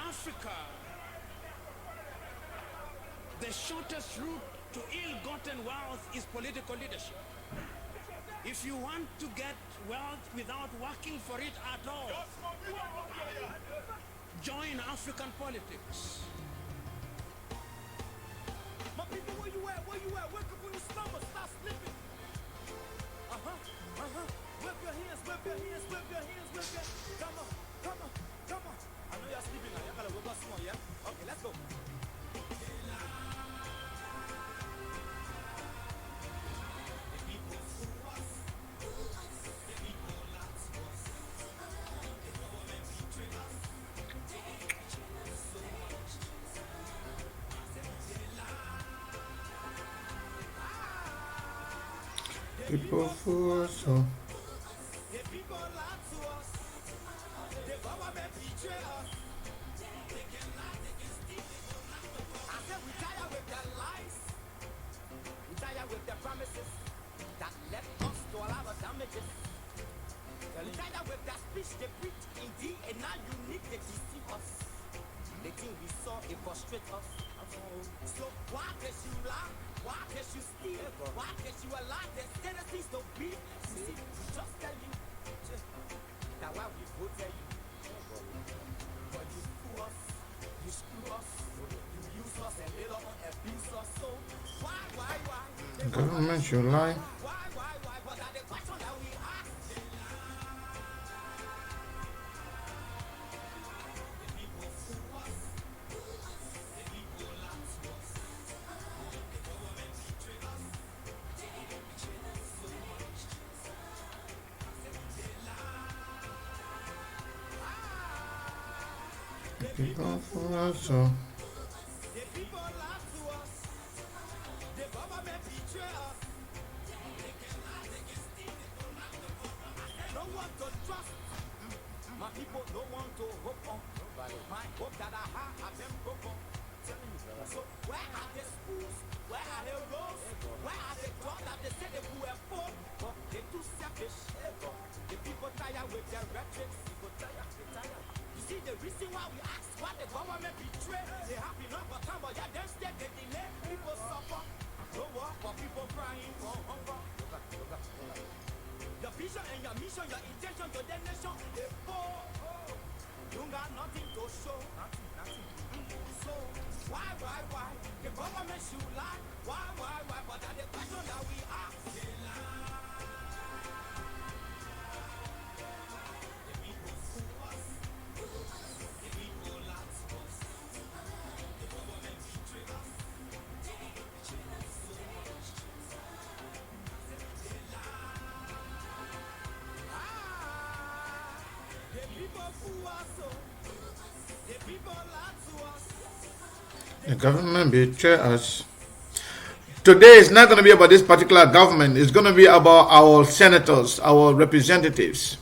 Africa, the shortest route to ill-gotten wealth is political leadership. If you want to get wealth without working for it at all, join African politics. My people, where you at? Where you at? Wake up when you slumber, stop sleeping. Whip your hands, whip your hands, whip your hands, whip your hands. Come on, come on, come on. I know you're sleeping now. You gotta whip us more, yeah? Okay, let's go. People fool us. So. The people lie to us. The government betray us. They can lie, they can steal, they can lie. I said we tire with their lies. We tire with their promises that left us to allow the damages. We tire with their speech they preach indeed, and now you need to deceive us. The thing we saw, it frustrates us. So why did you lie? Why did you steal? Why did you allow the citizens to be? See, we just tell you that why we voted you. But you fool us, you screw us, you use us and later on abuse us. So why? Government should lie. Why? But that the question that we ask. People fool us. So. The people lie to us. The government betray us. They can lie, they can steal, they can lie. No one to trust. My people no one to hope on. My hope that I have been broken. So where are the schools? Where are the roads? Where are the drugs that they say they were for? But they too selfish. The people tired with their rhetoric. People tired, they tired. You see the reason why we ask why the government betray. They have enough for time, but yeah, them state they delay. People suffer. No work for people crying for hunger. Your vision and your mission, your intention to the nation, they poor. You got nothing to show. Nothing. So why? The government should lie. Why? But that's the question that we ask. They lie. The people fool us. The people lie to us. The government betray us. The people fool us. The people lie to us. The government betray us. Today is not going to be about this particular government. It's going to be about our senators, our representatives.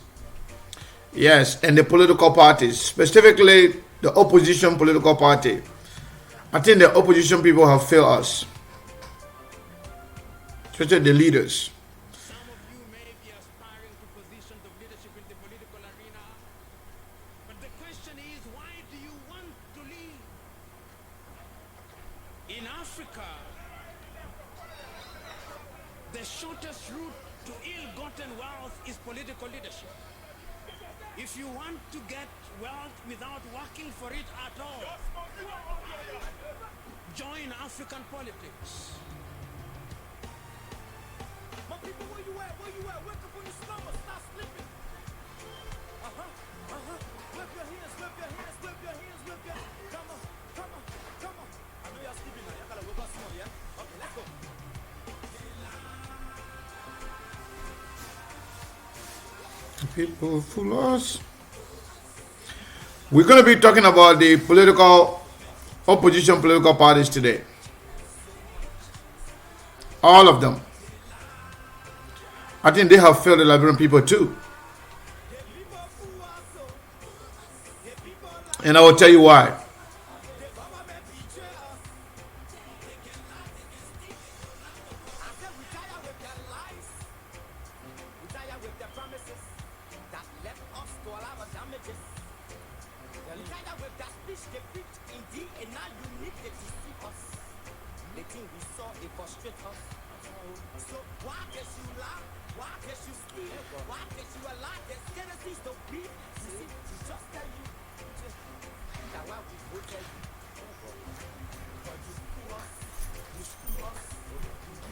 Yes, and the political parties, specifically the opposition political party. I think the opposition people have failed us, especially the leaders. Some of you may be aspiring to positions of leadership in the political arena, but the question is, why do you want to lead? In Africa, the shortest route to ill-gotten wealth is political leadership. If you want to get wealth without working for it at all, join African politics. My people, where you at? Where you at? Wake up when you slumber, stop sleeping. Whip your hands, whip your hands, whip your hands, whip your hands. Come on. I know you're sleeping now. You gotta whip us more, yeah? Okay, let's go. People fool us. We're going to be talking about the opposition political parties today. All of them. I think they have failed the Liberian people too. And I will tell you why. tired with that speech they preach indeed, and now you need to deceive us. The thing we saw, it frustrate us. So why can you lie? Why can you steal? Why can you allow the tendencies to be? You see, we just tell you. That's why we voted you. But you screw us. You screw us. You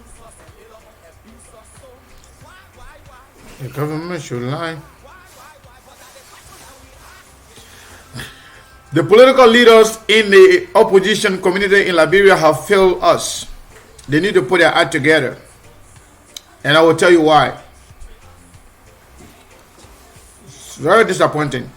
use us and later on abuse us. So why? The government should lie. The political leaders in the opposition community in Liberia have failed us. They need to put their act together. And I will tell you why. It's very disappointing.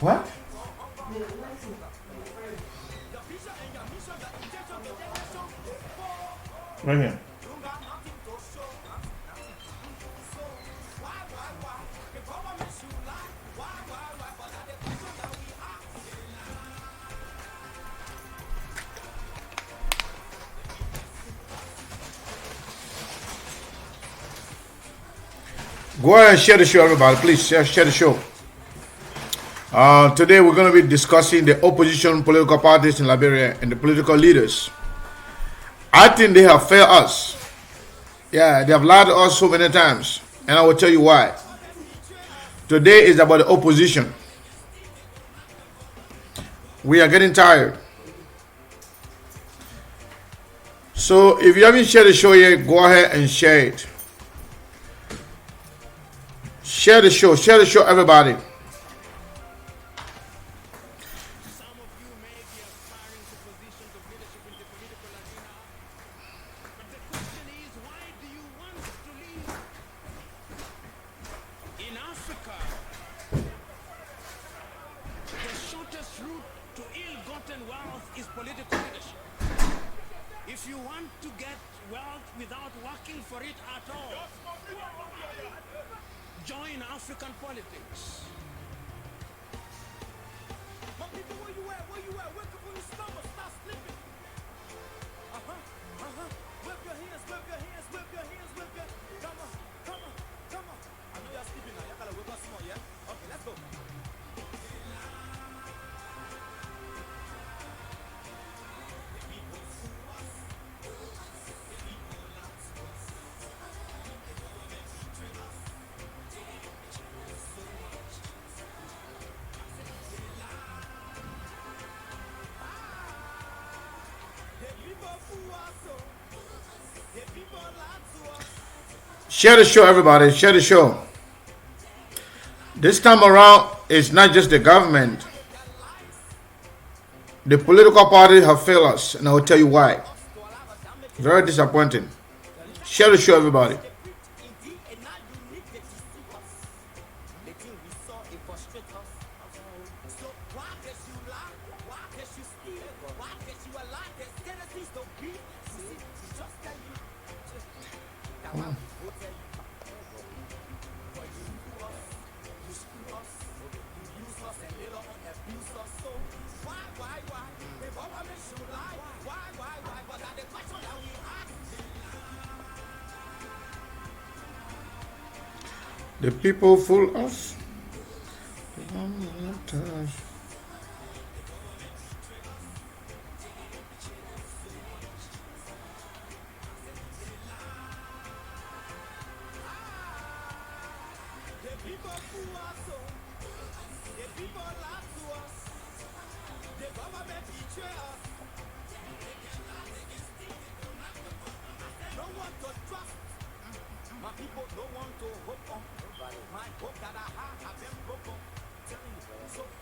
What? Right here. Go ahead and share the show, everybody. Please share the show. Today we're going to be discussing the opposition political parties in Liberia and the political leaders. I think they have failed us. Yeah, they have lied to us so many times. And I will tell you why. Today is about the opposition. We are getting tired. So if you haven't shared the show yet, go ahead and share it. Share the show, everybody. Some of you may be aspiring to positions of leadership in the political arena. But the question is, why do you want to leave? In Africa, the shortest route to ill-gotten wealth is political leadership. If you want to get wealth without working for it at all, join African politics. My people, where you at? Wake up on your stomach, stop sleeping. Whip your hands. Come on. I know y'all sleeping now. Y'all gotta whip us more, yeah? Okay, let's go. Share the show, everybody. Share the show. This time around, it's not just the government. The political parties have failed us, and I will tell you why. Very disappointing. Share the show, everybody. The people fool us.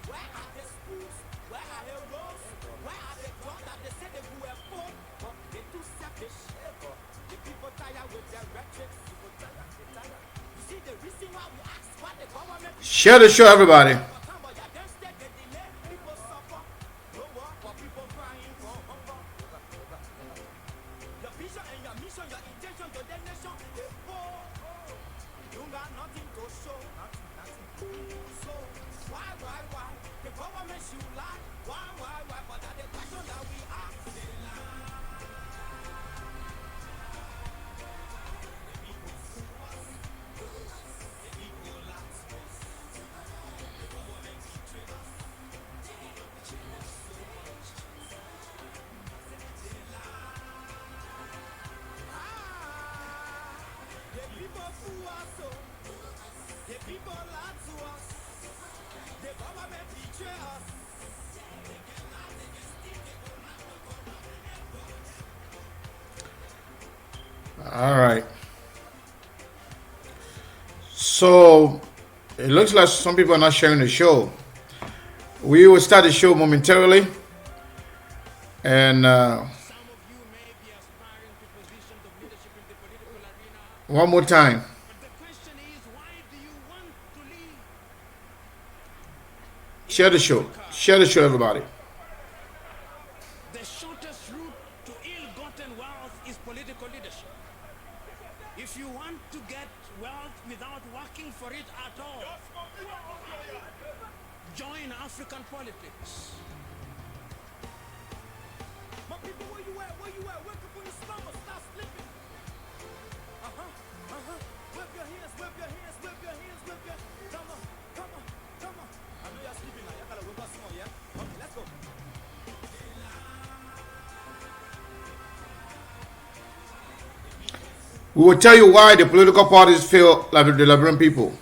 Where are the schools? Where are the roads? Where are the jobs that they said they were for? Share the show, everybody. All right. So it looks like some people are not sharing the show. We will start the show momentarily. And one more time. Share the show. Share the show, everybody. The shortest route to ill-gotten wealth is political leadership. If you want to get wealth without working for it at all, join African politics. My people, where you at? Where you at? Wake up on your stomach, stop sleeping. Whip your hands, whip your hands, whip your hands, whip your hands. Come on, come on, come on. I know you're sleeping now. Y'all gotta whip us more, yeah? Okay, let's go. We will tell you why the political parties fail the Liberian people.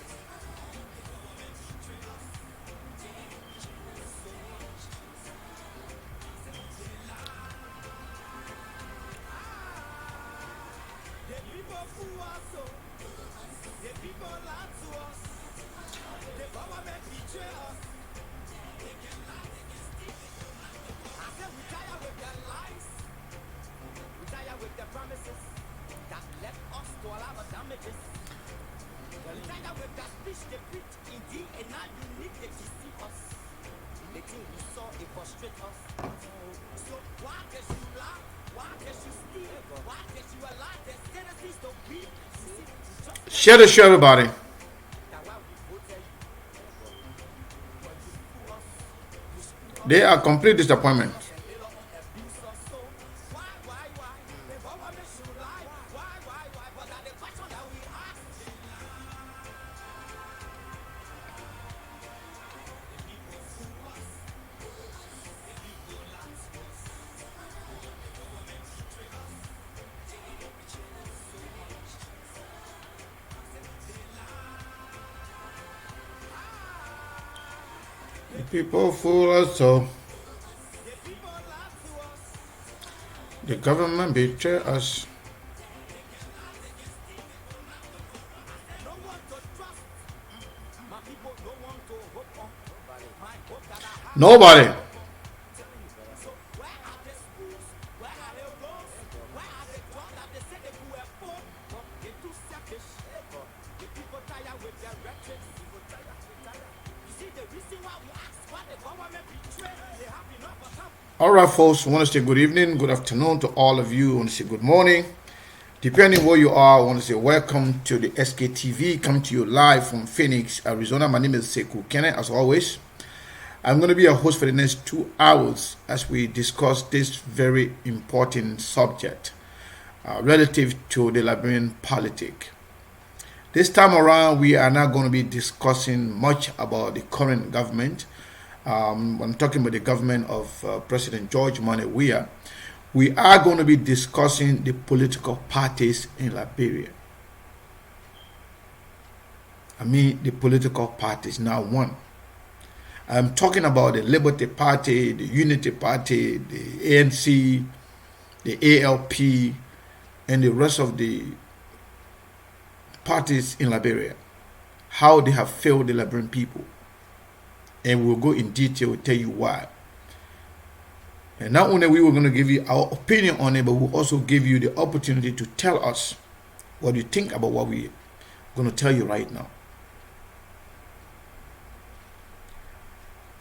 Share the show, everybody. They are complete disappointment. People fool us so. The government betray us. Nobody. All right, folks, I want to say good evening, good afternoon to all of you. I want to say good morning. Depending where you are, I want to say welcome to the SKTV, coming to you live from Phoenix, Arizona. My name is Sekou Kenneth, as always. I'm going to be your host for the next 2 hours as we discuss this very important subject relative to the Liberian politic. This time around, we are not going to be discussing much about the current government. I'm talking about the government of President George Manneh Weah. We are going to be discussing the political parties in Liberia. I mean, the political parties, now one. I'm talking about the Liberty Party, the Unity Party, the ANC, the ALP, and the rest of the parties in Liberia. How they have failed the Liberian people. And we'll go in detail, tell you why. And not only we were going to give you our opinion on it, but we'll also give you the opportunity to tell us what you think about what we're going to tell you right now.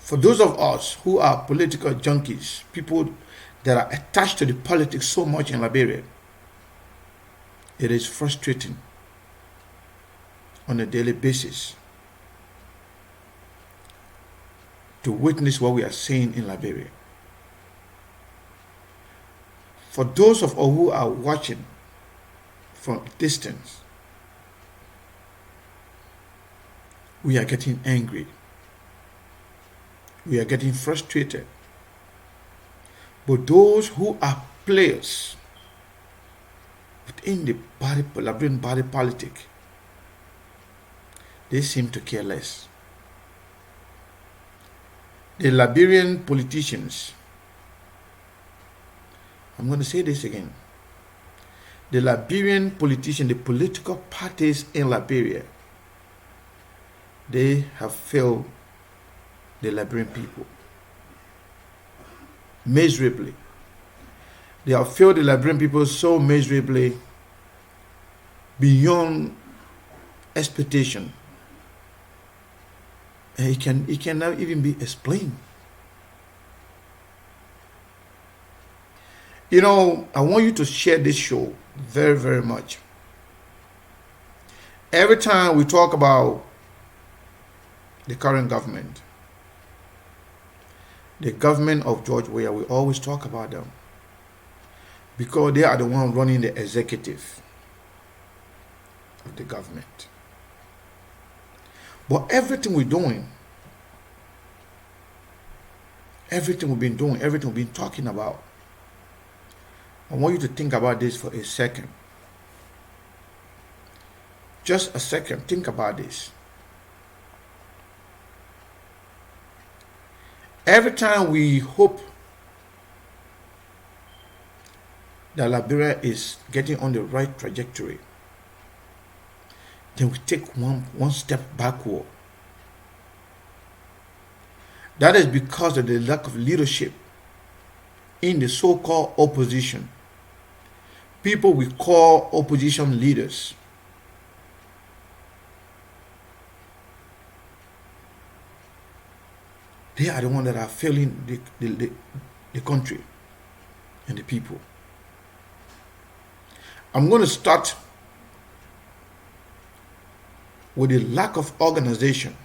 For those of us who are political junkies, people that are attached to the politics so much in Liberia, it is frustrating on a daily basis to witness what we are seeing in Liberia. For those of us who are watching from a distance, we are getting angry. We are getting frustrated. But those who are players within the Liberian body politic, they seem to care less. The Liberian politicians, I'm going to say this again. The Liberian politicians, the political parties in Liberia, they have failed the Liberian people miserably. They have failed the Liberian people so miserably beyond expectation. And it cannot even be explained. You know, I want you to share this show very, very much. Every time we talk about the current government, the government of George Weah, we always talk about them because they are the one running the executive of the government. But everything we're doing, everything we've been doing, everything we've been talking about, I want you to think about this for a second. Just a second, think about this. Every time we hope that Liberia is getting on the right trajectory, then we take one step backward. That is because of the lack of leadership in the so-called opposition. People we call opposition leaders. They are the ones that are failing the country and the people. I'm going to start with the lack of organization,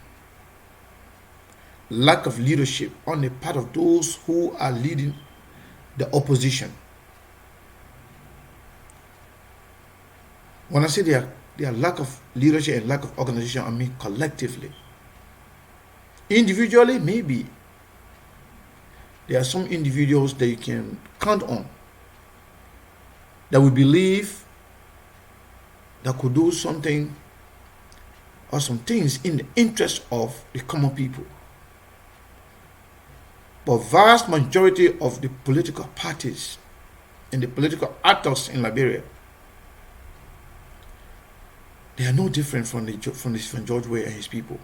lack of leadership on the part of those who are leading the opposition. When I say their lack of leadership and lack of organization, I mean collectively. Individually, maybe there are some individuals that you can count on that we believe that could do something or some things in the interest of the common people. But vast majority of the political parties and the political actors in Liberia, they are no different from George Weah and his people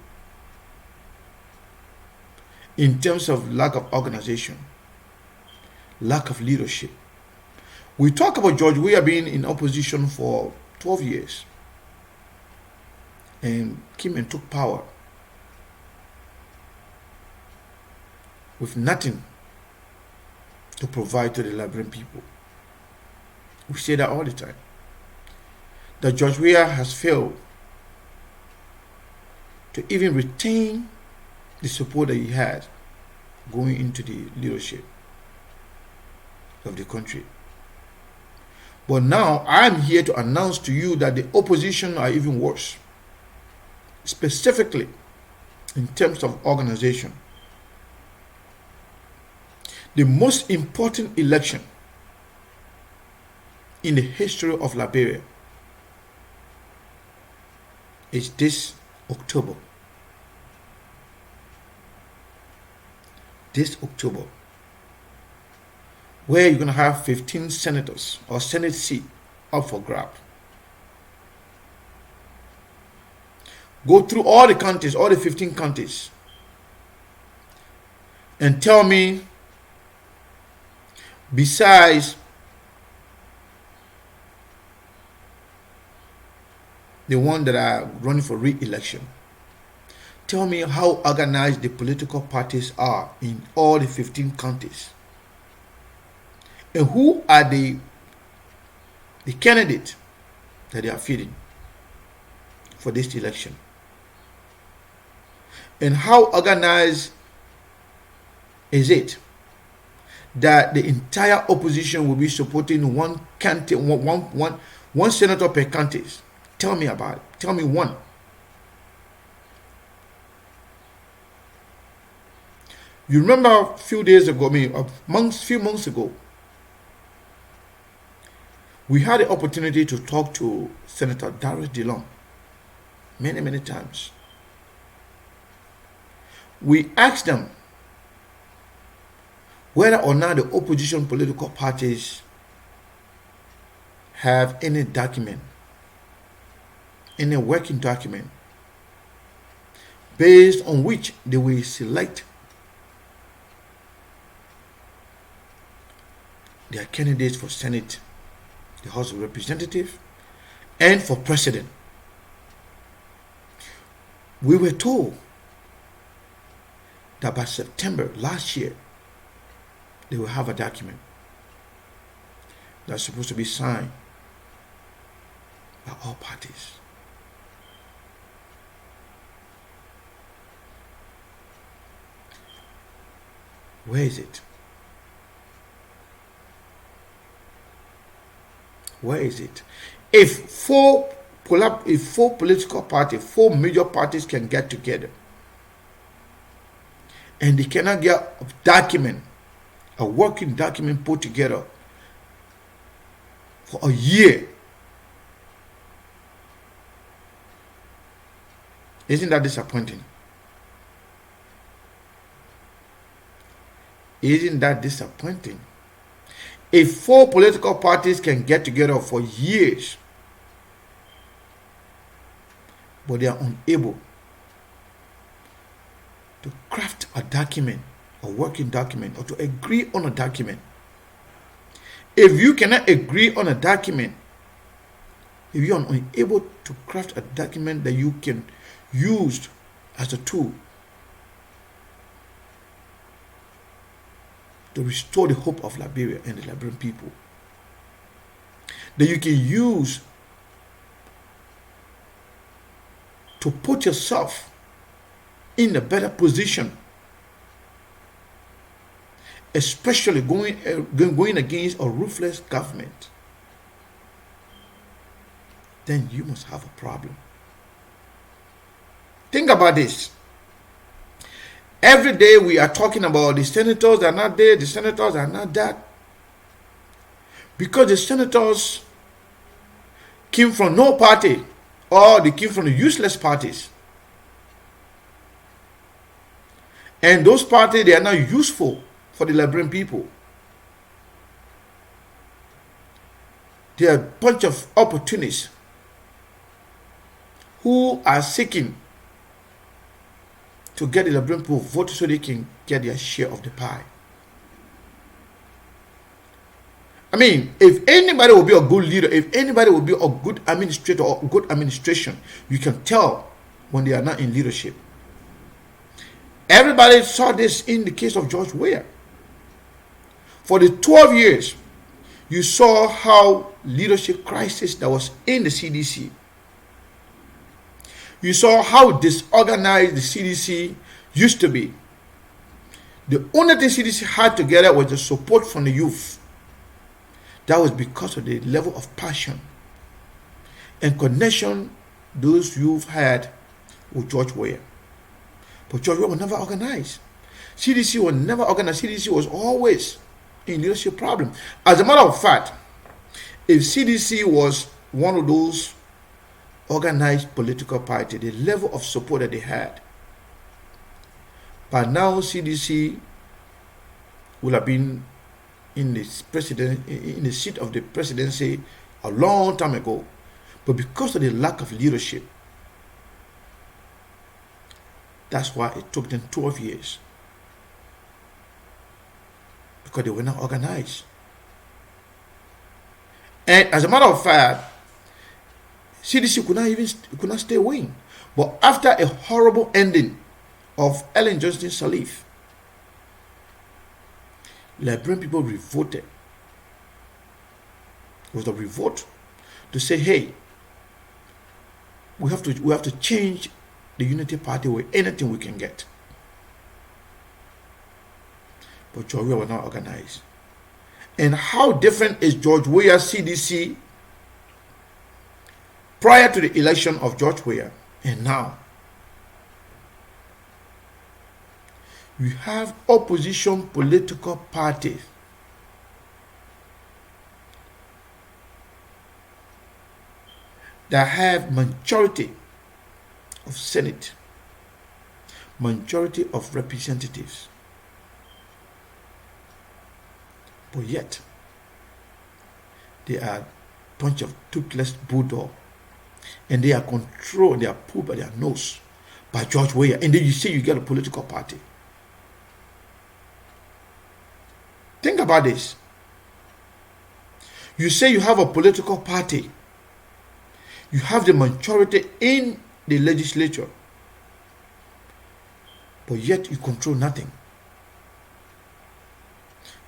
in terms of lack of organization, lack of leadership. We talk about George Weah being in opposition for 12 years and came and took power with nothing to provide to the Liberian people. We say that all the time. That George Weah has failed to even retain the support that he had going into the leadership of the country. But now I'm here to announce to you that the opposition are even worse, specifically in terms of organization. The most important election in the history of Liberia is this October. This October, where you're going to have 15 senators or Senate seat up for grab. Go through all the counties, all the 15 counties, and tell me, besides the one that are running for re-election, Tell me how organized the political parties are in all the 15 counties. And who are the candidates that they are feeding for this election. And how organized is it that the entire opposition will be supporting one county, one senator per county? Tell me about it. Tell me one. You remember a few days ago, few months ago, we had the opportunity to talk to Senator Darius DeLong many times. We asked them whether or not the opposition political parties have any document, any working document, based on which they will select their candidates for Senate, the House of Representatives, and for President. We were told that by September last year, they will have a document that's supposed to be signed by all parties. Where is it? Where is it? If four political parties, four major parties can get together and they cannot get a document, a working document put together for a year, isn't that disappointing? Isn't that disappointing? If four political parties can get together for years, but they are unable to craft a document, a working document, or to agree on a document. If you cannot agree on a document, if you are unable to craft a document that you can use as a tool to restore the hope of Liberia and the Liberian people, that you can use to put yourself in a better position, especially going against a ruthless government, then you must have a problem. Think about this. Every day we are talking about the senators are not there, the senators are not that. Because the senators came from no party, or they came from the useless parties. And those parties, they are not useful for the Liberian people. They are a bunch of opportunists who are seeking to get the Liberian people voted so they can get their share of the pie. I mean, if anybody will be a good leader, if anybody will be a good administrator or good administration, you can tell when they are not in leadership. Everybody saw this in the case of George Weah. For the 12 years, you saw how leadership crisis that was in the CDC. You saw how disorganized the CDC used to be. The only thing CDC had together was the support from the youth. That was because of the level of passion and connection those youth had with George Weah. But George Weah was never organized. CDC was never organized. CDC was always in leadership problem. As a matter of fact, if CDC was one of those organized political party, the level of support that they had, by now CDC would have been in the seat of the presidency a long time ago. But because of the lack of leadership, that's why it took them 12 years. Because they were not organized. And as a matter of fact, CDC could not stay away. But after a horrible ending of Ellen Johnson Sirleaf, Liberian people revolted. It was a revolt to say, hey, we have to change the Unity Party with anything we can get. But George Weah was not organized. And how different is George Weah's CDC prior to the election of George Weah and now? You have opposition political parties that have majority of Senate, majority of representatives, but yet they are a bunch of toothless bulldog, and they are controlled, they are pulled by their nose by George Weah, and then you say you get a political party. Think about this. You say you have a political party, you have the majority in the legislature, but yet you control nothing.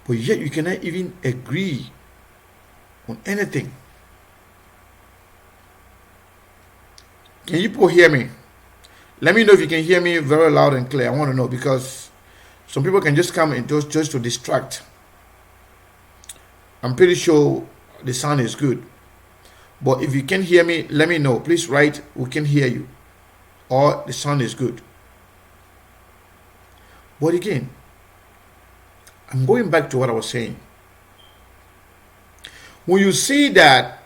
But yet you cannot even agree on anything. Can you people hear me? Let me know if you can hear me very loud and clear. I want to know, because some people can just come and just to distract. I'm pretty sure the sound is good. But if you can hear me, let me know. Please write, we can hear you, or the sound is good. But again, I'm going back to what I was saying. When you see that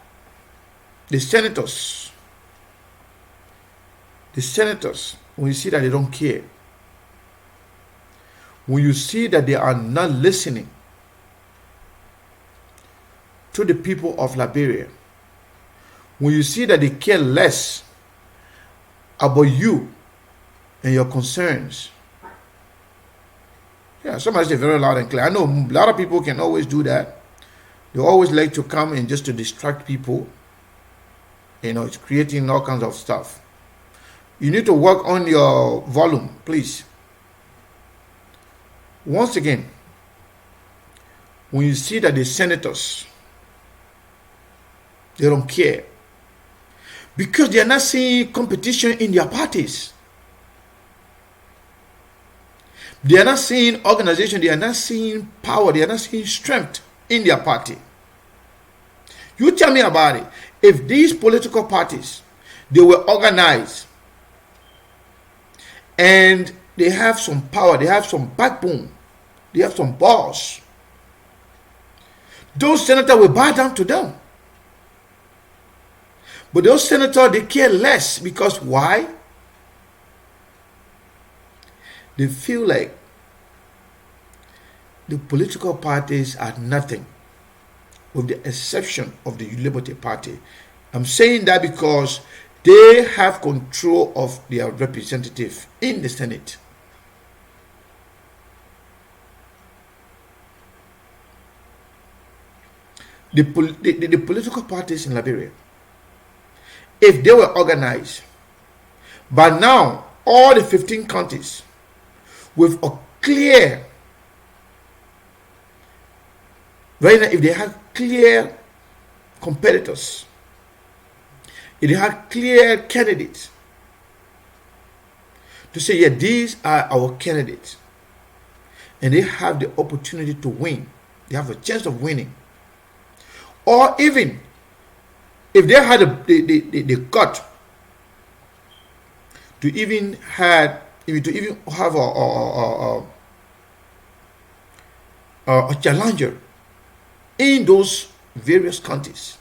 the senators, when you see that they don't care, when you see that they are not listening to the people of Liberia, when you see that they care less about you and your concerns. Yeah, somebody say very loud and clear. I know a lot of people can always do that. They always like to come and just to distract people. You know, it's creating all kinds of stuff. You need to work on your volume, please. Once again, when you see that the senators, they don't care, because they are not seeing competition in their parties. They are not seeing organization, they are not seeing power, they are not seeing strength in their party. You tell me about it. If these political parties, they were organized and they have some power, they have some backbone, they have some balls, those senators will bow down to them. But those senators, they care less, because why? They feel like the political parties are nothing, with the exception of the Liberty Party. I'm saying that because they have control of their representative in the Senate. The political parties in Liberia, if they were organized, but now all the 15 counties with a clear, right now, if they have clear competitors, if they have clear candidates to say, yeah, these are our candidates, and they have the opportunity to win, they have a chance of winning, or even if they had the gut to even have a challenger in those various counties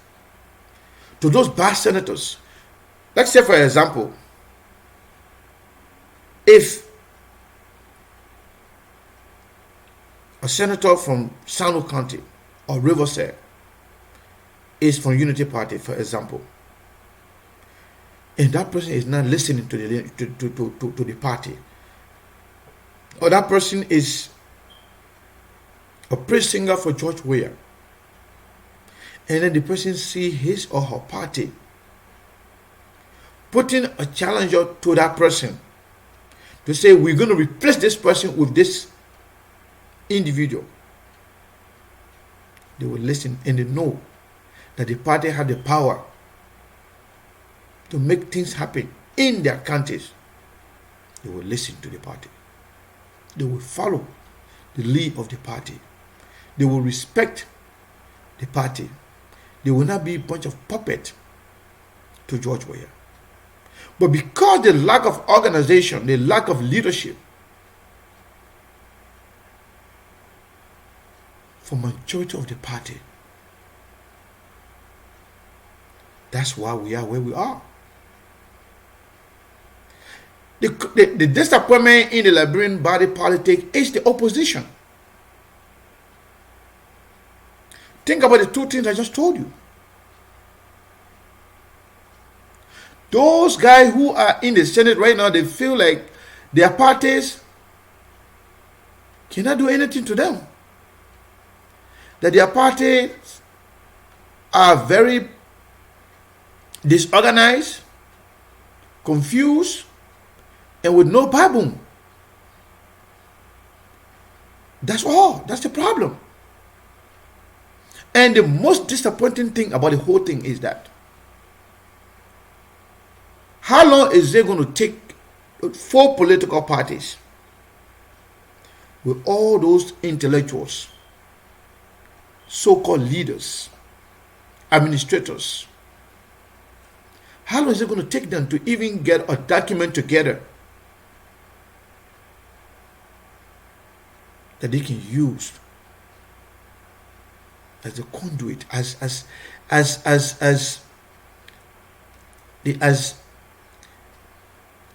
to those bad senators. Let's say, for example, if a senator from Sano County or Riverside is from Unity Party, for example, and that person is not listening to the party, or that person is a praise singer for George Weah, and then the person see his or her party putting a challenger to that person to say we're going to replace this person with this individual, they will listen and they know that the party have the power to make things happen in their countries. They will listen to the party. They will follow the lead of the party. They will respect the party. They will not be a bunch of puppets to George Weah. But because the lack of organization, the lack of leadership for majority of the party, that's why we are where we are. The disappointment in the Liberian body politic is the opposition. Think about the two things I just told you. Those guys who are in the Senate right now, they feel like their parties cannot do anything to them. That their parties are very disorganized, confused, and with no backbone. That's all. That's the problem. And the most disappointing thing about the whole thing is that how long is it going to take for political parties with all those intellectuals, so-called leaders, administrators? How long is it going to take them to even get a document together that they can use as a conduit, as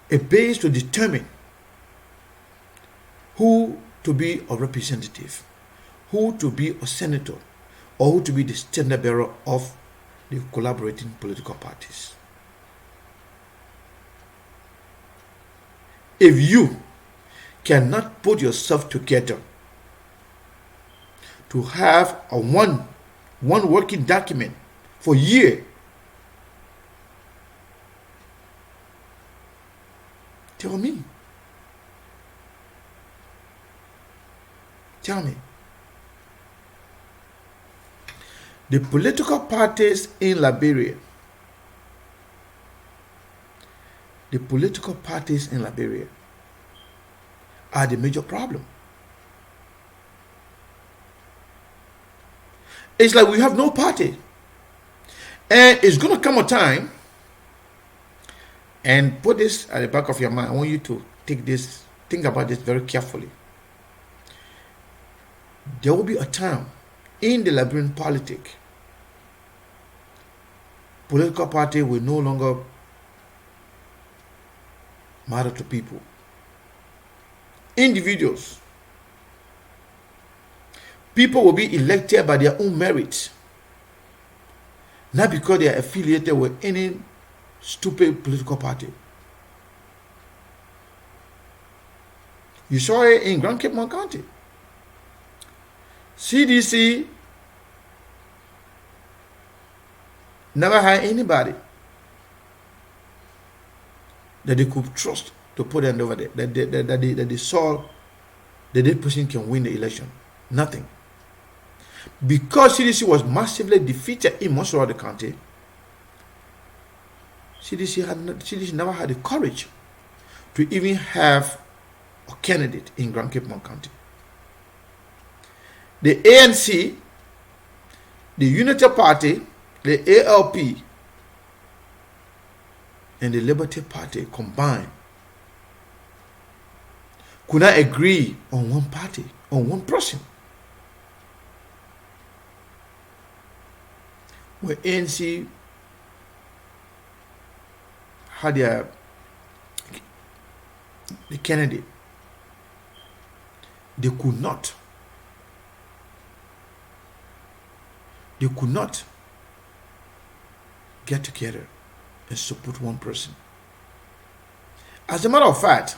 a base to determine who to be a representative, who to be a senator, or who to be the standard bearer of the collaborating political parties? If you cannot put yourself together to have a one working document for a year, tell me. The political parties in Liberia, are the major problem. It's like we have no party. And it's going to come a time, and put this at the back of your mind. I want you to think about this very carefully. There will be a time in the Liberian political party will no longer matter to people. Individuals. People will be elected by their own merits, not because they are affiliated with any stupid political party. You saw it in Grand Cape Mount County. CDC never had anybody that they could trust to put them over there, that they saw that this person can win the election. Nothing. Because CDC was massively defeated in most of the county, CDC never had the courage to even have a candidate in Grand Cape Mount County. The ANC, the Unity Party, the ALP, and the Liberty Party combined could not agree on one party, on one person. When ANC had the candidate, they could not get together and support one person. As a matter of fact,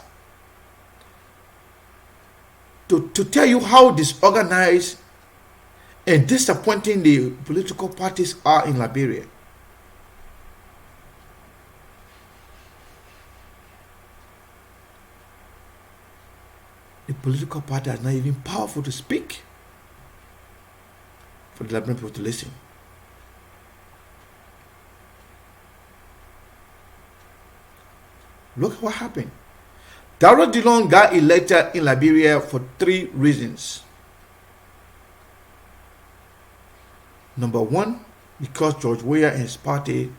to tell you how disorganized and disappointing the political parties are in Liberia, the political party is not even powerful to speak for the Liberian people to listen. Look at what happened. Darrell Dillon got elected in Liberia for 3 reasons. Number 1, because George Weah and his party,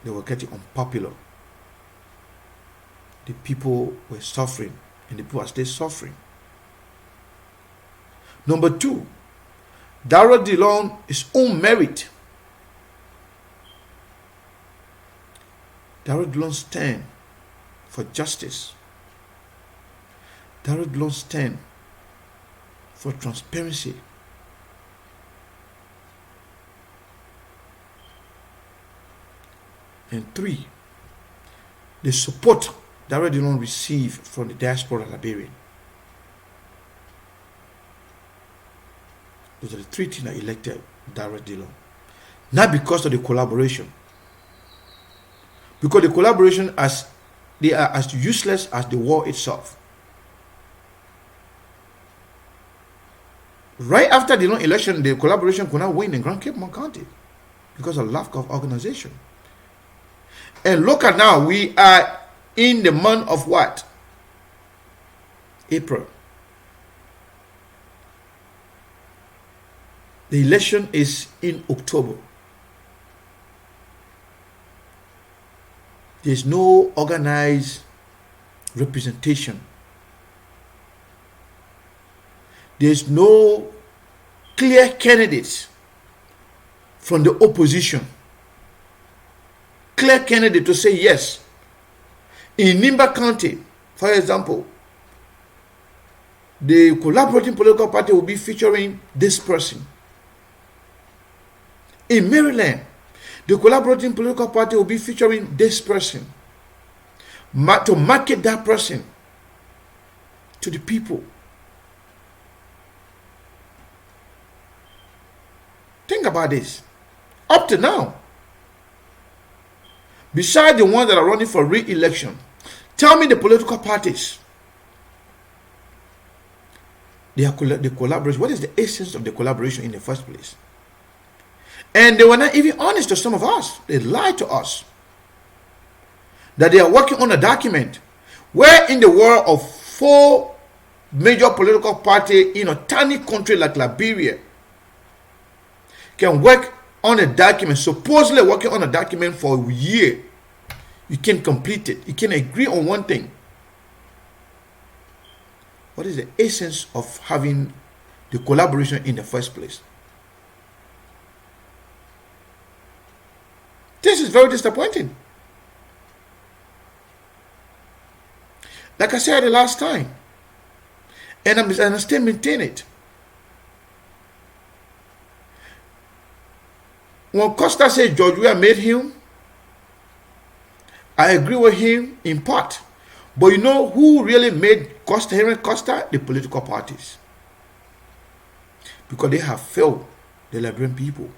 they were getting unpopular. The people were suffering, and the people are still suffering. Number 2, Darrell Dillon, his own merit. Darrell Dillon stand for justice. Darrell Dillon stand for transparency. And 3, the support Darrell Dillon received from the diaspora Liberian. Those are the 3 things that elected Darrell Dillon. Not because of the collaboration. Because the collaboration, they are as useless as the war itself. Right after the election, the collaboration could not win in Grand Cape Mount County because of lack of organization. And look at now, we are in the month of what? April. The election is in October. There's no organized representation. There's no clear candidates from the opposition. Clear candidate to say yes. In Nimba County, for example, the collaborating political party will be featuring this person. In Maryland, the collaborating political party will be featuring this person to market that person to the people. Think about this. Up to now, besides the ones that are running for re-election, tell me the political parties. The collaboration. What is the essence of the collaboration in the first place? And they were not even honest to some of us. They lied to us. That they are working on a document where in the world of 4 major political parties in a tiny country like Liberia can work on a document, supposedly working on a document for a year. You can complete it. You can agree on one thing. What is the essence of having the collaboration in the first place? This is very disappointing. Like I said the last time, and I'm still maintaining it. When Costa said George Weah made him, I agree with him in part. But you know who really made Henry Costa? The political parties. Because they have failed the Liberian people.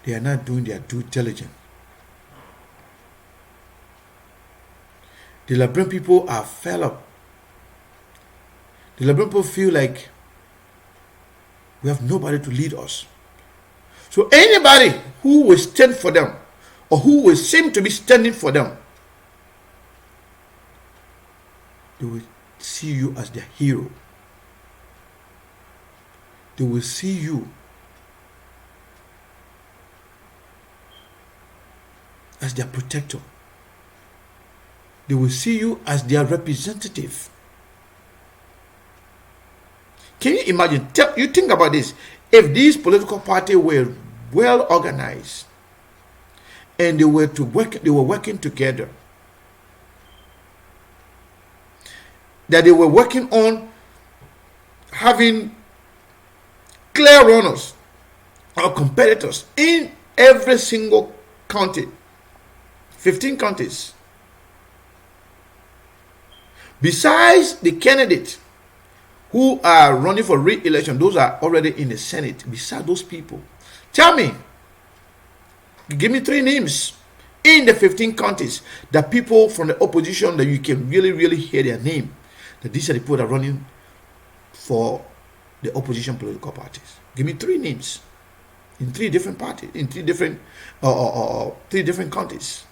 They are not doing their due diligence. The Liberian people are fed up. The Liberian people feel like we have nobody to lead us. So anybody who will stand for them, or who will seem to be standing for them, they will see you as their hero. They will see you as their protector. They will see you as their representative. Can you imagine? You think about this. If these political parties were well organized and they were working together, that they were working on having clear runners or competitors in every single county, 15 counties. Besides the candidates who are running for re-election, those are already in the Senate. Besides those people, tell me, give me 3 names in the 15 counties, the people from the opposition that you can really, really hear their name, that these are the people that are running for the opposition political parties. Give me 3 names in 3 different parties, in 3 different 3 different counties.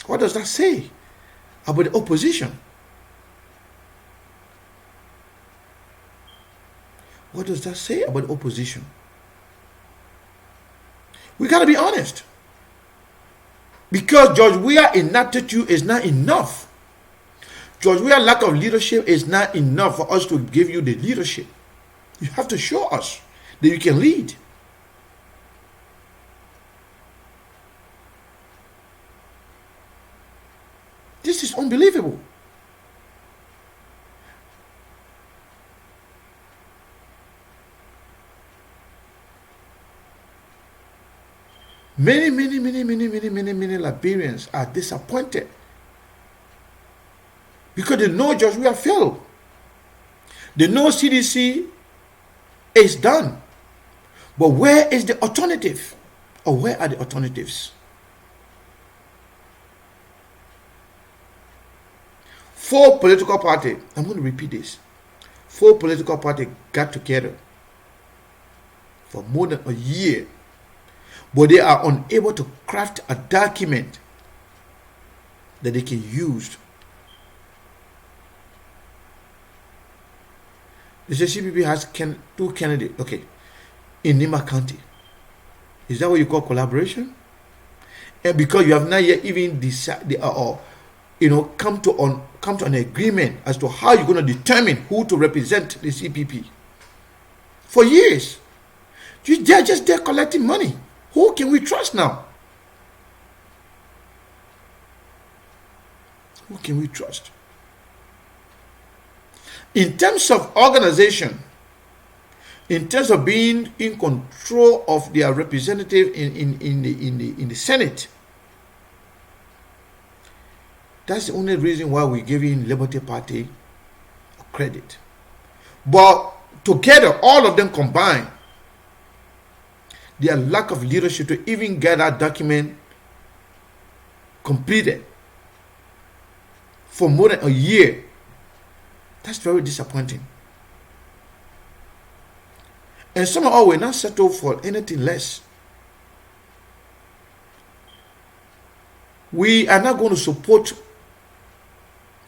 What does that say about the opposition? What does that say about the opposition? We got to be honest. Because George Weah inaptitude is not enough. George Weah's lack of leadership is not enough for us to give you the leadership. You have to show us that you can lead. This is unbelievable. Many Liberians are disappointed because they know George Weah failed. They know CDC is done. But where is the alternative? Or where are the alternatives? 4 political parties, I'm going to repeat this. 4 political parties got together for more than a year, but they are unable to craft a document that they can use. They say CPP has 2 candidates, okay, in Nima County. Is that what you call collaboration? And because you have not yet even decided, come to an agreement as to how you're going to determine who to represent the CPP. For years, they're just there collecting money. Who can we trust now? Who can we trust? In terms of organization, in terms of being in control of their representative in the Senate, that's the only reason why we're giving Liberty Party credit. But together, all of them combined, their lack of leadership to even get that document completed for more than a year, that's very disappointing. And somehow we're not settled for anything less. We are not going to support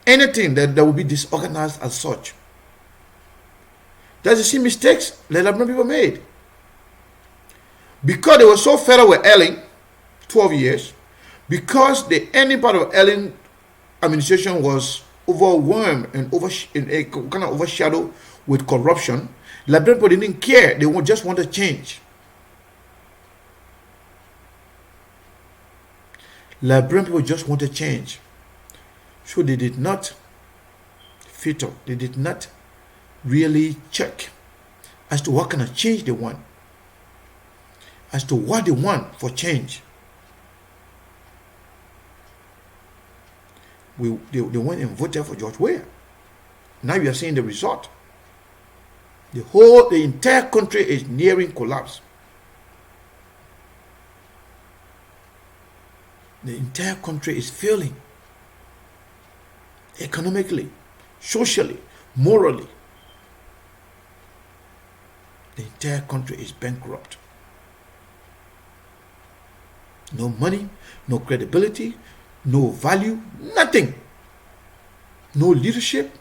anything that will be disorganized as such. That's the same mistakes that Liberian people made. Because they were so fed up with Ellen, 12 years, because the ending part of Ellen administration was overwhelmed and kind of overshadowed with corruption, Liberian people didn't care. They just wanted change. Liberian people just wanted change. So they did not filter. They did not really check as to what kind of change they want. As to what they want for change. They went and voted for George Weah. Now you are seeing the result. The entire country is nearing collapse. The entire country is failing. Economically, socially, morally. The entire country is bankrupt. No money, no credibility, no value, nothing. No leadership.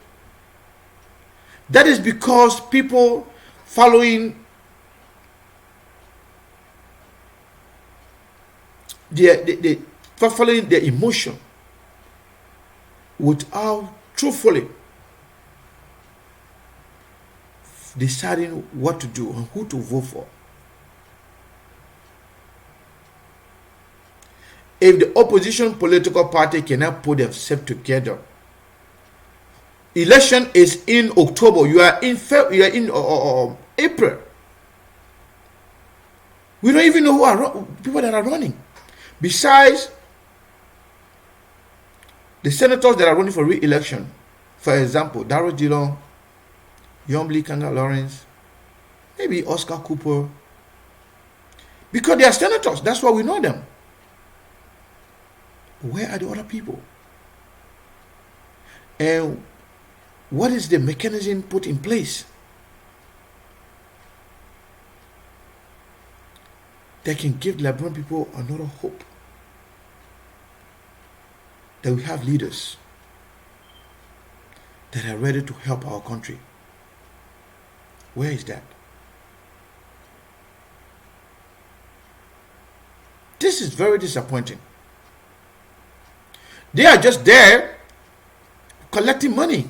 That is because people following their emotion without truthfully deciding what to do and who to vote for. If the opposition political party cannot put themselves together, election is in October. You are in April. We don't even know who are people that are running. Besides the senators that are running for re-election, for example, Darrell Dillon, Yombly Kanga Lawrence, maybe Oscar Cooper, Because they are senators. That's why we know them. Where are the other people? And what is the mechanism put in place that can give Liberian people another hope? That we have leaders that are ready to help our country. Where is that? This is very disappointing. They are just there collecting money.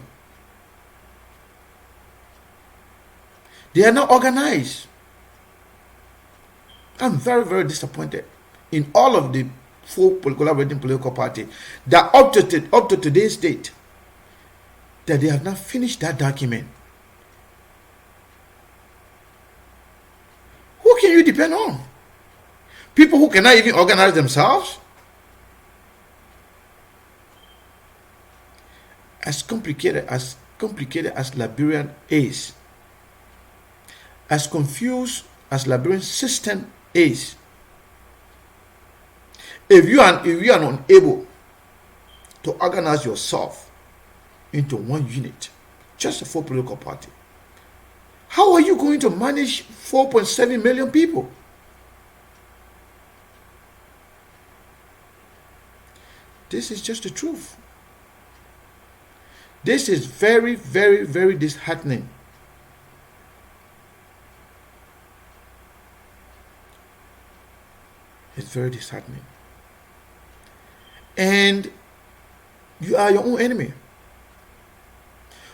They are not organized. I'm very, very disappointed in all of the four collaborating political parties that up to today's date that they have not finished that document. Who can you depend on? People who cannot even organize themselves? As complicated as Liberian is, as confused as Liberian system is, if you are unable to organize yourself into one unit, just a four political party, how are you going to manage 4.7 million people? This is just the truth. This is very, very, very disheartening. It's very disheartening. And you are your own enemy.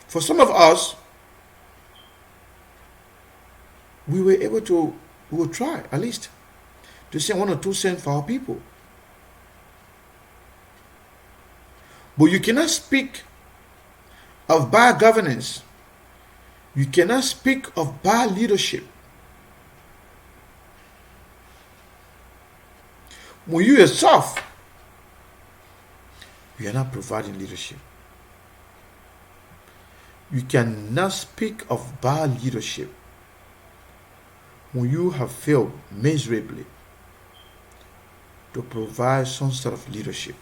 For some of us, we will try at least to send 1 or 2 cents for our people. But you cannot speak of bad governance. You cannot speak of bad leadership when you yourself, you are not providing leadership. You cannot speak of bad leadership when you have failed miserably to provide some sort of leadership.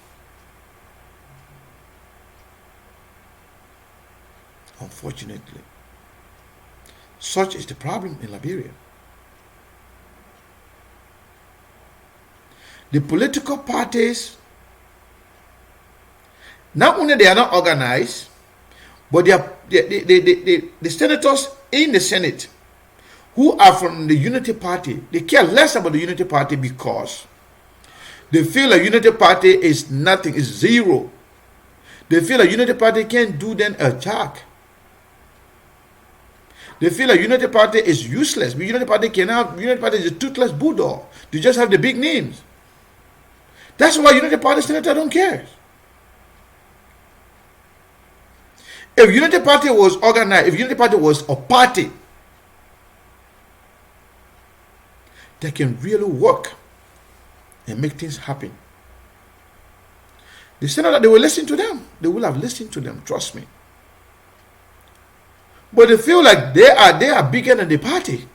Unfortunately, such is the problem in Liberia. The political parties, not only they are not organized, but the senators in the Senate who are from the Unity Party, they care less about the Unity Party because they feel a Unity Party is nothing, is zero. They feel a Unity Party can't do them a jack. They feel a Unity Party is useless. Unity Party is a toothless bulldog. They just have the big names. That's why Unity Party senator don't care. If Unity Party was organized, if Unity Party was a party that can really work and make things happen, the senator, they will listen to them. They will have listened to them, trust me. But they feel like they are bigger than the party.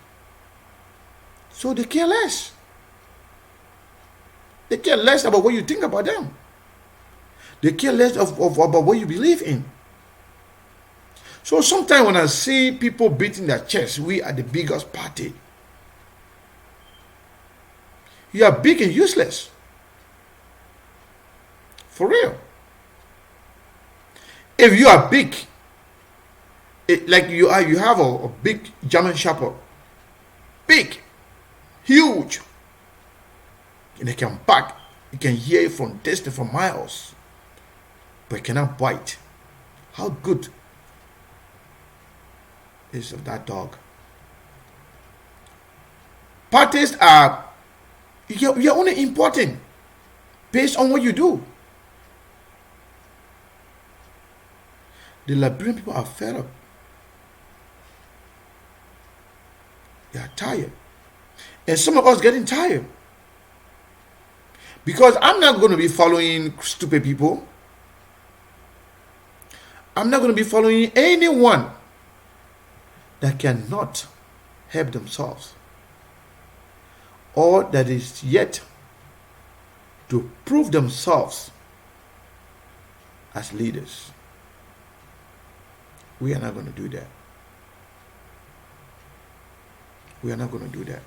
So they care less. They care less about what you think about them. They care less about what you believe in. So sometimes when I see people beating their chest, we are the biggest party. You are big and useless. For real. If you are big, like you have a big German Shepherd, big, huge, and they can bark. You can hear it from distance, from miles, but it cannot bite. How good is of that dog? Parties are, you're only important based on what you do. The Liberian people are fed up. They are tired. And some of us getting tired. Because I'm not going to be following stupid people. I'm not going to be following anyone that cannot help themselves. or that is yet to prove themselves as leaders. We are not going to do that. We are not going to do that.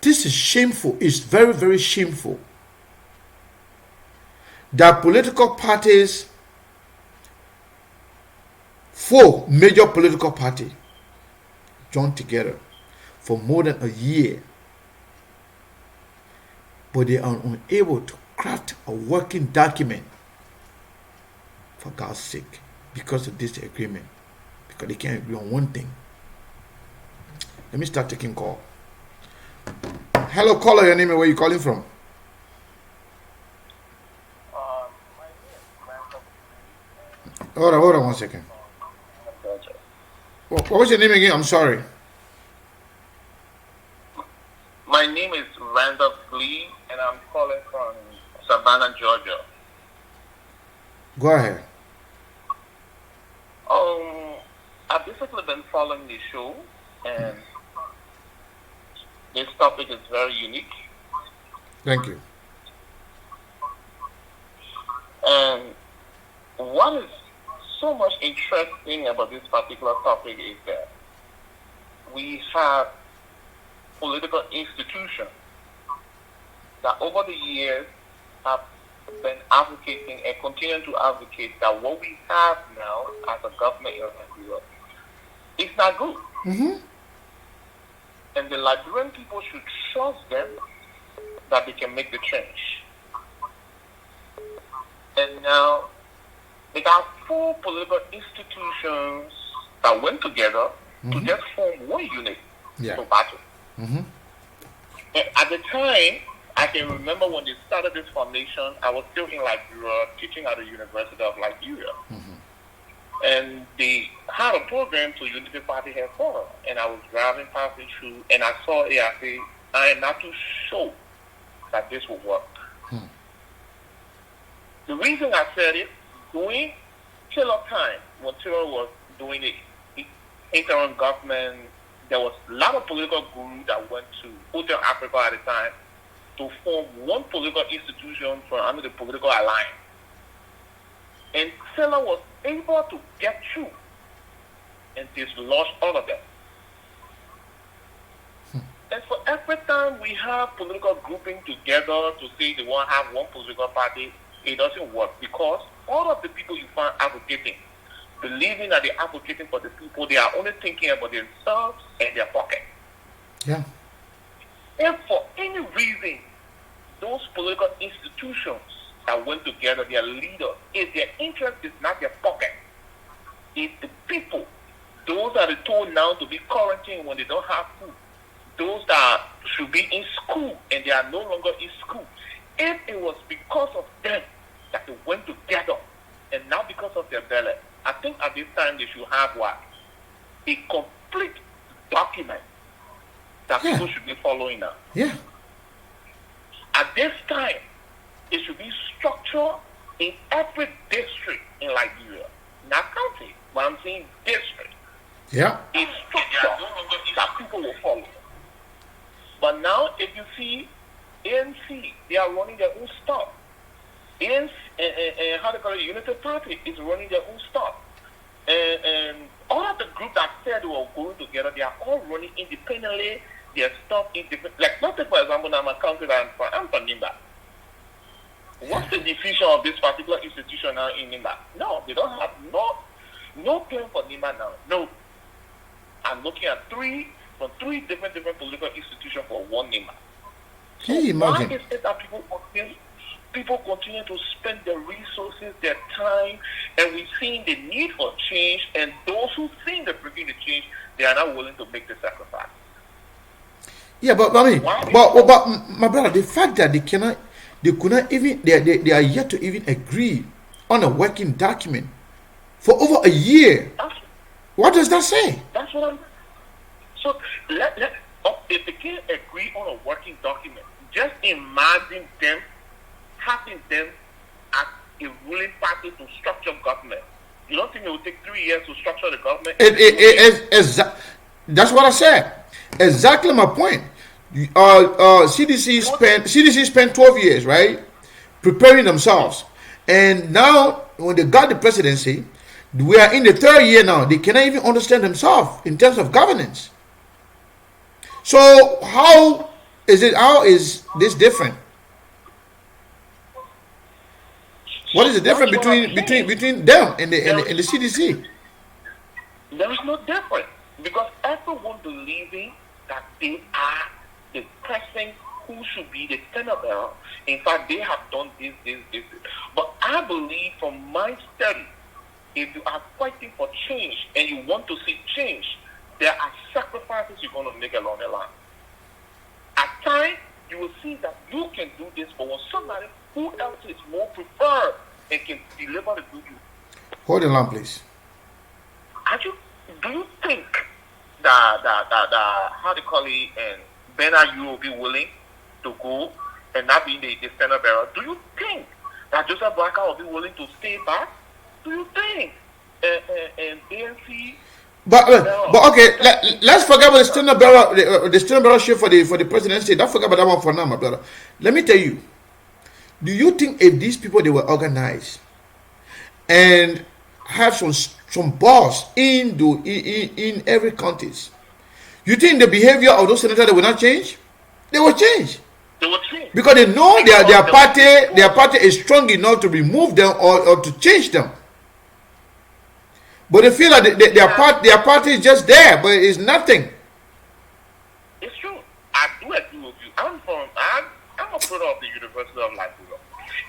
This is shameful. It's very, very shameful that political parties, 4 major political parties, joined together for more than a year, but they are unable to craft a working document, for God's sake, because of this agreement, because they can't agree on one thing. Let me start taking call. Hello, caller. Your name and where you calling from? Hold on 1 second. What was your name again? I'm sorry. My name is Randolph Lee, and I'm calling from Savannah, Georgia. Go ahead. I've basically been following the show, and this topic is very unique. Thank you. And what is so much interesting about this particular topic is that we have political institutions that over the years have been advocating and continue to advocate that what we have now as a government in Nigeria is not good. Mm-hmm. And the Liberian people should trust them that they can make the change. And now they got 4 political institutions that went together to just form one unit to battle. Mm-hmm. And at the time, I can remember when they started this foundation, I was still in Liberia, teaching at the University of Liberia. Mm-hmm. And they had a program to Unity Party headquarters. And I was driving past it through, and I saw it. I said, I am not too sure that this will work. Hmm. The reason I said it, during Taylor time, when Taylor was doing the interim government, there was a lot of political groups that went to Hotel Africa at the time to form one political institution from under the political alliance. And Taylor was able to get through and dislodge all of them. And for every time we have political grouping together to say they want to have one political party, it doesn't work because all of the people you find advocating, believing that they're advocating for the people, they are only thinking about themselves and their pocket. Yeah. And for any reason, those political institutions that went together, their leaders, if their interest is not their pocket, if the people, those that are told now to be quarantined when they don't have food, those that should be in school and they are no longer in school, if it was because of them that they went together and not because of their belly, I think at this time they should have what? A complete document that people should be following now. Yeah. At this time, it should be structured in every district in Liberia, not county, but I'm saying district. Yeah. It's structured that people will follow. But now, if you see ANC, they are running their own stuff. ANC, and how they call it, Unity Party is running their own stuff. And all of the groups that said they were going together, they are all running independently. Their stuff independent. Like, let's take for example, now my country that I'm from Nimba. What's the division of this particular institution now in Nimba? No, they don't have no plan for Nimba now. No. I'm looking at three different political institutions for one Nimba. Can you imagine? Why is it that people continue to spend their resources, their time, and we're seeing the need for change, and those who think they're bringing the change, they are not willing to make the sacrifice. Yeah, but I mean, but my brother, the fact that they could not even, they are yet to even agree on a working document for over a year. What does that say? That's what I'm. So if they can't agree on a working document, just imagine them having them as a ruling party to structure government. You don't think it will take 3 years to structure the government? That's what I said. Exactly my point. CDC spent 12 years, right, preparing themselves, and now when they got the presidency, we are in the third year now. They cannot even understand themselves in terms of governance. So how is it? How is this different? What is the difference between them and the CDC? There is no difference because everyone believing that they are the person who should be the standard bearer. In fact, they have done this. But I believe from my study, if you are fighting for change and you want to see change, there are sacrifices you're going to make along the line. At times, you will see that you can do this, but when somebody who else is more preferred and can deliver the good news. Hold the line, please. Do you think that how they call it, and Bernard, you will be willing to go and not be the standard bearer? Do you think that Joseph Blacker will be willing to stay back? Do you think and ANC? But okay, let's forget about the standard bearership for the presidency. Don't forget about that one for now, my brother. Let me tell you. Do you think if these people they were organized and have some balls in every county, you think the behavior of those senators they will not change? They will change. They will change because they know their party is strong enough to remove them or to change them. But they feel like their party is just there, but it's nothing. It's true. I do agree with you. I'm a product of the University of Liberia.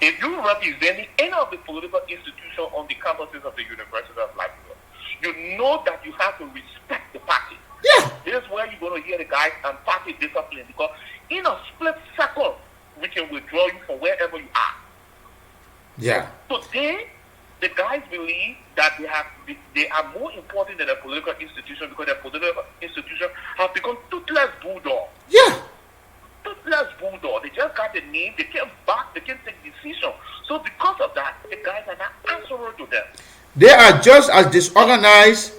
If you represent any of the political institutions on the campuses of the University of Liberia, you know that you have to respect the party. Yeah. This is where you're going to hear the guys and party discipline, because in a split second, we can withdraw you from wherever you are. Yeah. Today, the guys believe that they are more important than a political institution because the political institution have become toothless bulldog. Yeah. Toothless bulldog. They just got the name. They can't back. They can't take decision. So because of that, the guys are not answerable to them. They are just as disorganized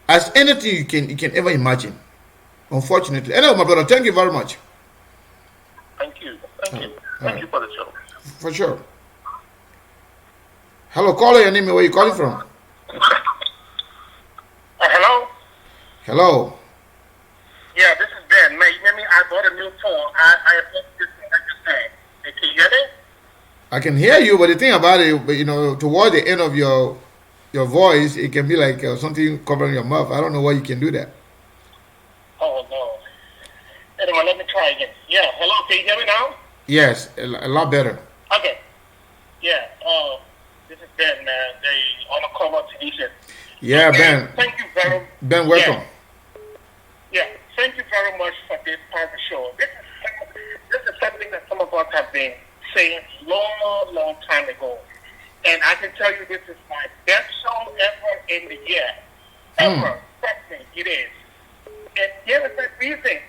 as anything you can ever imagine. Unfortunately. Anyway, my brother, thank you very much. Thank you. Thank you for the show. For sure. Hello, caller, your name, where you calling from? Hello? Hello. Yeah, this is Ben. Man, you hear me? I bought a new phone. I this thing I just said. Hey, can you hear me? I can hear you, but the thing about it, toward the end of your voice, it can be like something covering your mouth. I don't know why you can do that. Oh, no. Anyway, let me try again. Yeah, hello, can you hear me now? Yes, a lot better. Okay. Yeah, this is Ben, on a cover television. Yeah, Ben. Thank you very much. Ben, welcome. Yeah, thank you very much for this part of the show. This is something that some of us have been saying long time ago. And I can tell you this is my best show ever in the year. Ever. Trust me, it is. And here is the reason.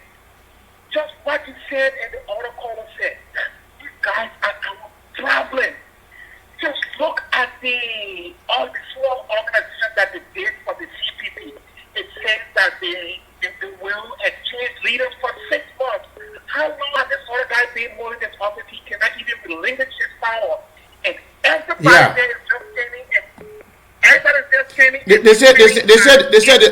Just what you said and the other caller said. These guys are our problem. Just look at all the small organizations that they did for the CPP. It says that they will exchange leaders for 6 months. How long has this other guy been holding this office? He cannot even relinquish his power. And everybody there is just standing and everybody's just standing.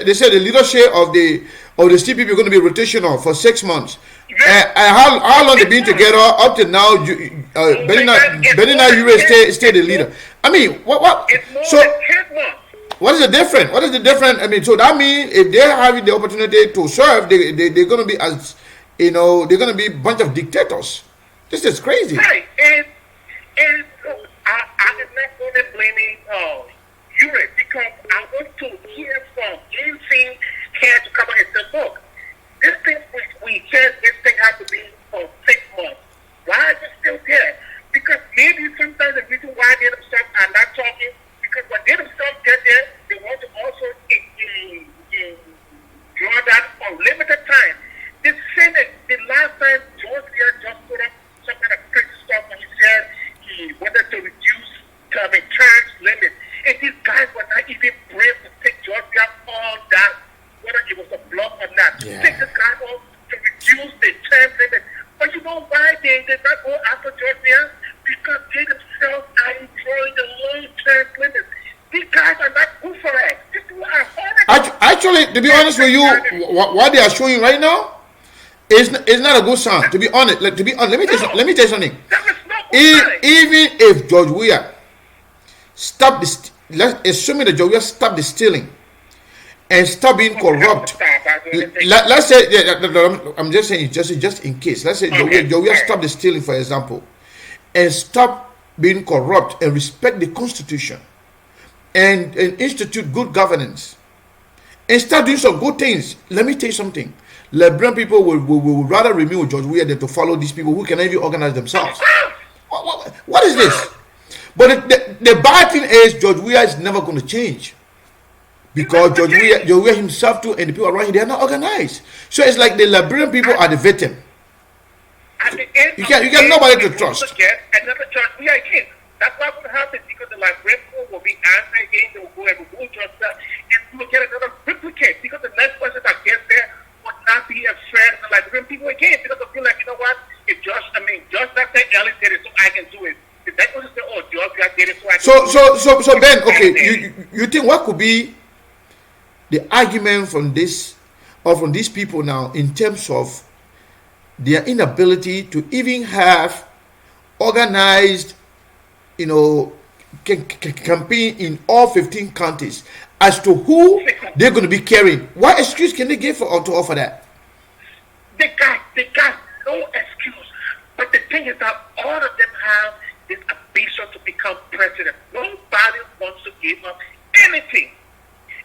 They said the leadership of the CPP is going to be rotational for 6 months. Yes. How long they been together up to now? Benina Ure stay the leader. I mean, what? It's more So than 10 months. what is the difference? What is the difference? I mean, so that means if they're having the opportunity to serve, they're going to be they're going to be a bunch of dictators. This is crazy. Right. And I am not going to blame Ure because I want to hear from anything had to come out and say, look, this thing we said this thing has to be for 6 months. Why is it still there? Because maybe sometimes the reason why they themselves are not talking, because when they themselves get there, they want to also draw that for limited time. The Senate, the last time Georgia just put up some kind of crazy stuff when he said he wanted to reduce term limit. And these guys were not even brave to take Georgia on that, whether it was a block or not. Yeah. Take this guy off to reduce the term term limit. But you know why they did not go after Georgia? Because they themselves are enjoying the long-term limit. These guys are not good for us. These people are horrible. Actually, to be honest with you, what they are showing right now is not a good sign. To be honest, let me tell you something. That was not good sign. Even if George Weah stop this, let's assuming that George Weah stop the stealing and stop being corrupt. Let's say, I'm just saying, just in case. Let's say George Weah stop the stealing, for example, and stop being corrupt and respect the Constitution and institute good governance and start doing some good things. Let me tell you something. Liberian people will rather remain with George Weah than to follow these people who can even organize themselves. What is this? But the bad thing is George Weah is never going to change. Because George Weah himself too and the people around him, they are not organized. So it's like the Liberian people are the victim. At the end You got nobody to trust. Get another George Weah again. That's what will happen because the Liberian people will be angry again. They will go and remove George Weah, and we will get another duplicate because the next person that gets there would not be afraid of the Liberian people again because they feel like, you know what? If George that said Ellie did it, so I can do it. If that person say, oh, George Weah did it, so I can do it. So Ben, okay, you think what could be the argument from this or from these people now in terms of their inability to even have organized, campaign in all 15 counties as to who they're going to be carrying? What excuse can they give to offer that? They got no excuse. But the thing is that all of them have this ambition to become president. Nobody wants to give up anything.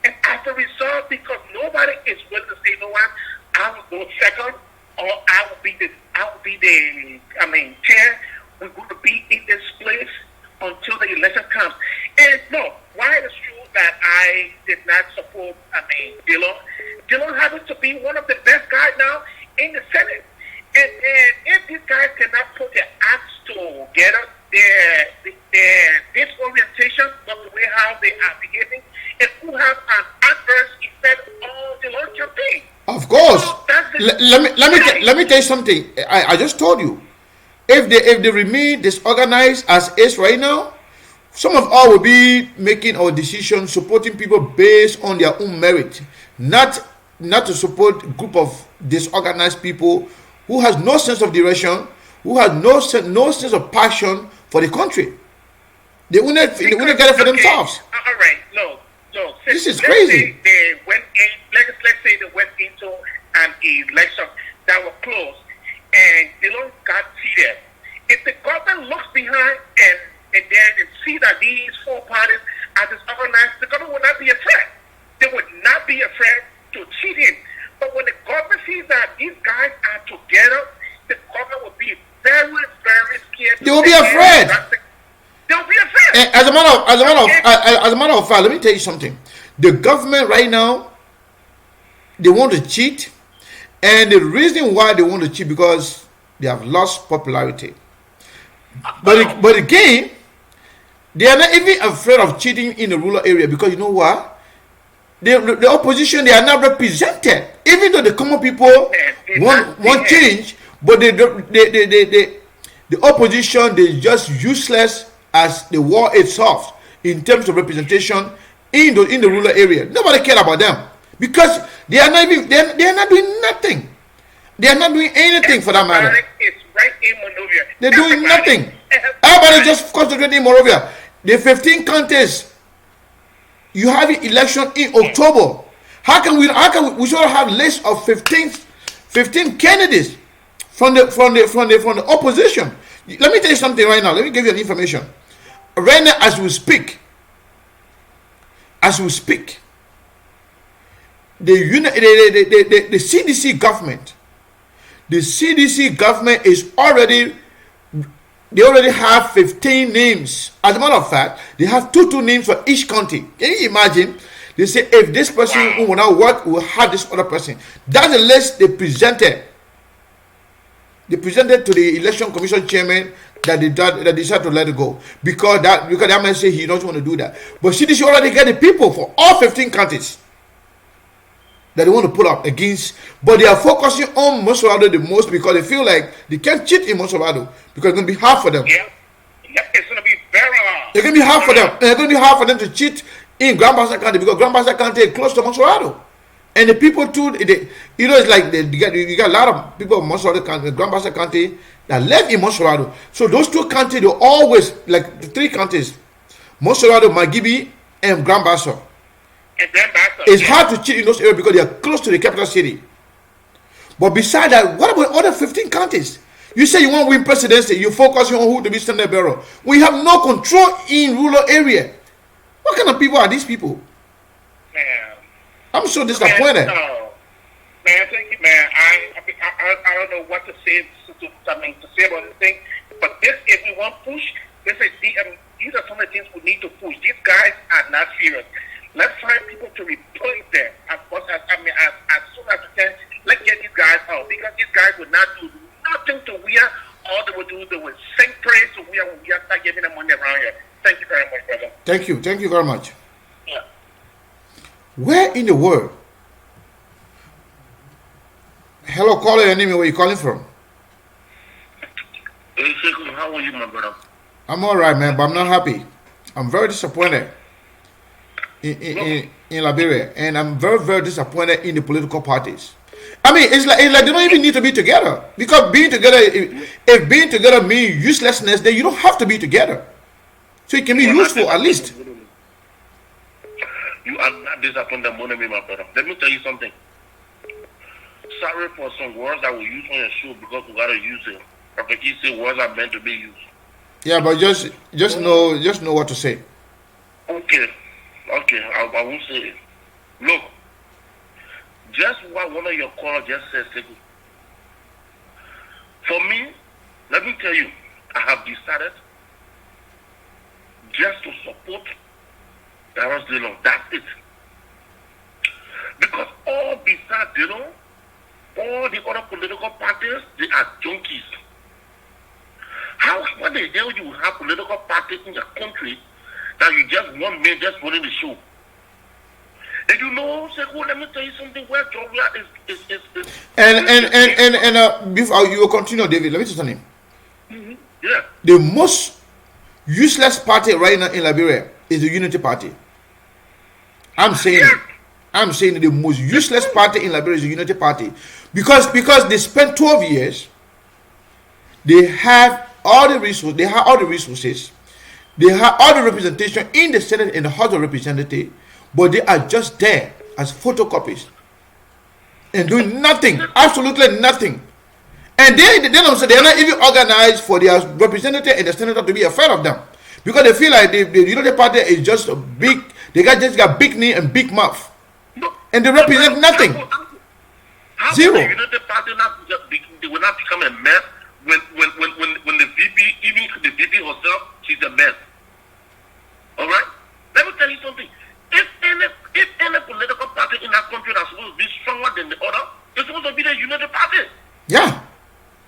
And as a result, because nobody is willing to say, you know what, I will go second, or I will be the chair. We're going to be in this place until the election comes. And no, why it is true that I did not support, Dillon. Dillon happens to be one of the best guys now in the Senate. And if these guys cannot put their acts together, their disorientation of the way how they are behaving, it will have an adverse effect on the Lord campaign. Of course. So that's Let me tell you something. I just told you. If they remain disorganized as is right now, some of us will be making our decisions, supporting people based on their own merit, not to support a group of disorganized people who has no sense of direction, who has no sense of passion for the country. They won't get it for themselves. All right, no. This is crazy. They went in. Let's say they went into an election that was close, and they don't got seated. If the government looks behind and then they see that these four parties are disorganized, the government will not be afraid. They would not be afraid to cheat in. But when the government sees that these guys are together, the government will be very, very scared. They will be afraid. They'll be afraid. As a matter of fact, let me tell you something. The government right now, they want to cheat, and the reason why they want to cheat because they have lost popularity. But again, they are not even afraid of cheating in the rural area because you know what? The opposition, they are not represented. Even though the common people want change, but the opposition, they just useless as the war itself in terms of representation in the rural area. Nobody cares about them because they are not doing nothing. They are not doing anything for that matter. It's right in Monrovia. They're doing nothing. Everybody just concentrating in Monrovia. The 15 counties, you have an election in October. How can we should have a list of 15 candidates from the opposition? Let me tell you something right now. Let me give you an information. Right now, as we speak, the CDC government, is already. They already have 15 names. As a matter of fact, they have two names for each county. Can you imagine? They say if this person who will not work, will have this other person. That's the list they presented. They presented to the election commission chairman that they decided to let it go because that man say he doesn't want to do that. But CDC already got the people for all 15 counties. that they want to put up against, but they are focusing on Monserrado the most because they feel like they can't cheat in Monserrado because it's going to be hard for them. Yeah. Yeah, it's going to be very hard. It's going to be hard for them. And it's going to be hard for them to cheat in Grand Bassa County because Grand Bassa County is close to Monserrado. And the people too, it's like you got a lot of people in Monserrado County, Grand Bassa County that live in Monserrado. So those two counties, they always, like the three counties, Monserrado, Margibi, and Grand Bassa. It's hard to cheat in those areas because they are close to the capital city. But besides that, what about other 15 counties? You say you want to win presidency, you focus on who to be Senate Bureau. We have no control in rural area. What kind of people are these people? Man. I'm so disappointed. Man, thank you, man. I don't know what to say. To say about this thing, but this, if we want push, these are some of the things we need to push. These guys are not serious. Let's find people to replace them as soon as we can. Let's get these guys out because these guys will not do nothing to wear. All they will do, they will sing praise to wear when we start giving them money around here. Thank you very much, brother. Thank you very much. Yeah. Where in the world? Hello, caller, your name and where you calling from? Hey, Sheikh, how are you, my brother? I'm all right, man, but I'm not happy. I'm very disappointed in Liberia, and I'm very, very disappointed in the political parties. I mean, it's like they don't even need to be together because being together, if being together means uselessness, then you don't have to be together. So it can be useful at least. You are not disappointed, Monami, my brother. Let me tell you something. Sorry for some words that we use on your show because we gotta use it. Prophet Key say words are meant to be used. Yeah, but just know what to say. Okay, I won't say it. Look, just what one of your callers just said, Sekou. For me, let me tell you, I have decided just to support Darius Dillon. That's it. Because all besides Dillon, all the other political parties, they are junkies. What the hell you have political parties in your country that you just one man just running the show? And you know, Sekou, let me tell you something. Where Georgia is and before you will continue, David, let me tell you something. Yeah. The most useless party right now in Liberia is the Unity Party. I'm saying the most useless party in Liberia is the Unity Party because they spent 12 years. They have all the resources. They have all the resources. They have all the representation in the Senate and the House of Representatives, but they are just there as photocopies and doing nothing, absolutely nothing. And they are not even organized for their representative and the senator to be afraid of them because they feel like the Unity Party is just a big. They just got big knee and big mouth, and they represent nothing. How Zero. The Unity Party they will not become a mess when the VP, even the VP herself, she's a mess. All right. Let me tell you something. If any political party in that country that's supposed to be stronger than the other, it's supposed to be the Unity Party. Yeah.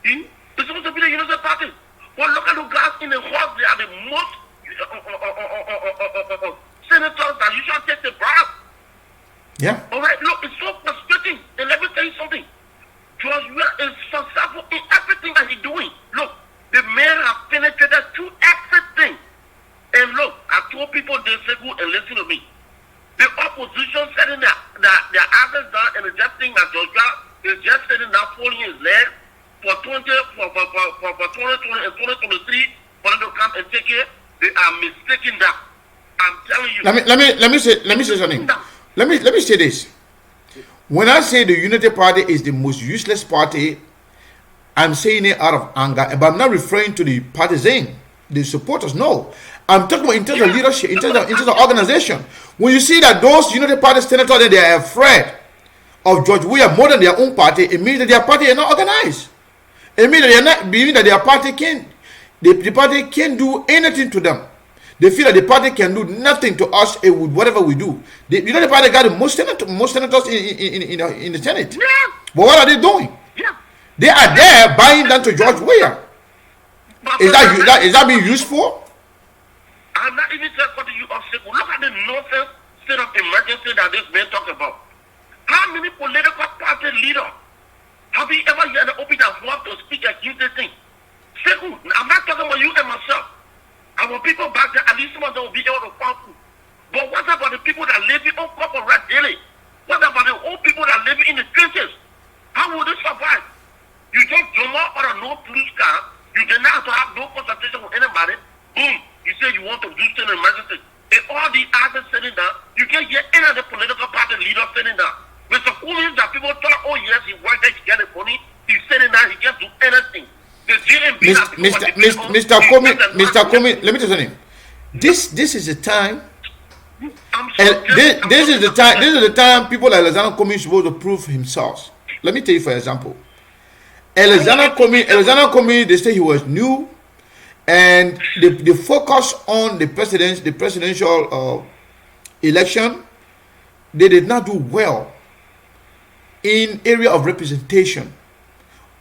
It's supposed to be the Unity Party. Well, look at the guys in the House. They are the most senators that you should take the bribe. Yeah. All right. Look, it's so frustrating. And let me tell you something. George Weah is successful in everything that he's doing. Look, the man has penetrated through everything. And look, I told people they say go and listen to me. The opposition setting their assets down and they just think that George Weah is just sitting down folding his leg for 2020 and 2023 for them to come and take it. They are mistaking that. I'm telling you. Let me say something. Let me say this. When I say the Unity Party is the most useless party, I'm saying it out of anger, but I'm not referring to the partisan, the supporters. No, I'm talking about in terms of leadership, in terms of organization. When you see that those Unity Party senators, they are afraid of George Weah more than their own party, it means that their party is not organized. It means that their party the party can't do anything to them. They feel that the party can do nothing to us with whatever we do. The party got the most senators in the Senate. Yeah. But what are they doing? Yeah. They are there buying down to George Weah. Is that being useful? I'm not even saying what you are saying. Look at the nonsense state of emergency that this man talked about. How many political party leaders have you ever heard the open their mouth to speak against this thing? Second, I'm not talking about you and myself. Our people back there, at least some of them will be able to find food. But what about the people that live on corporate red daily? What about the old people that live in the trenches? How will they survive? You just jump out on a no police car. You did not have to have no consultation with anybody. Boom. You say you want to do state emergency. And all the others sitting down, you can't hear any of the political party leaders sitting down. Mr. Coolidge that people thought, oh yes, he worked there, he get the money. He's sitting down, he can't do anything. The JMB Mr. Comey, let me tell you something. This is the time. This is the time people like Alexander Comey supposed to prove himself. Let me tell you, for example, Alexander Comey, they say he was new, and the focus on the presidential election, they did not do well in area of representation,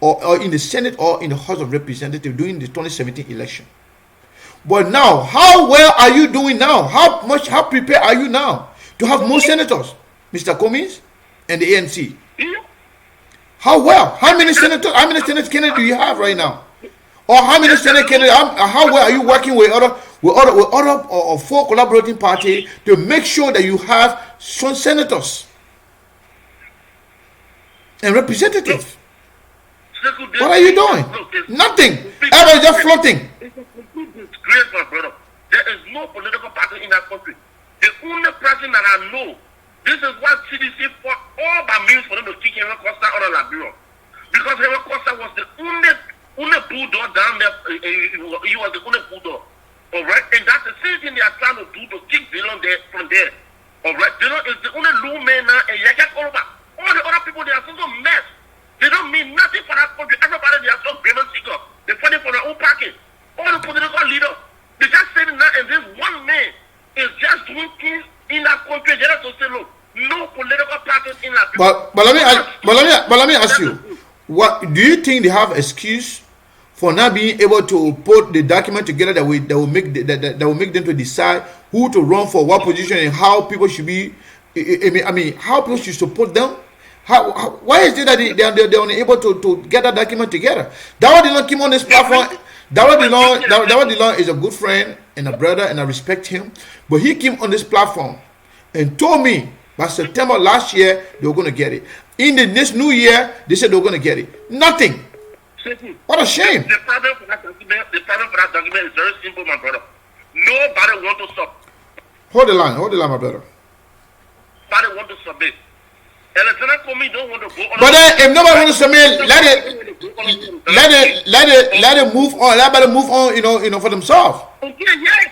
or in the Senate or in the House of Representatives during the 2017 election. But now, how well are you doing now? How prepared are you now to have more senators, Mr. Cummings and the ANC? How well? How many senators candidates do you have right now? Or how many Senate candidates? How well are you working with other or four collaborating parties to make sure that you have some senators and representatives? What are you doing? Nothing. Everybody's just floating. It's a complete disgrace, my brother. There is no political party in that country. The only person that I know, this is what CDC fought all by means for them to kick Henry Costa out of Liberia. Because Henry Costa was the only bulldog down there. He was the only bulldog. Alright? And that's the same thing they are trying to do to kick Dillon there from there. Alright? Dillon is the only low man now, and Yaka Koroba. All the other people, they are such a mess. They don't mean nothing for that country. Everybody, they are so grievance seekers. They're fighting for their own pocket. All the political leaders, they just sitting there, and this one man is just doing things in that country. They have to say, look, no political parties in that country. But let me ask you, what do you think they have excuse for not being able to put the document together that will make them to decide who to run for what position and how people should be? I mean, how people should support them? Why is it that they're unable to get that document together? Dawah Dillon came on this platform. Dawah Dillon is a good friend and a brother, and I respect him. But he came on this platform and told me by September last year they were going to get it. In this new year, they said they were going to get it. Nothing. What a shame. The problem for that document is very simple, my brother. Nobody wants to stop. Hold the line, my brother. Nobody wants to submit. Alexander Comey don't want to go on. But then, if nobody wants to submit, let it move on. Let everybody move on, you know, for themselves. Okay, yes,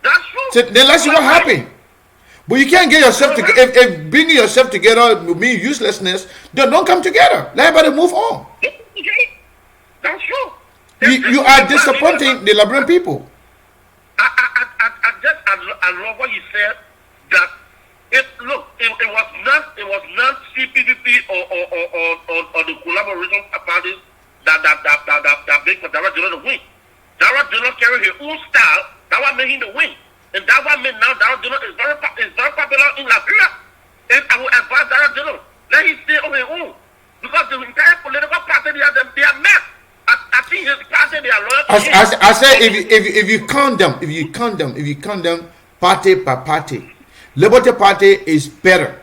that's true. So then let's see what happenens. But you can't get yourself together. If bringing yourself together will mean uselessness, then don't come together. Let everybody move on. That's true. You are disappointing the Liberian people. I love what you said. That it was not CPDP or the collaboration parties that make for Dawah Dillon to win. Dawah Dillon carry his own style. That what made him the win. And that what made now Dawah Dillon is very popular in Liberia. And I will advise Dawah Dillon, let him stay on his own. Because the entire political party, they are mad. I think his party, they are loyal to him. I say if you count them party by party, Liberty Party is better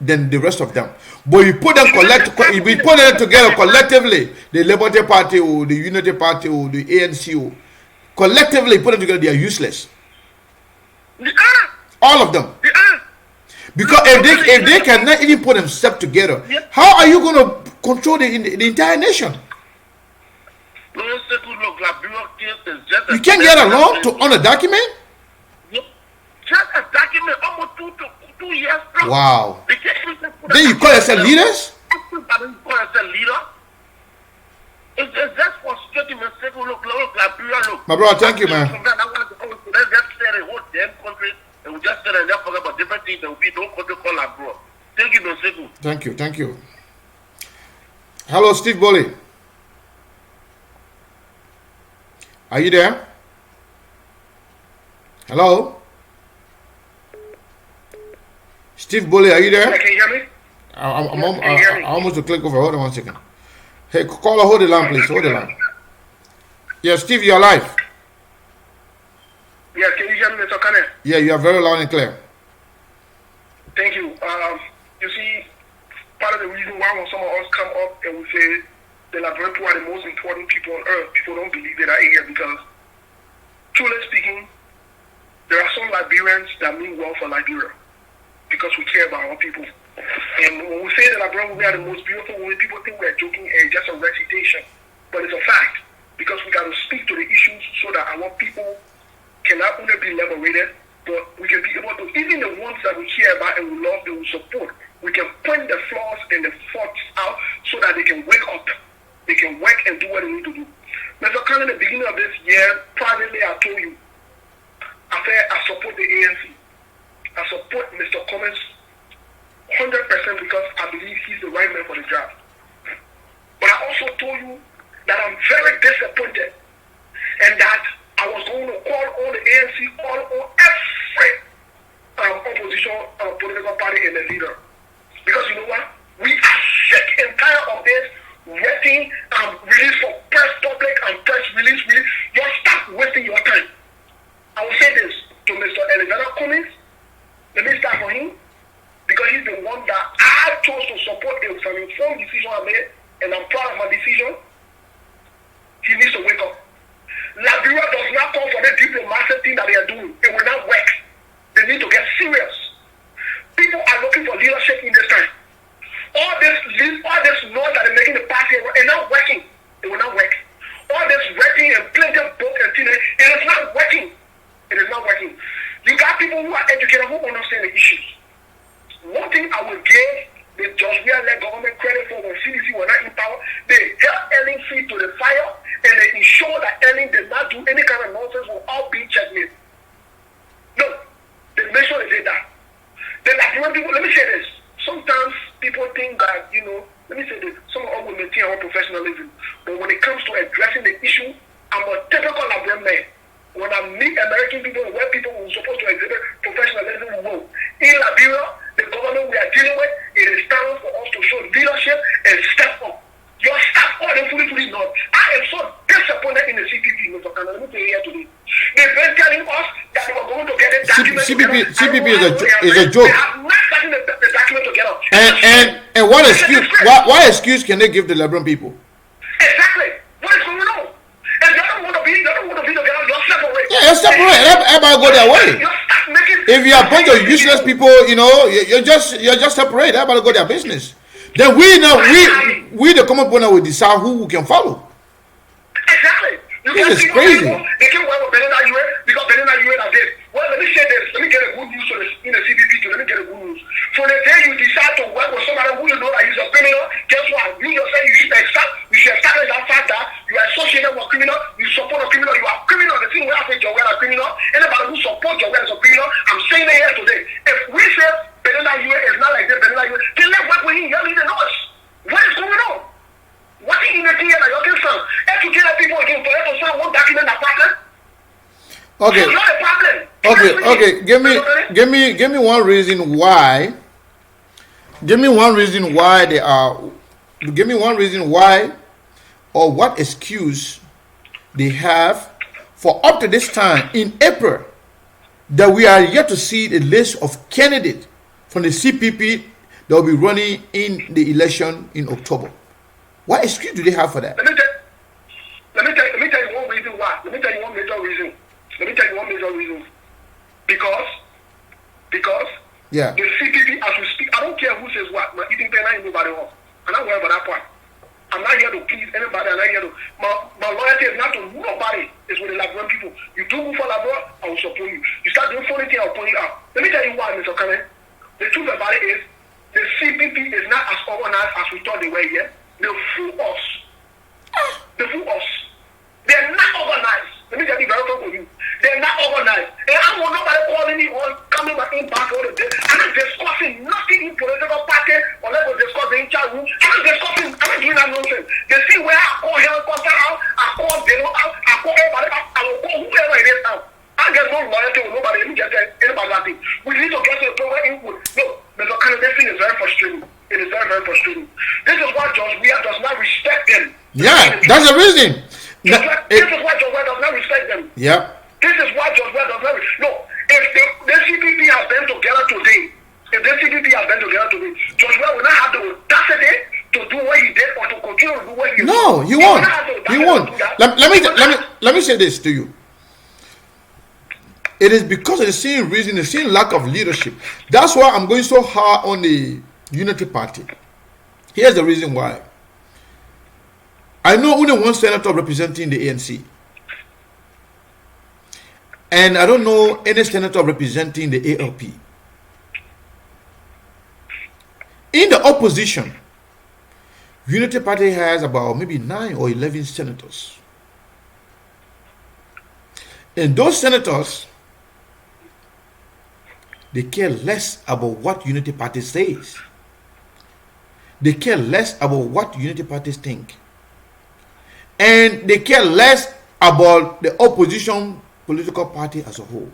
than the rest of them. But you put them together collectively, the Liberty Party or the Unity Party or the ANC, or collectively put them together, they are useless. They are. All of them. They are. Because if they cannot even put themselves together, how are you going to control the entire nation? You can't get along on a document? Just a document almost 2 years. Wow. Then you call yourself leaders? You call yourself leader? It's just frustrating. My brother, thank you, man. Let's just say the whole damn country and we just sit and just talk about different things. There will be no country called abroad. Thank you, Nonseku. Thank you. Hello, Steve Boley. Are you there? Hello? Steve Boley, are you there? Can you hear me? I almost to click over. Hold on 1 second. Hey, caller, hold the line, please. Hold the line. Yeah, Steve, you're live. Yeah, can you hear me, Mr. Kane? Yeah, you are very loud and clear. Thank you. You see, part of the reason why when some of us come up and we say the Liberian people are the most important people on earth, people don't believe that are here because, truly speaking, there are some Liberians that mean well for Liberia because we care about our people. And when we say that Liberian we are the most beautiful, when people think we're joking, it's just a recitation. But it's a fact because we got to speak to the issues so that our people can not only be liberated, but we can be able to, even the ones that we care about and we love, and we support, we can point the flaws and the faults out so that they can wake up. They can work and do what they need to do. Mr. Khan, in the beginning of this year, privately I told you, I said I support the ANC. I support Mr. Cummings 100% because I believe he's the right man for the job. But I also told you that I'm very disappointed and that I was going to call on the ANC, call on every opposition political party and the leader. Because you know what? We are sick and tired of this waiting release for press public and press release. You're stop wasting your time. I will say this to Mr. Alexander Cummings. Let me start for him because he's the one that I chose to support. It was an informed decision I made and I'm proud of my decision. He needs to wake up. Liberia does not call for the diplomatic thing that they are doing. It will not work. They need to get serious. People are looking for leadership in this time. All this noise that they're making the party is not working. It will not work. All this writing and plenty of book and things, it is not working. It is not working. You got people who are educated who understand the issues. One thing I will give the George Weah-led government credit for when CDC were not in power, they held Ellen feet to the fire and they ensured that Ellen did not do any kind of nonsense will all be checkmate. No, they made sure they did that. The Liberian people, let me say this. Sometimes people think that, let me say this, some of us will maintain our professionalism. But when it comes to addressing the issue, I'm a typical Liberian man. When I meet American people and white people who are supposed to exhibit professionalism, whoa. In Liberia, the government we are dealing with, it is time for us to show leadership and step up. Your staff are fully not. I am so disappointed in the CPP, Mr. Khan. Let me tell you here today. They've been telling us that they were going to get a document. CPP is a joke. They have not gotten the document together. And what excuse? What excuse can they give the Liberian people? Exactly. What is going on? And they don't want to be together. You're separate. Yeah, you're separate. Everybody go their way. If you are a bunch of useless people, you're just separate. Everybody go their business. Then we the common people will decide who we can follow. Exactly. This is crazy. They can work with Benin Ayue because Benin Ayue are dead. Well, let me say this. Let me get a good news in the CPP too. Let me get a good news. For the day you decide to work with somebody who you know that is a criminal, guess what? You yourself, you should establish that fact that you are associated with a criminal, you support a criminal, you are a criminal. The thing we have to say Joel a criminal. Anybody who supports Joel as a criminal, I'm saying it here today. If we say Benin Ayue is not like this, Benin Ayue, then let's work with him. He doesn't know us. What is going on? What is in the thing that you're concerned? Educate people again for them to sign one document that pattern. Okay. It's not a problem. Okay. Give me one reason why. Give me one reason why they are. Give me one reason why, or what excuse they have for up to this time in April that we are yet to see the list of candidates from the CPP that will be running in the election in October. What excuse do they have for that? Let me tell you one reason why. Let me tell you one major reason. Because Yeah. the CPP, as we speak, I don't care who says what. My eating pen, I ain't nobody else. I'm not worried about that part. I'm not here to please anybody. I'm not here to. My loyalty is not to nobody. It's with the Liberian people. You do good for Liberia, I will support you. You start doing funny things, I'll point you out. Let me tell you why, Mr. Kane. The truth about it is, the CPP is not as organized as we thought they were here. They fool us. They're not organized. Let me tell you very frank with you. They're not organized. And I want nobody calling me or coming back in back all the day. I'm not discussing nothing in political party or let us discuss the entire room. I'm not doing that nonsense. They see where I call here, I call Deno out, I call everybody out, I will call whoever it is out. I get no loyalty with nobody. Let me get anybody that thing. We need to get to the proper input. No, Mr. Kane, this thing is very frustrating. It is very, very frustrating. This is why George Weah does not respect them. Yeah, that's the reason. This is why George Weah does not respect them. Yeah. This is why George Weah does not respect. No, if the CPP has been together today, George Weah will not have the audacity to do what he did or to continue to do what he did. No, he won't. He won't. Let me say this to you. It is because of the same reason, the same lack of leadership. That's why I'm going so hard on the Unity Party. Here's the reason why. I know only one senator representing the ANC. And I don't know any senator representing the ALP. In the opposition, Unity Party has about maybe 9 or 11 senators. And those senators, they care less about what Unity Party says. They care less about what Unity Parties think. And they care less about the opposition political party as a whole.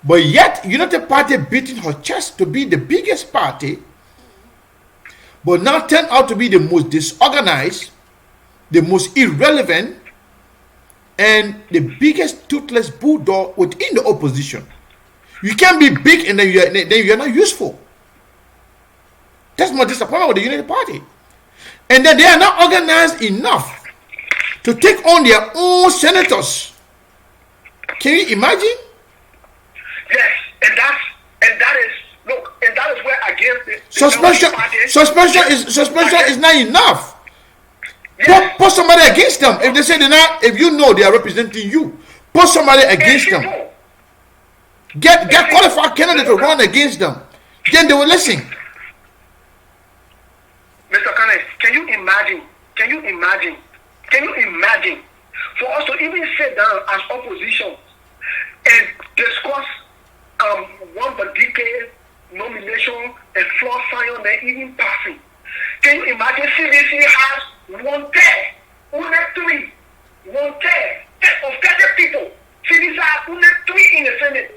But yet, Unity Party beating her chest to be the biggest party, but now turned out to be the most disorganized, the most irrelevant, and the biggest toothless bulldog within the opposition. You can't be big and then you're not useful. That's my disappointment with the Unity Party. And then they are not organized enough to take on their own senators. Can you imagine? Yes, and that is where again suspension is not enough. Yes. Put somebody against them. If they say they're not, if you know they are representing you, put somebody against them. Get qualified candidate to run against them. Then they will listen. Mr. Kenneth, can you imagine for us to even sit down as opposition and discuss one particular nomination and floor sign on the even passing? Can you imagine CDC has one third of 30 people? CDC has only 3 in the Senate.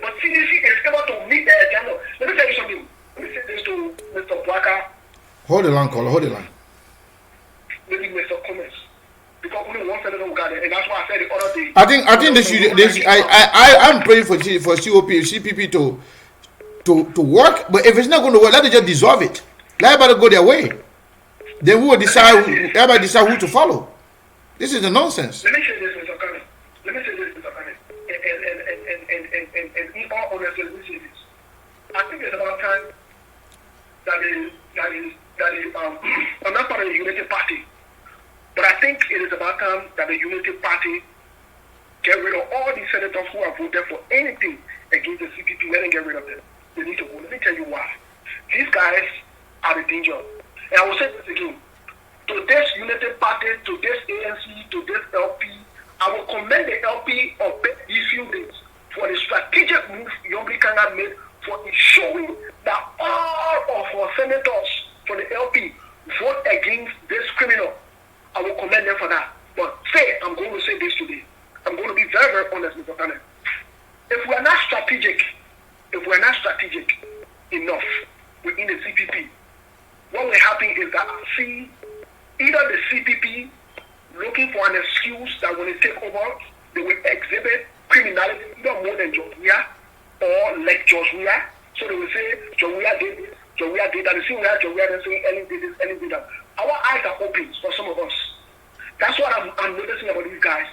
But CDC is able to meet the agenda. Let me tell you something. Let me say this to Mr. Blacker. Hold the line, caller. Hold the line. Maybe Mr. Cummins. Because only one senator got it, and that's why I said the other day. I think they should. I'm praying for CPP to work. But if it's not going to work, let them just dissolve it. Let everybody go their way. Then we will decide. Everybody decide who to follow. This is the nonsense. Let me say this, Mr. Cummins. And in all honesty, let me say this. I think it's about time I'm not part of the Unity Party, but I think it is about time that the Unity Party get rid of all these senators who have voted for anything against the CPP. Let them get rid of them. They need to go. Let me tell you why. These guys are the danger. And I will say this again. To this Unity Party, to this ANC, to this LP, I will commend the LP of these few days for the strategic move Yombi Kanga made for ensuring that all of our senators for the LP vote against this criminal. I will commend them for that. But I'm going to say this today. I'm going to be very, very honest, Mr. Tanner. If we are not strategic enough within the CPP, what will happen is that I see either the CPP looking for an excuse that when they take over, they will exhibit criminality either more than George Weah or like George Weah. So they will say, George Weah did this, George Weah did that. The same way George Weah then saying, Ellen did this, Ellen did that. Our eyes are open for some of us. That's what I'm noticing about these guys.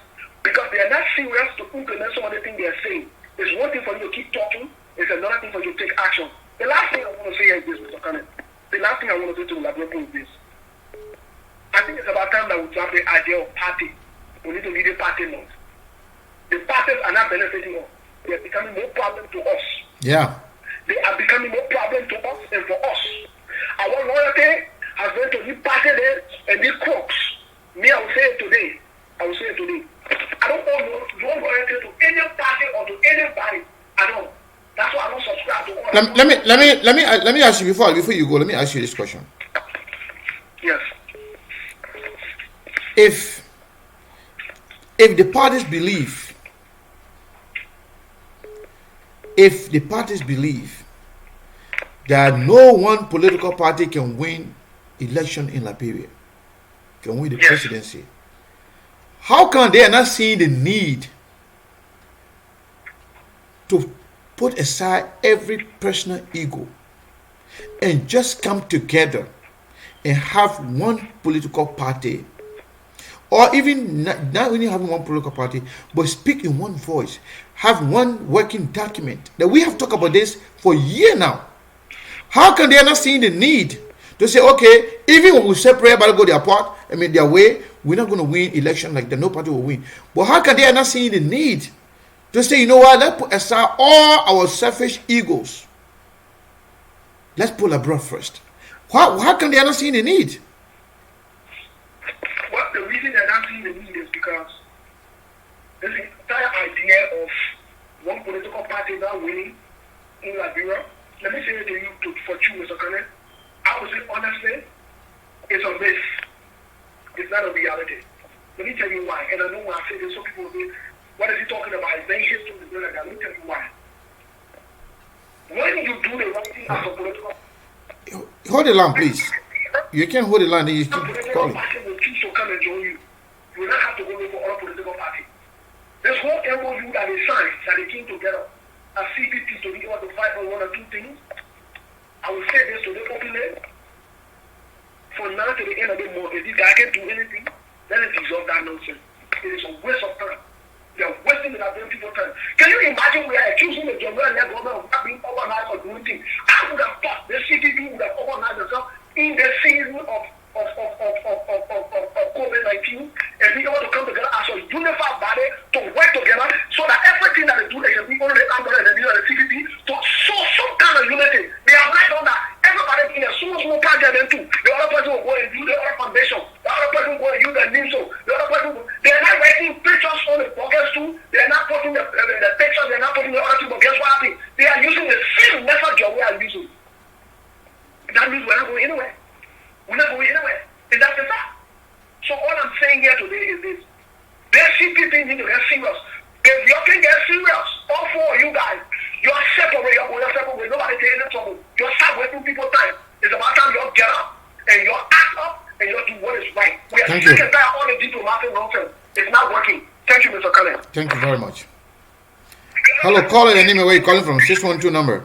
Because they are not serious to implement some of the things they are saying. It's one thing for you to keep talking, it's another thing for you to take action. The last thing I want to say is this, Mr. Kenneth. The last thing I want to say to Labrepo is this. I think it's about time that we have the idea of party. We need to lead a party now. The parties are not benefiting us. They are becoming more problem to us. Yeah. They are becoming more problem to us and for us. Our loyalty has been to the party there and the crooks. Me, I will say it today. I don't owe no loyalty to any party or to anybody at all. That's why I don't subscribe to all. Let me ask you before you go. Let me ask you this question. Yes. If the parties believe that no one political party can win election in Liberia, can win the Yes. presidency. How come they are not seeing the need to put aside every personal ego and just come together and have one political party, or even not only having one political party, but speak in one voice, have one working document that we have talked about this for a year now? How can they not seeing the need to say, okay, even when we separate, everybody go their part, their way, we're not going to win election like that, no party will win. But how can they not seeing the need to say, you know what, let's put aside all our selfish egos. Let's pull abroad first. How can they not seeing the need? Well, the reason they're not seeing the need is because this entire idea of one political party not winning in Liberia, let me say it to you, for you, Mr. Kane, I would say honestly, it's a myth. It's not a reality. Let me tell you why. And I know why I say this, so people will be, what is he talking about? Is there history to do like that? Let me tell you why. When you do the right thing as a political Hold the line, please. You can't hold the line, then you keep political calling. party will choose to come and join you. You will not have to go look for other political party. This whole MOU that they signed, that they came together as CPP to be able to fight on one or two things, I will say this to the openly. From now to the end of the month, if this guy can do anything, then it dissolve that nonsense. It is a waste of time. They are wasting the Liberian people time. Can you imagine we are accusing the general government of not being organized or doing things? I would have thought the CPP would have organized themselves in the season of COVID-19 and be able to come together as a unified body to work together so that everything that they do, they can be under the umbrella and the CPP to show some kind of unity. They have not done that. Everybody in a small project and too. The other person will go and do the other foundation. The other person will go and use the NIMSO. The other person will, they are not writing pictures on the buckets too. They are not putting the pictures, they are not putting the other two, but guess what happened? They are using the same message we are using. That means we're not going anywhere. We're not going anywhere. And that's the fact. So all I'm saying here today is this. The CPP need to get serious. If you can get serious, all four of you guys, you're separate, you're separate, nobody taking any trouble. You're stop wasting people's time. It's about time you get up and you act up and you do what is right. We are sick and tired of all the diplomatic nonsense. It's not working. Thank you, Mr. Cullen. Thank you very much. Hello, caller, your name and where you calling from? 612 number.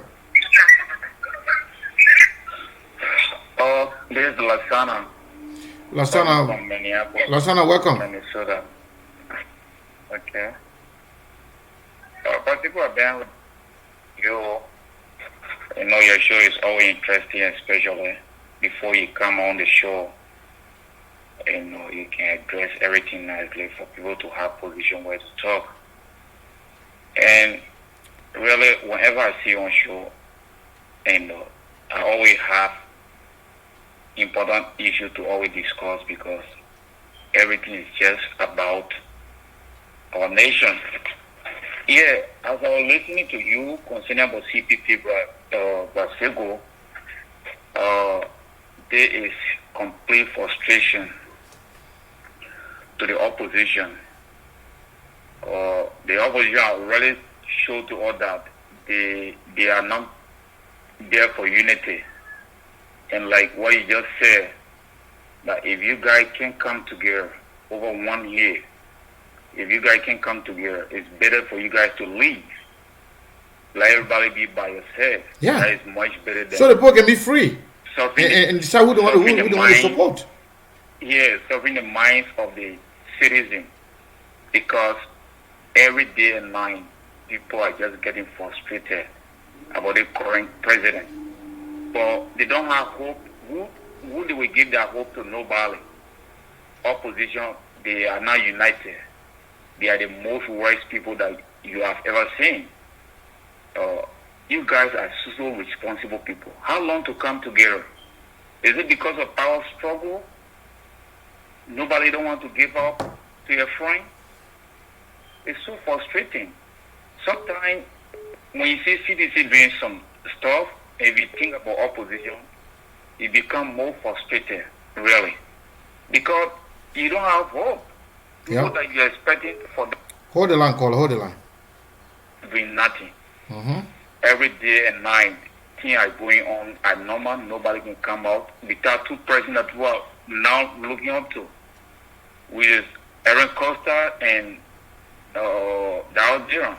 This is Lasana. Lasana, From Minneapolis, Lasana, welcome. Minnesota. Okay. Particular band, you know your show is always interesting, especially before you come on the show. You know, you can address everything nicely for people to have position where to talk. And really, whenever I see you on show, and I always have important issue to always discuss because everything is just about our nation. Yeah, as I was listening to you concerning about CPP Brasego, there is complete frustration to the opposition. The opposition already showed to all that they are not there for unity. And like what you just said, that if you guys can come together over 1 year, if you guys can come together, it's better for you guys to leave. Let everybody be by yourself. Yeah. That is much better than So the people can be free suffering and decide who they want to support. Yeah, serving the minds of the citizen. Because every day and night, people are just getting frustrated about the current president. But they don't have hope. Who do we give that hope to? Nobody. Opposition, they are not united. They are the most worst people that you have ever seen. You guys are so responsible people. How long to come together? Is it because of power struggle? Nobody don't want to give up to your friend? It's so frustrating. Sometimes when you see CDC doing some stuff, if you think about opposition, you become more frustrated, really. Because you don't have hope. Yeah. What are you expecting for them Hold the line, caller, hold the line. doing nothing? Mm-hmm. Every day and night, things are going on are normal. Nobody can come out. Without two presidents that we are now looking up to, with Aaron Costa and Dow Jiran.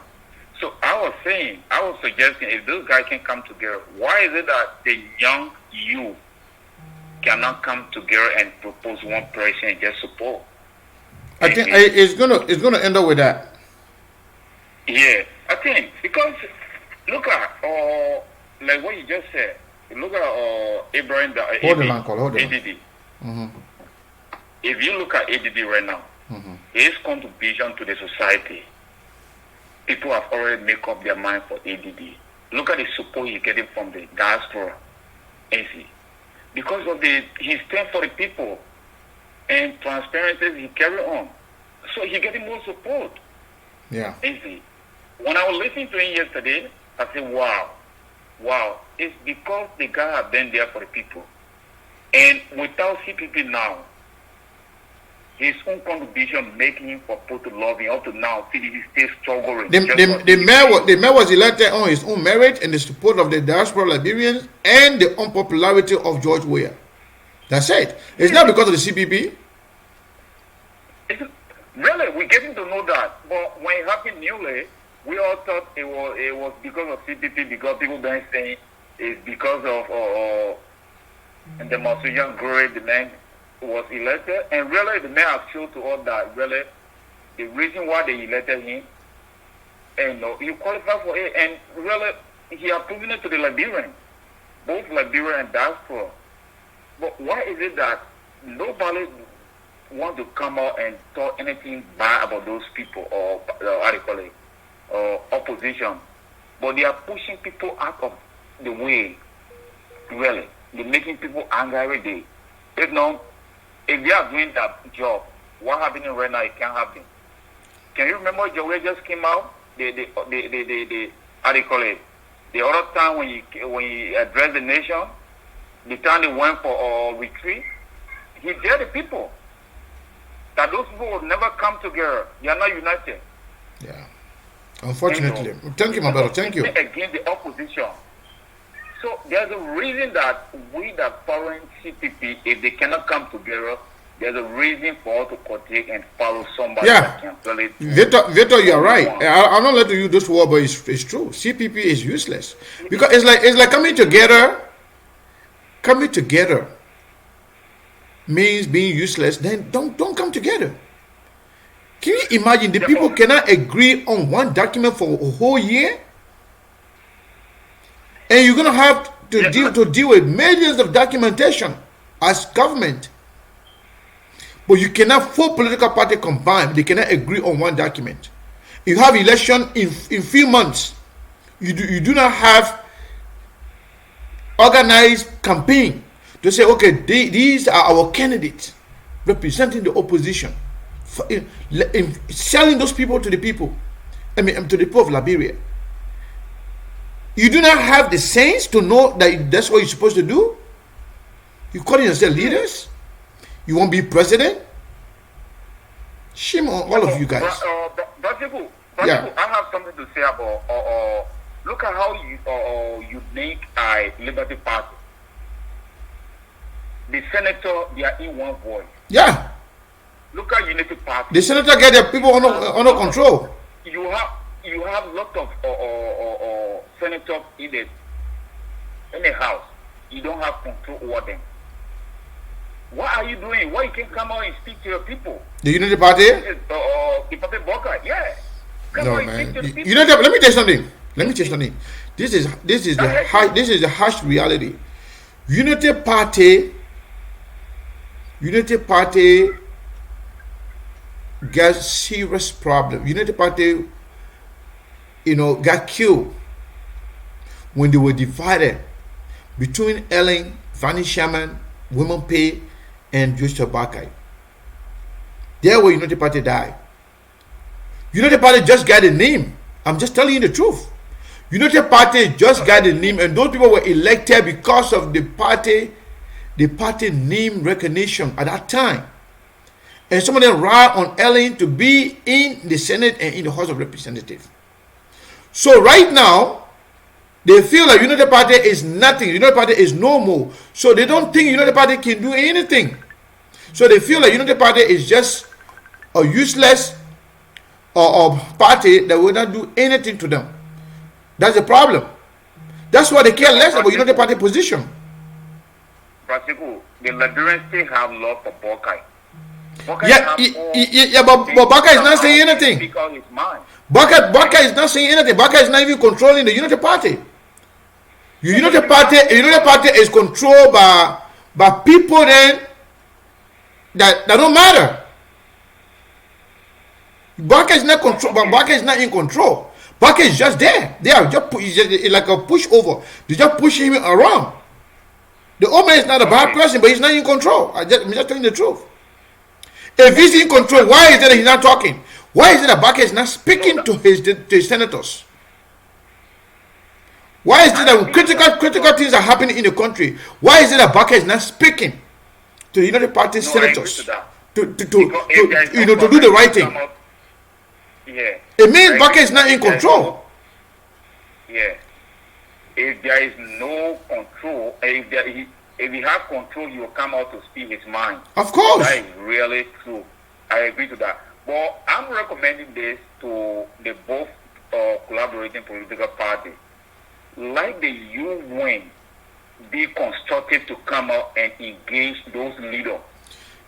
So I was suggesting, if those guys can come together, why is it that the young youth cannot come together and propose one person and just support? I think it's gonna end up with that. Yeah, I think because look at like what you just said. Look at Abraham. Hold the line, hold the ADD. If you look at ADD right now, his contribution to the society, people have already made up their mind for ADD. Look at the support he's getting from the diaspora, AC, because of he stand for the people and transparency he carry on. So he getting more support. Yeah. AC. When I was listening to him yesterday, I said, wow, it's because the guy have been there for the people. And without CPP now, his own contribution making him for people to love him up to now, till he still struggling. The mayor was elected on his own merit and the support of the diaspora Liberians and the unpopularity of George Weah. That's it. It's not because of the CPP. Really, we're getting to know that. But when it happened newly, we all thought it was because of CPP, because people been saying it's because of the demonstration great, the man was elected. And really, the man has shown to us that really the reason why they elected him, and he qualified for it, and really he has proven it to the Liberians, both Liberian and diaspora. But why is it that nobody want to come out and talk anything bad about those people or how do you call it, opposition? But they are pushing people out of the way. Really, they're making people angry every day. If they are doing that job, what happening right now? It can't happen. Can you remember Joe just came out? The how do you call it? The other time when he addressed the nation, the time they went for retreat, he told the people that those people will never come together. They are not united. Yeah. Unfortunately. Thank you, my brother. Thank you. Against the opposition. So there's a reason that we that foreign CPP, if they cannot come together, there's a reason for us to partake and follow somebody that can tell it. Victor, you're right. I'm not letting you use this word, but it's true. CPP is useless. Because it's like coming together. Coming together means being useless, then don't come together. Can you imagine the people cannot agree on one document for a whole year? And you're gonna have to deal with millions of documentation as government. But you cannot, four political parties combined, they cannot agree on one document. You have election in few months. You do not have organized campaign to say, okay, these are our candidates representing the opposition, in selling those people to the people. To the people of Liberia. You do not have the sense to know that that's what you're supposed to do. You call yourself leaders. You won't be president. Shame on all of you guys. Brasibu, I have something to say about. Look at how you make a Liberty Party. The senator, they are in one voice. Yeah. Look at Unity Party. The senator get their people under control. You have lot of senators in the house. You don't have control over them. What are you doing? Why you can come out and speak to your people? The Unity Party? The Party Boca, yeah. Come no, on, man. speak to the people. You know, let me tell you something. This is the harsh reality. Unity Party got serious problem. Unity Party, got killed when they were divided between Ellen, Fanny Sherman, Women Pay, and Joshua Bakai. There where Unity Party died. Unity Party just got a name. I'm just telling you the truth. Unity Party just got a name, and those people were elected because of the party name recognition at that time. And some of them ran on Ellen to be in the Senate and in the House of Representatives. So right now, They feel like Unity Party is nothing. Unity Party is no more. So they don't think Unity Party can do anything. So they feel like Unity Party is just a useless or party that will not do anything to them. That's the problem. That's why they care less about Unity Party position. Francisco, the Liberians still have love for Bokai. Yeah, but Baka is not saying anything. Because it's mine. Baka is not saying anything. Baka is not even controlling the Unity Party. The Unity Party is controlled by people then that don't matter. Baka is not control, but Baka is not in control. Baka is just there. They are just like a pushover. They just push him around. The old man is not a bad person, but he's not in control. I'm just telling the truth. If he's in control, why is it that he's not talking? Why is it that Baka is not speaking to his senators? Why is it that when critical things are happening in the country, why is it that Baka is not speaking to the United Party senators to do the right thing? Yeah. It means Baka is not in control. Yeah. If there is no control, if he has control, he will come out to speak his mind. Of course. That is really true. I agree to that. But I'm recommending this to the both collaborating political parties. Like the UN, be constructive to come out and engage those leaders.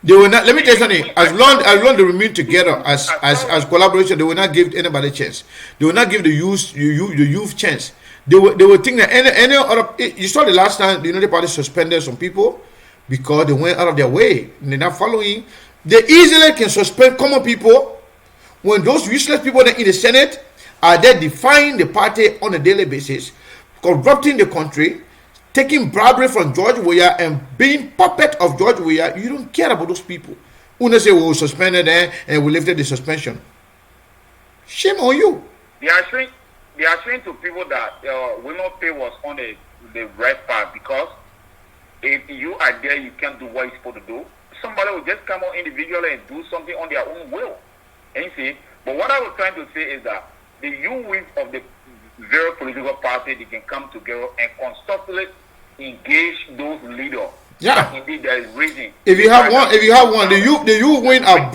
They will not. Let me tell you something. As long they remain together as collaboration, they will not give anybody a chance. They will not give the youth chance. They will think that any other. You saw the last time the United Party suspended some people because they went out of their way and they're not following. They easily can suspend common people when those useless people in the Senate are there defying the party on a daily basis, corrupting the country, taking bribery from George Weah and being puppet of George Weah. You don't care about those people. When they say we suspended them and we lifted the suspension, shame on you. They are saying to people that women pay was on the right path, because if you are there, you can't do what you're supposed to do. Somebody will just come out individually and do something on their own will. And you see, but what I was trying to say is that the youth of the various political parties, they can come together and constructively engage those leaders. Yeah. Indeed, there is reason. If you have one, the youth win are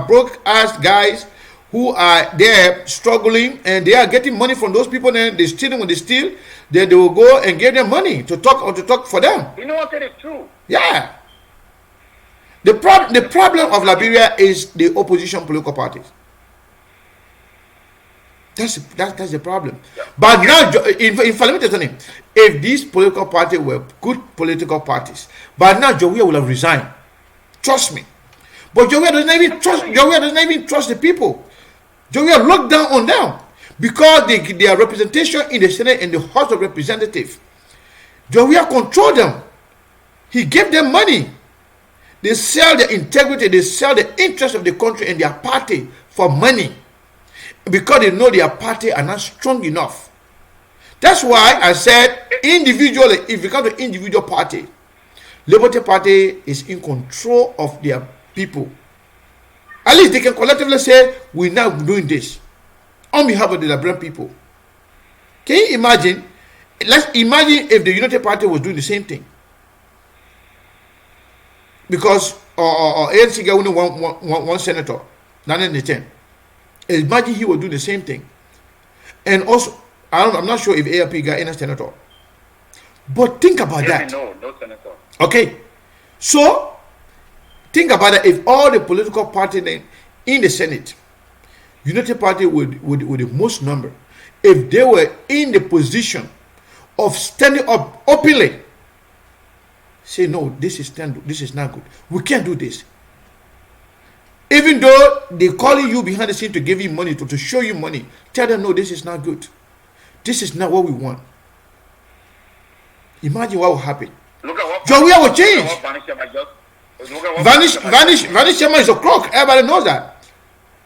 broke ass guys who are there struggling, and they are getting money from those people. Then they steal. When they steal, then they will go and give them money to talk for them. You know what? That is true. Yeah. The problem of Liberia is the opposition political parties. That's the problem. Yeah. But now, in let me tell you something. If these political parties were good political parties, but now Joe Weah will have resigned. Trust me. But Joe Weah doesn't even trust the people. Joe Weah looked down on them because their representation in the Senate and the House of Representatives. Joe Weah controlled them. He gave them money. They sell their integrity, they sell the interest of the country and their party for money, because they know their party are not strong enough. That's why I said individually, if you come to individual party, Liberty Party is in control of their people. At least they can collectively say, we're now doing this on behalf of the Liberian people. Can you imagine? Let's imagine if the United Party was doing the same thing. Because ANC got only one senator, 910. Imagine he would do the same thing. And also, I'm not sure if ALP got any senator. But think about that. No senator. Okay. So, think about that. If all the political parties in the Senate, United Party with the most number, if they were in the position of standing up openly, say, no, this is not good. We can't do this. Even though they're calling you behind the scene to give you money, to show you money, tell them, no, this is not good. This is not what we want. Imagine what will happen. Look at what Joe Weah will change. Vanish Sharma is a crook. Everybody knows that.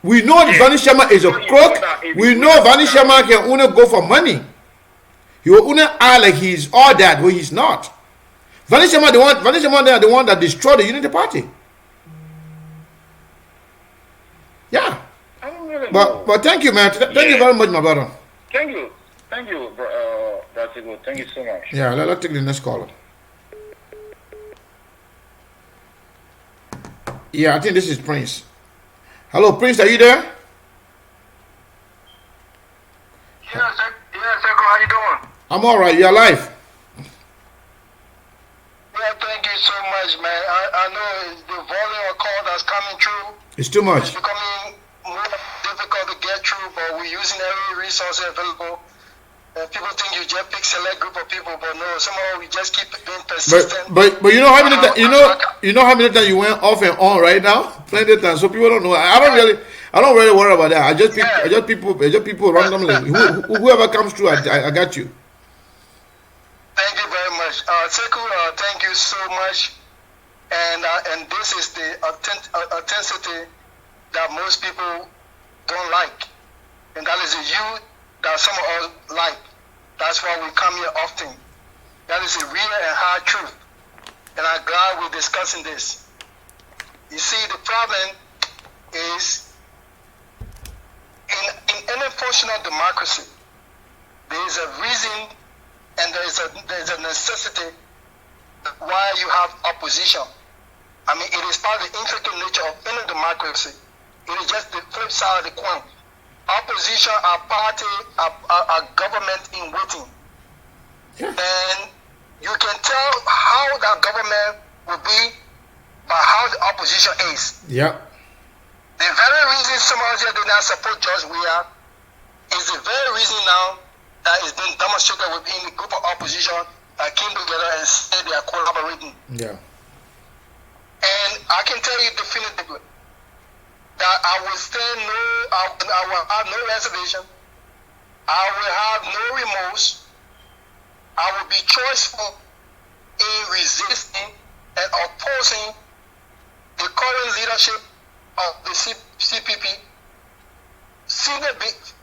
We know that Vanish Sharma is a crook. We know Vanish Sharma can only go for money. He will only act like he's all that, but he's not. Vanish Sharma, the one that destroyed the Unity Party. Yeah. I don't really but thank you, man. Thank you very much, my brother. Thank you. Thank you, Brasigo. Thank you so much. Yeah, let's take the next caller. Yeah, I think this is Prince. Hello, Prince, are you there? Yes, Echo, how you doing? I'm all right. You're alive. Yeah, thank you so much, man. I know the volume of call that's coming through It's too is much. becoming more difficult to get through, but we're using every resource available. And people think you just pick select group of people, but no, somehow we just keep being persistent. But you know how many times you know how many times you went off and on right now? Plenty of times. So people don't know. I don't really worry about that. I just people randomly. Whoever comes through, I got you. Thank you very much. Sekou, thank you so much. And this is the authenticity that most people don't like. And that is the youth that some of us like. That's why we come here often. That is a real and hard truth. And I'm glad we're discussing this. You see, the problem is in any functional democracy, there is a reason and there is a necessity why you have opposition. I mean, it is part of the intricate nature of any democracy. It is just the flip side of the coin. Opposition are party, are government in waiting. Yeah. And you can tell how that government will be by how the opposition is. Yeah. The very reason some of us here did not support George Weah is the very reason now that is being demonstrated within the group of opposition that came together and said they are collaborating. Yeah. And I can tell you definitively that I will I will have no reservation. I will have no remorse. I will be choiceful in resisting and opposing the current leadership of the CPP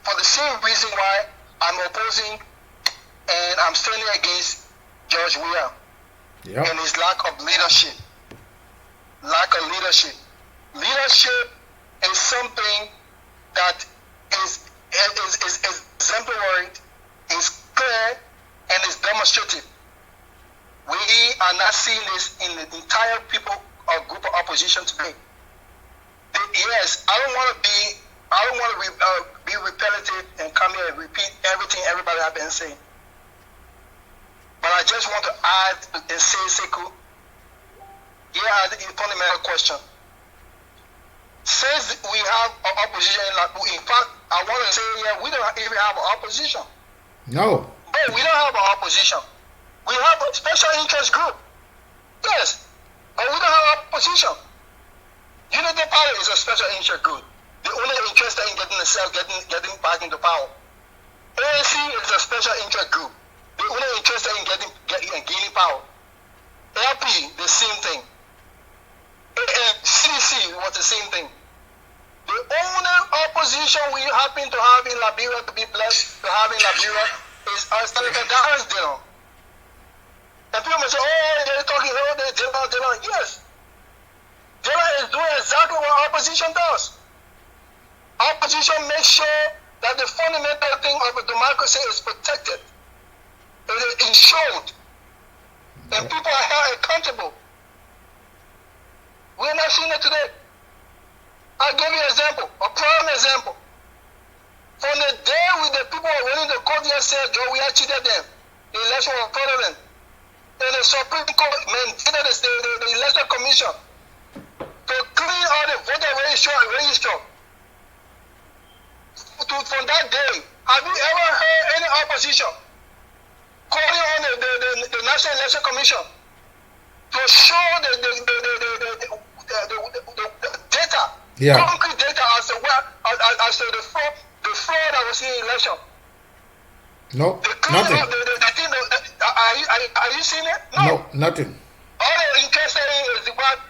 for the same reason why I'm opposing and I'm standing against George Weah and his lack of leadership. Leadership is something that is exemplary, is clear, and is demonstrative. We are not seeing this in the entire people or group of opposition today. Yes, I don't want to be repetitive and come here and repeat everything everybody has been saying. But I just want to add and say, Sekou, yeah, the fundamental question. Since we have an opposition, in fact, I want to say, yeah, we don't even have an opposition. No. But we don't have an opposition. We have a special interest group. Yes, but we don't have opposition. Unity Party is a special interest group. The only interested in getting themselves getting back into power. ANC is a special interest group. The only interested in gaining power. LP, the same thing. CDC was the same thing. The only opposition we happen to have in Liberia, to be blessed to have in Liberia, is Senator Darren's Dillon. And people may say, oh, they're talking, oh, they're Dillon. Yes. Dillon is doing exactly what opposition does. Opposition makes sure that the fundamental thing of a democracy is protected. It is ensured. And people are held accountable. We're not seeing it today. I'll give you an example, a prime example. From the day when the people were willing to go there and say, Joe, we have cheated them, the election was fraudulent. And the Supreme Court mandated the election commission to clean all the voter register. From that day, have you ever heard any opposition calling on the National Election Commission to show the data, concrete data as to the fraud that was in the election? No, nothing. Are you seeing it? No, nothing. All they're interested in is about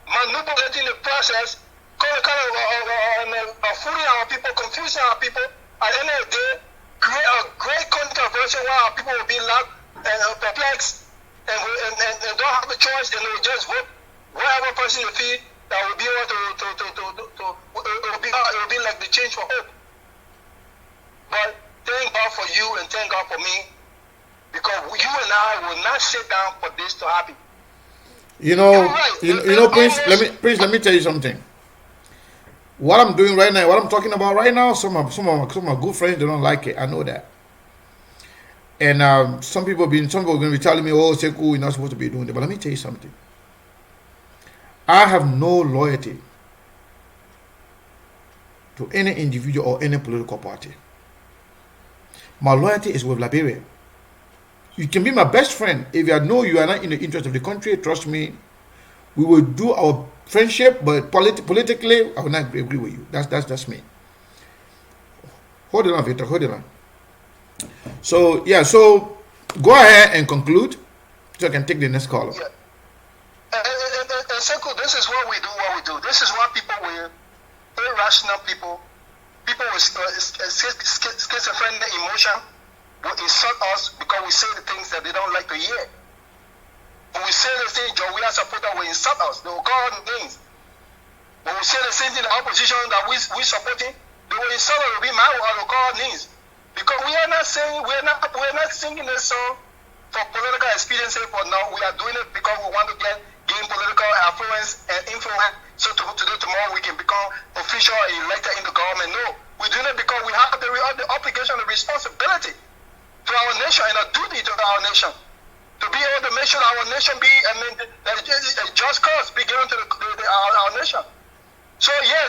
manipulating the process, fooling our people, confusing our people. At the end of the day, create a great controversy where our people will be locked and perplexed and don't have a choice, and they will just vote whatever person they feel that will be able it will be like the change for hope. But thank God for you and thank God for me, because you and I will not sit down for this to happen. You know, You're right. Prince. Let me tell you something. What I'm doing right now, what I'm talking about right now, some of my good friends, they don't like it. I know that. And some people are going to be telling me, "Oh, Sekou, you're not supposed to be doing that." But let me tell you something. I have no loyalty to any individual or any political party. My loyalty is with Liberia. You can be my best friend. If I know you are not in the interest of the country, trust me, we will do our friendship, but politically, I will not agree with you. That's me. Hold it on, Victor. Hold it on. So go ahead and conclude, so I can take the next caller. Yeah. And Sekou, this is what we do. This is what people will, irrational people with schizophrenic emotion will insult us because we say the things that they don't like to hear. When we say the things Jowia supporters will insult us, they will call us names. When we say the same thing, the opposition that we supporting, they will insult us, will be mad, or will call names. Because we are not saying, we're not singing this song for political expediency, but now we are doing it because we want to gain political affluence and influence. So today, tomorrow, we can become official elected in the government. No, we're doing it because we have the obligation, the responsibility to our nation and a duty to our nation to be able to make sure our nation be, a just cause be given to our nation. So yeah,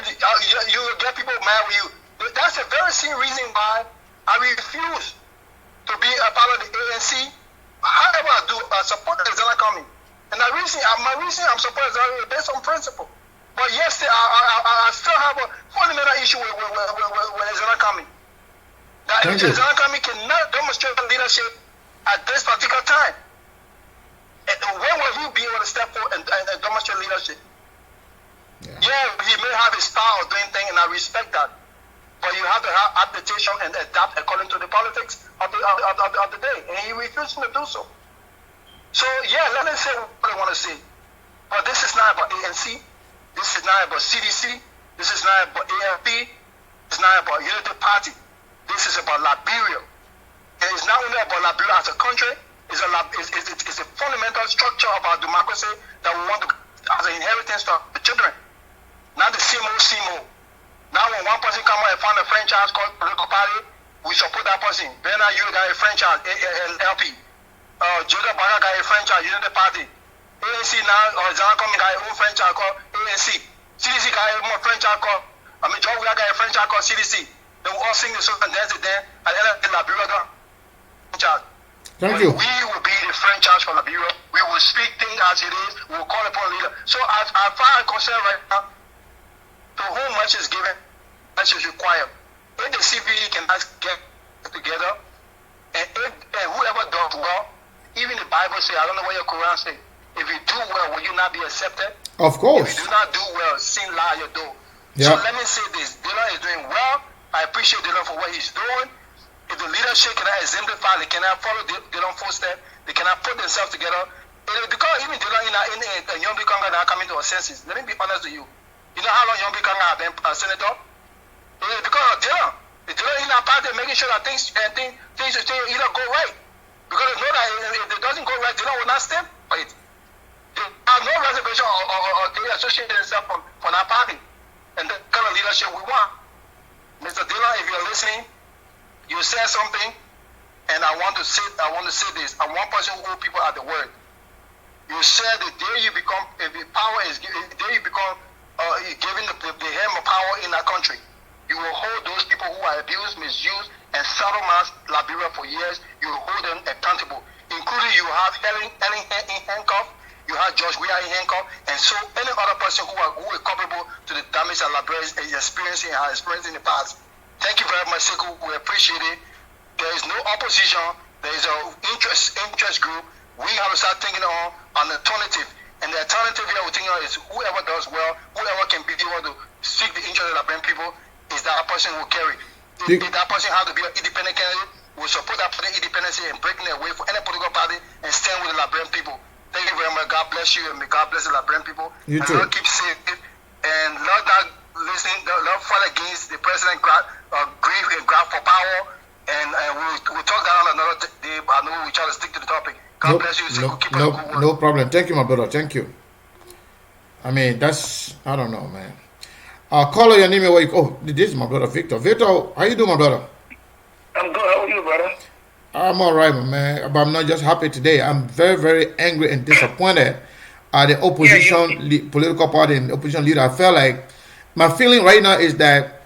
you get people mad with you. That's a very serious reason why I refuse to be a part of the ANC. However, I do support Exana coming. And my reason I'm supporting Exana is based on principle. But yes, I still have a fundamental issue with Exana coming. That Exana coming cannot demonstrate leadership at this particular time. And when will he be able to step forward and demonstrate leadership? Yeah, he may have his style of doing things, and I respect that. But you have to have adaptation and adapt according to the politics of the day. And he refuses to do so. So, yeah, let them say what they want to say. But this is not about ANC. This is not about CDC. This is not about AFP. It's not about Unity Party. This is about Liberia. And it's not only about Liberia as a country. It's a fundamental structure of our democracy that we want to, as an inheritance to the children. Not the CMO. Now when one person come out and find a franchise called political party, we support that person. Bernard, you got a franchise, LP. Joseph Baga got a franchise, Unity Party. ANC now, Exana coming got a own franchise called ANC. CDC got a more franchise called, John Willa got a franchise called CDC. They will all sing the song and dance it there, and then the Liberia franchise. Thank you. We will be the franchise for Liberia. We will speak things as it is. We will call upon leader. So as far as concerned right now, to whom much is given, much is required. If the CPE can get together, and whoever does well, even the Bible says, I don't know what your Quran says, if you do well, will you not be accepted? Of course. If you do not do well, sin lie your door. Yeah. So let me say this, Dylan is doing well. I appreciate Dylan for what he's doing. If the leadership cannot exemplify, they cannot follow Dylan's footsteps, they cannot put themselves together. Because even Dylan in young people are coming to our senses. Let me be honest with you. You know how long young people have been senator? It is because of Dylan. Dylan in our party making sure that things either go right. Because they know that if it doesn't go right, Dylan will not stand for it. They have no reservation or they associate themselves from our party. And the kind of leadership we want. Mr. Dylan, if you're listening, you said something, and I want to say this. I'm one person who hold people at the word. You said the day you become, if the power is given, the day you become giving the helm of power in that country, you will hold those people who are abused, misused, and settlements Liberia for years. You will hold them accountable, including you have Helen in handcuff, you have George Weah in handcuff, and so any other person who is culpable to the damage that Liberia is experiencing and has experienced in the past. Thank you very much, Sekou. We appreciate it. There is no opposition. There is an interest group. We have to start thinking on an alternative. And the alternative here we're thinking of is whoever does well, whoever can be able to seek the interest of the Liberian people, is that person who will carry. If that person has to be an independent candidate, we'll support that party independency and breaking their way for any political party and stand with the Liberian people. Thank you very much. God bless you, and may God bless the Liberian people. You too. Lord keep safe, and Lord not listening, Lord fight against the president grief and grab for power, and we'll talk that on another day. But I know we try to stick to the topic. God bless you. Keep up the good work. No problem. Thank you, my brother. Thank you. I mean, that's, I don't know, man. Call your name. This is my brother, Victor. Victor, how you doing, my brother? I'm good. How are you, brother? I'm all right, man. But I'm not just happy today. I'm very, very angry and disappointed at the opposition political party and opposition leader. I feel like my feeling right now is that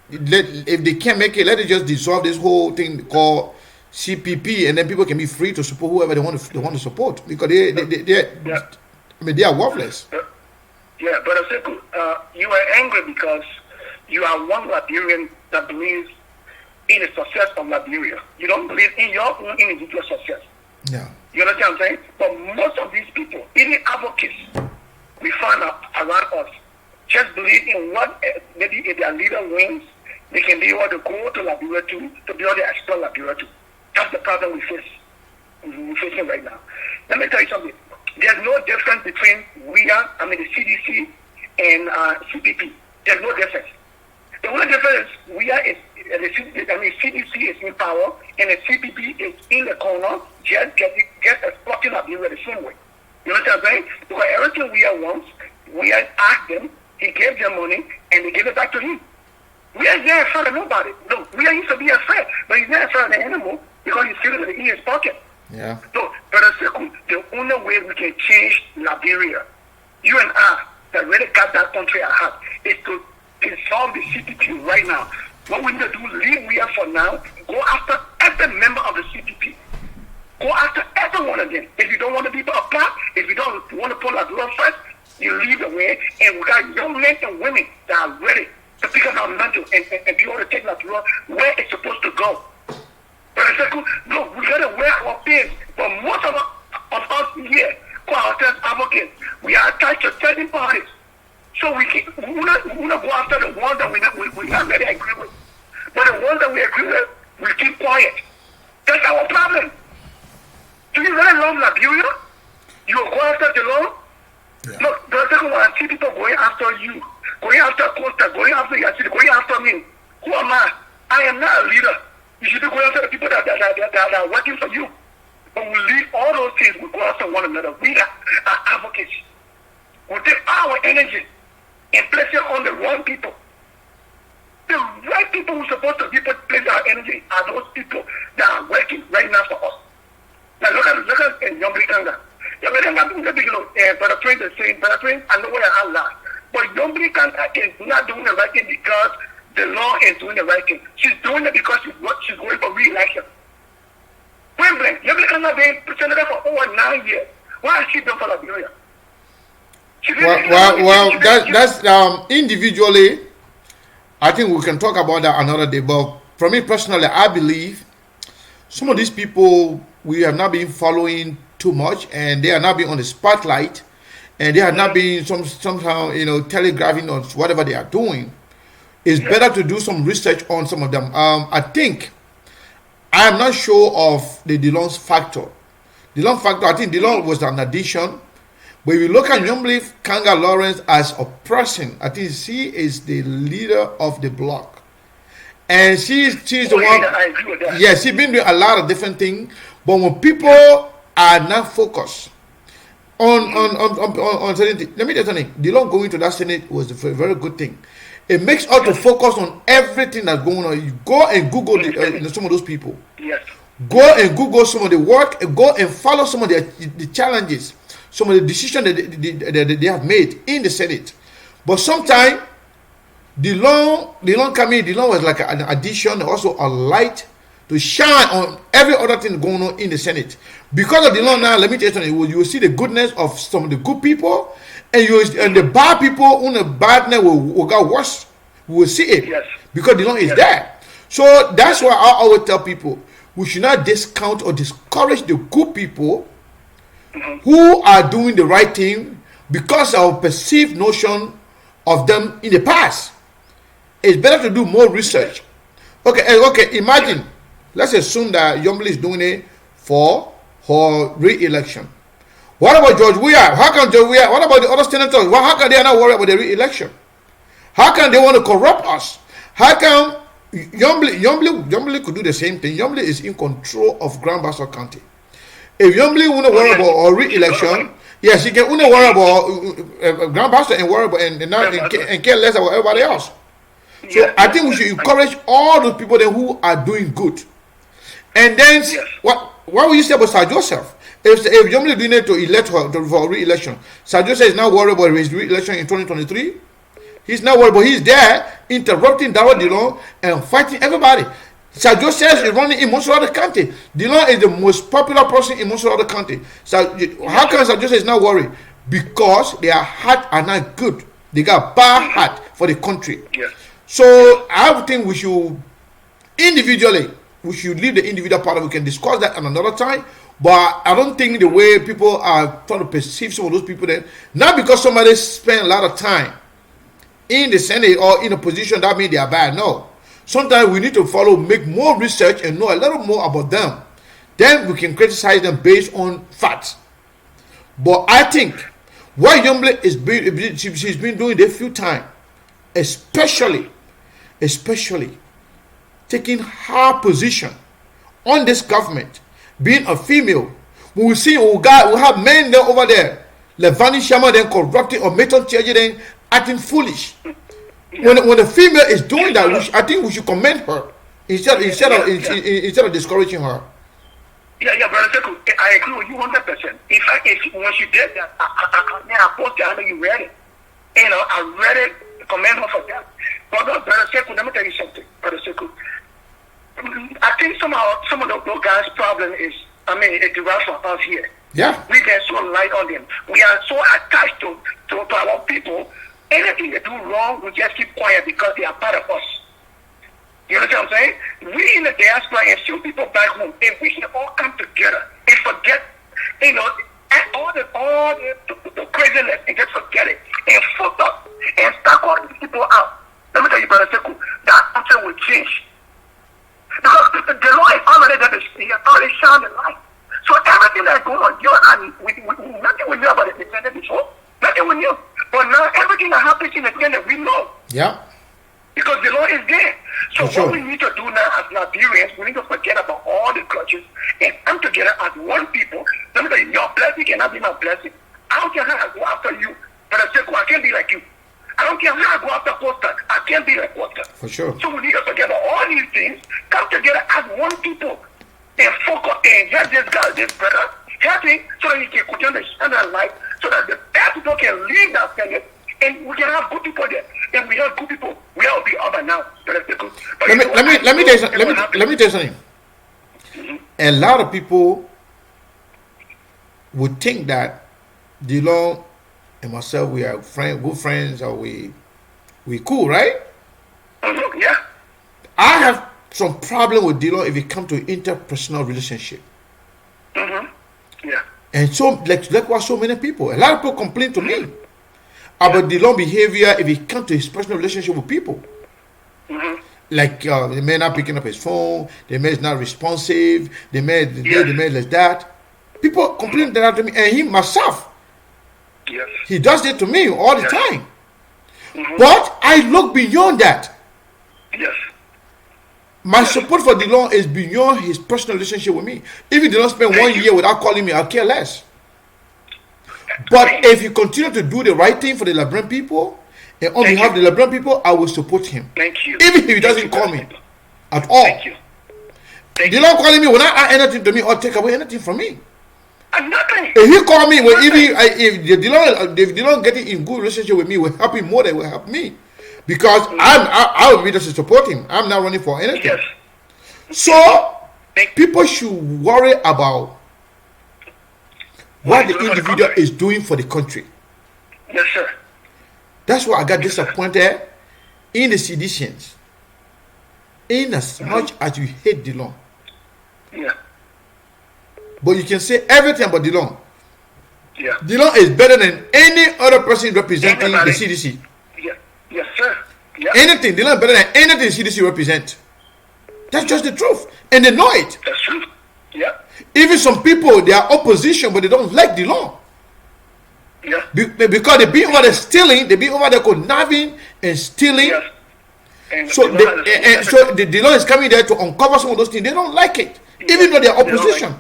if they can't make it, let it just dissolve this whole thing called CPP, and then people can be free to support whoever they want to support, because they are worthless. Yeah, Brother Sekou, you are angry because you are one Liberian that believes in the success of Liberia. You don't believe in your own individual success. Yeah. You understand what I'm saying? But most of these people, even advocates, we find out around us, just believe in what maybe if their leader wins, they can be able to go to Liberia to be able to explore Liberia too. That's the problem we're facing right now. Let me tell you something. There's no difference between the CDC and CPP. There's no difference. The only difference is CDC is in power and the CPP is in the corner, just exploiting Liberia the same way. You know what I'm saying? Because everything wants, asked them, he gave them money, and they gave it back to him. We are not afraid of nobody. No, we used to be afraid, but he's not afraid of the animal because he's feeling it in his pocket. Yeah. So, Brother Sekou, the only way we can change Liberia, you and I, that really got that country at heart, is to dissolve the CPP right now. What we need to do, leave we are for now, go after every member of the CPP. Go after every one of them. If you don't want to be a part, if you don't want to put Liberia first, you leave the way, and we got young men and women that are ready to pick up our mantle and be able to take Liberia where it's supposed to go. But I said, no, we got to wear our pins. But most of us here, call ourselves advocates, we are attached to certain parties. So we want to go after the ones that we not really agree with. But the ones that we agree with, we keep quiet. That's our problem. Do you really love Liberia? You will go after the law? Yeah. Look, the second one, I see people going after you, going after Costa, going after Yacine, going after me. Who am I? I am not a leader. You should be going after the people that are working for you. But we leave all those things, we go after one another. We are advocates. We take our energy and place it on the wrong people. The right people who are supposed to place our energy are those people that are working right now for us. Now look at Yombri Kanga. Yombri Kanga, Brother Prince is saying, Brother Prince, I know what I have lost. But Yombri Kanga is not doing the right thing because the law is doing the right thing. She's doing it because she's going for re-election. Wembley, Yombri Kanga been president for over 9 years. Why has she done for Liberia? Well, that's individually. I think we can talk about that another day. But for me personally, I believe some of these people we have not been following too much, and they are not being on the spotlight, and they are not being somehow telegraphing on whatever they are doing. It's better to do some research on some of them. I think I am not sure of the DeLong's factor. DeLong factor, I think DeLong was an addition. But if you look at Yombri Kanga Lawrence as a person, I think she is the leader of the bloc. And she's the one. I agree with that. Yes, she's been doing a lot of different things. But when people are not focused on certain things, let me tell you something. DeLong going to that Senate was a very good thing. It makes us to focus on everything that's going on. You go and Google some of those people. Yes. Go and Google some of the work, and go and follow some of the challenges, some of the decisions that they have made in the Senate. But sometimes DeLong coming, DeLong was like an addition, also a light to shine on every other thing going on in the Senate. Because of DeLong now, let me tell you something, you will see the goodness of some of the good people, and the bad people, when the badness will get worse, we will see it. Yes. Because DeLong is there. So that's why I always tell people, we should not discount or discourage the good people who are doing the right thing because of perceived notion of them in the past. It's better to do more research. Okay, imagine, let's assume that Yombri is doing it for her re-election. What about George Weah? How can George Weah, what about the other senators? How can they not worry about the re-election? How can they want to corrupt us? How can Yombly could do the same thing. Yombly is in control of Grand Bassa County. If Yombly want to worry about a re-election, yes, he can only worry about Grand Bassa and worry about and care less about everybody else. So I think we should encourage all those people then who are doing good. And then what will you say about Sir Joseph? If Yombly doing it to elect her for re-election, Sir Joseph is now worried about his re-election in 2023. He's not worried, but he's there interrupting Darrell Dillon and fighting everybody. Sir Joseph is running in most of the county. Dillon is the most popular person in most of the county. So how come Sir Joseph is not worried? Because their heart are not good. They got bad heart for the country. Yes. So I think we should individually, we should leave the individual part. We can discuss that another time. But I don't think the way people are trying to perceive some of those people, then not because somebody spent a lot of time in the Senate or in a position that means they are bad. No. Sometimes we need to make more research and know a little more about them. Then we can criticize them based on facts. But I think what Yombly she's been doing a few times, especially taking her position on this government, being a female. We will see we have men there over there, Levani Shama then corrupting or Meton Tiaji then acting foolish. When the female is doing that, I think we should commend her instead of discouraging her. Yeah, Brother Sekou, I agree with you 100%. In fact, when she did that, I posted, I know you read it. I read it, commend her for that. Brother Sekou, let me tell you something, Brother Sekou. I think some of those guys' problem is, it derives from us here. Yeah. We get so light on them. We are so attached to our people. Anything they do wrong, we just keep quiet because they are part of us. You understand what I'm saying? We in the diaspora and few people back home, if we can all come together and forget, all the craziness and just forget it and focus and start calling these people out. Let me tell you, Brother Sekou, that something will change. Because the law is already there, he has already shined the light. So everything that's going on, you and I, nothing we knew about the agenda before, nothing we knew. But now everything that happens in the agenda, we know. Yeah. Because the law is there. So sure. What we need to do now as Nigerians, we need to forget about all the cultures and come together as one people. Let me tell you, your blessing cannot be my blessing. I don't care how I go after you, but I say, I can't be like you. I don't care how I go after Costa, I can't be like Costa. For sure. So we need to forget about all these things, come together as one people, and focus and help this guy, this brother, help him so that he can continue to shine that light, so that the bad people can leave that Senate, and we can have good people there. And we have good people. We all be over now. Let me tell you something. Mm-hmm. A lot of people would think that Dillon and myself, we are good friends, or we cool, right? Mm-hmm. Yeah. I have some problem with Dillon if it comes to interpersonal relationship. Mm-hmm. Yeah. And so, like what so many people, a lot of people complain to me about Dillon behavior if it comes to his personal relationship with people. Mm-hmm. Like the man not picking up his phone, the man is not responsive, the man like that. People complain that to me, and him myself. Yes. He does it to me all the time. Mm-hmm. But I look beyond that. Yes. My support for Dillon is beyond his personal relationship with me. If he did not spend 1 year without calling me, I'll care less. But if you continue to do the right thing for the Liberian people, and on behalf of the Liberian people, I will support him. Thank you. Even if he doesn't call me at all. Thank you. Dillon calling me will not add anything to me or take away anything from me. Nothing. If he call me, if Dillon getting in good relationship with me, will help him more than will help me, because I will be there to support him. I'm not running for anything. Yes. So people should worry about what the individual is doing for the country. Yes, sir. That's why I got disappointed in the seditians. In as much as you hate Dillon. Yeah. But you can say everything about Dillon. Yeah. Dillon is better than any other person representing the CDC. Yeah. Yes, sir. Yeah. Anything, Dillon better than anything CDC represent. That's just the truth. And they know it. That's true. Yeah. Even some people, they are opposition, but they don't like Dillon. Yeah. Because they be over there stealing, they be over there conniving and stealing. Yes. And So, they don't have the so the law is coming there to uncover some of those things. They don't like it, even though they're They don't like opposition. it.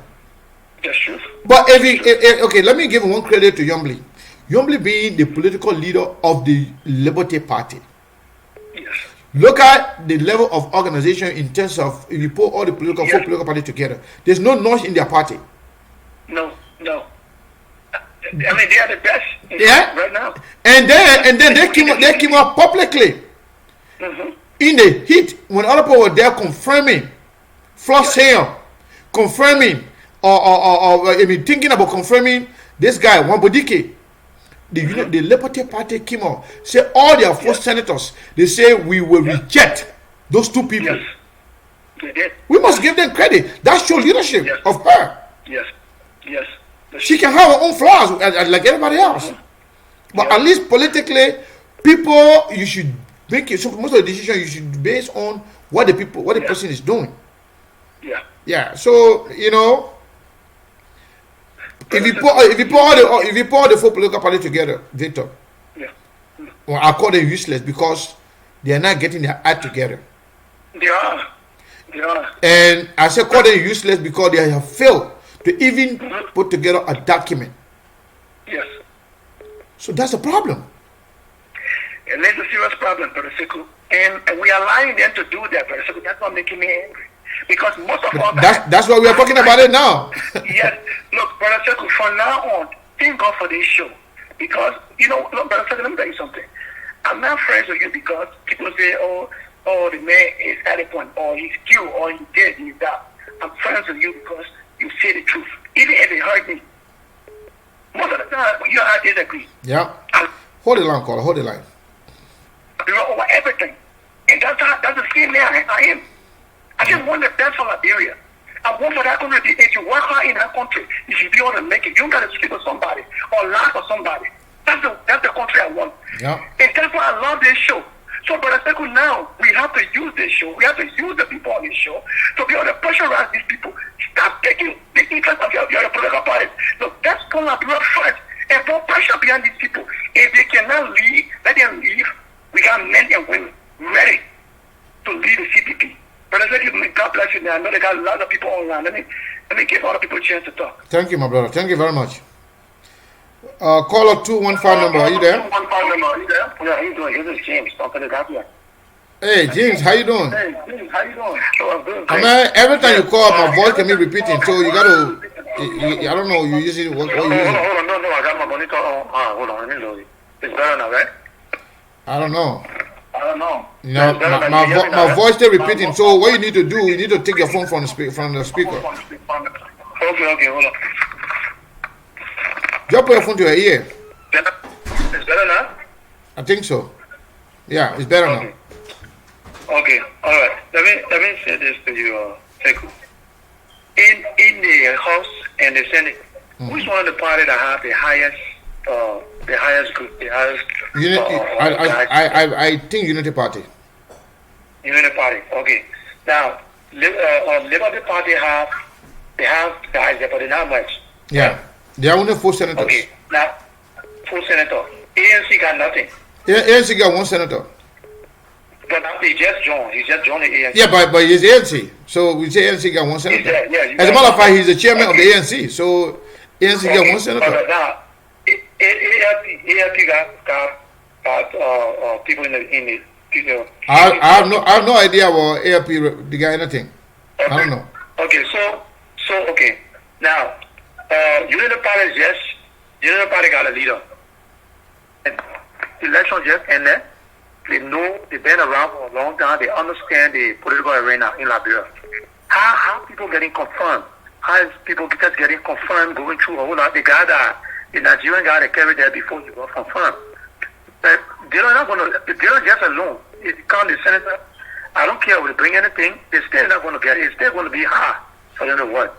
That's true. But okay, let me give one credit to Yombly. Yombly being the political leader of the Liberty Party. Yes. Look at the level of organization in terms of if you put all the four political parties together. There's no noise in their party. No. I mean, they are the best Yeah. right now. And then they came out publicly in the heat when other people were there confirming, Floss Hill, confirming, or I mean thinking about confirming this guy Wambodike. The Liberty Party came out, say all their four senators, they say we will reject those two people. Yes. They did. We must give them credit. That shows leadership Yes. of her. Yes. She can have her own flaws like everybody else. But at least politically, people, you should make it. So most of the decision you should base on what the person is doing. Yeah. Yeah. So if you put all the four political parties together, Victor, Yeah. well, I call them useless because they are not getting their act together. They are. And I say call them useless because they have failed to even put together a document. Yes. So that's a problem. And there's a serious problem, Brother Sekou. And we are allowing them to do that, Brother Sekou. That's not making me angry. Because most of all That's why we are talking about it now. Yes. Look, Brother Sekou, from now on, thank God for this show. Because, look, Brother Sekou, let me tell you something. I'm not friends with you because people say, oh, the man is at a point, or he's killed, or he's dead, he's died. I'm friends with you because you say the truth. Even if it hurt me. Most of the time, you and I disagree. Yeah. Hold the line, caller. Hold the line. Over everything. And that's the same man I am. I just want the best for Liberia. I want for that country, if you work hard in that country, you should be able to make it. You don't got to sleep with somebody or lie for somebody. That's the country I want. Yeah. And that's why I love this show. So, Brother Sekou, now we have to use this show. We have to use the people on this show to be able to pressurize these people. Stop taking the interest of your political parties. Look, that's going to be first. And put pressure behind these people. If they cannot leave, let them leave. We got men and women ready to lead the CPP. Brother Sekou, God bless you. Now I know they got a lot of people online. Let me give other people a chance to talk. Thank you, my brother. Thank you very much. Caller 215 number. Are you there? 215 number. Are you there? Yeah, how you doing? This is James. Talking to Gambia. Hey, James, how you doing? Hey, James, how you doing? Oh, I'm good. I mean, every time you call, my voice can be repeating. So you got to, I don't know, you usually, what you Hold using? on, no, I got my monitor on. Hold on, let me load it. It's better now, right? I don't know. I don't know. You know, my voice still repeating. So what you need to do, you need to take your phone from the speaker. Okay, hold on. Just put your phone to your ear. It's better now? I think so. Yeah, it's better now. Okay, all right. Let me say this to you, Sekou. In the House and the Senate, which one of the party that have the highest group, the highest? Unity. I think Unity Party. Unity Party. Okay. Now, Liberty Party have the highest, but they're not much. Yeah, they are only 4 senators. Okay. Now, 4 senators. ANC got nothing. Yeah, ANC got 1 senator. But now he just joined. He just joined the ANC. Yeah, but he's ANC. So we say ANC got 1 senator. As a matter of fact, he's the chairman of the ANC. So ANC got 1 senator. But now, ALP got people in the I have no idea about ALP. They got anything. Okay. I don't know. Okay, so okay. Now, Unity Party got a leader. And election just ended. They know they've been around for a long time. They understand the political arena in Liberia. How people getting confirmed? How is people just getting confirmed going through a whole lot? The Nigerian guy that carried there before he got confirmed. But they're not just alone. If you count the senator, I don't care if they bring anything, they're still not going to get it. It's still going to be hard for them to work.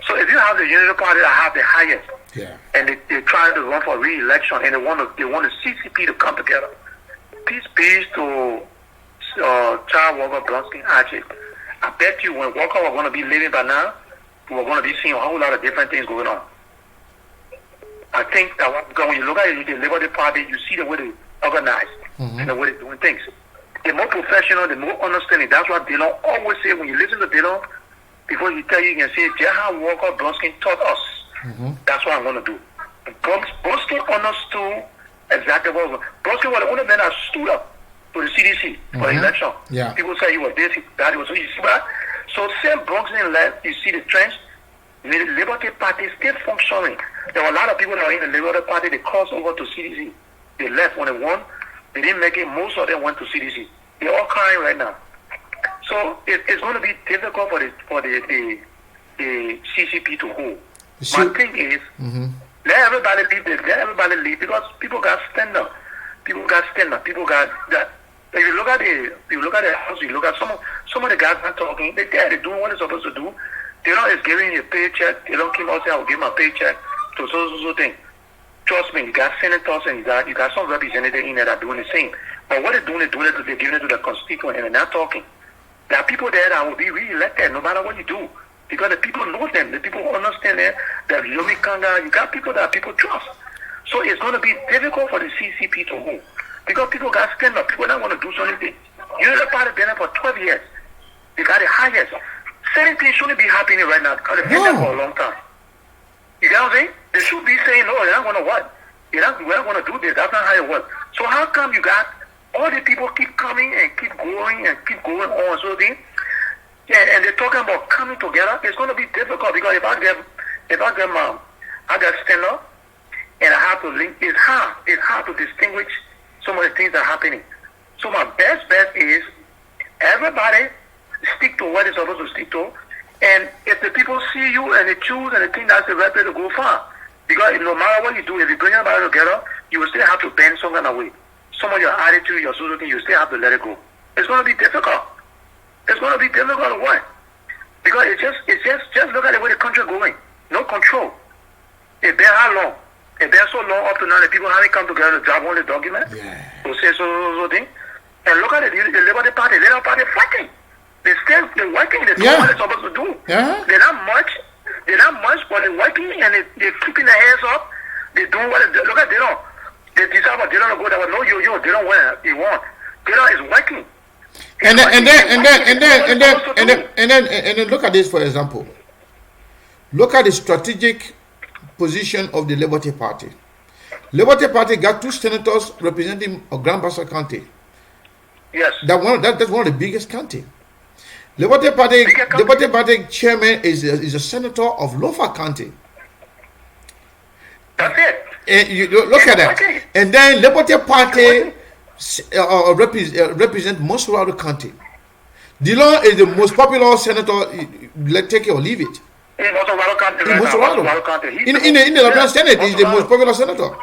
So if you have the Unity Party that have the highest, and they're trying to run for re-election, and they want the CCP to come together. Peace to Child Walker, Blonsky, Archie. I bet you when Walker was going to be living by now, we're going to be seeing a whole lot of different things going on. I think that when you look at the Liberty Party, you see the way they organize and the way they're doing things. the more professional, the more understanding. That's what Dillon always say. When you listen to Dillon, before you tell you can say, Jaha Walker Bronskin taught us. That's what I'm going to do. Bronskin understood exactly what was. Bronskin was the only man that stood up to the CDC for the election. Yeah. People say he was this, that, he was. So you see that? So same Bronskin left, you see the trends. The Liberty Party still functioning. There were a lot of people that were in the Liberty Party, they crossed over to CDC. They left when they won. They didn't make it. Most of them went to CDC. They're all crying right now. So it's going to be difficult for the CCP to hold. My thing is, let everybody leave because people got stand up. People got that. If you look at the house, you look at some of the guys not talking. They're doing what they're supposed to do. They don't is giving you a paycheck. They don't keep out saying, I will give my paycheck to so thing. Trust me, you got senators and you got some representatives in there that are doing the same. But what they're doing is they're giving it to the constituent and they're not talking. There are people there that will be re-elected no matter what you do. Because the people know them. The people understand them. That Yomi Kanga, you got people that people trust. So it's going to be difficult for the CCP to hold. Because people got stand up. People don't want to do something. You know the party been there for 12 years. They got the highest. Certain things shouldn't be happening right now because they've been there for a long time. You get what I'm saying? They should be saying, no, they're not going to what? We're not going to do this. That's not how it works. So how come you got all the people keep coming and keep going on so thing? Yeah, and they're talking about coming together. It's going to be difficult because if I get stand up and I have to link, it's hard to distinguish some of the things that are happening. So my best bet is everybody stick to what they're supposed to stick to. And if the people see you and they choose and they think that's the right way to go far, because no matter what you do, if you bring everybody together, you will still have to bend some kind of way. Some of your attitude, your social thing, you still have to let it go. It's going to be difficult. It's going to be difficult to what? Because it's just look at the way the country is going. No control. It's been how long? It's been so long up to now that people haven't come together to drop on the document. Yeah. To say so thing. And look at it, the Liberty Party, they're not fighting. They're working, they're doing what they're supposed to do. Yeah. They're not much, but they're working and they're keeping their hands up. They're doing what they look at Dillon. They decide about Dillon to go there. No, you Dillon win. He won. Dillon is working. And then look at this for example. Look at the strategic position of the Liberty Party. Liberty Party got 2 senators representing Grand Bassa County. Yes. That's one of the biggest county. Liberty Party chairman is a senator of Lofa County. That's it. And you look at that. Okay. And then Liberty Party represent Montserrat County. Dillon is the most popular senator. Take it or leave it. In Montserrat County. In the Liberal Senate, he's the most popular senator.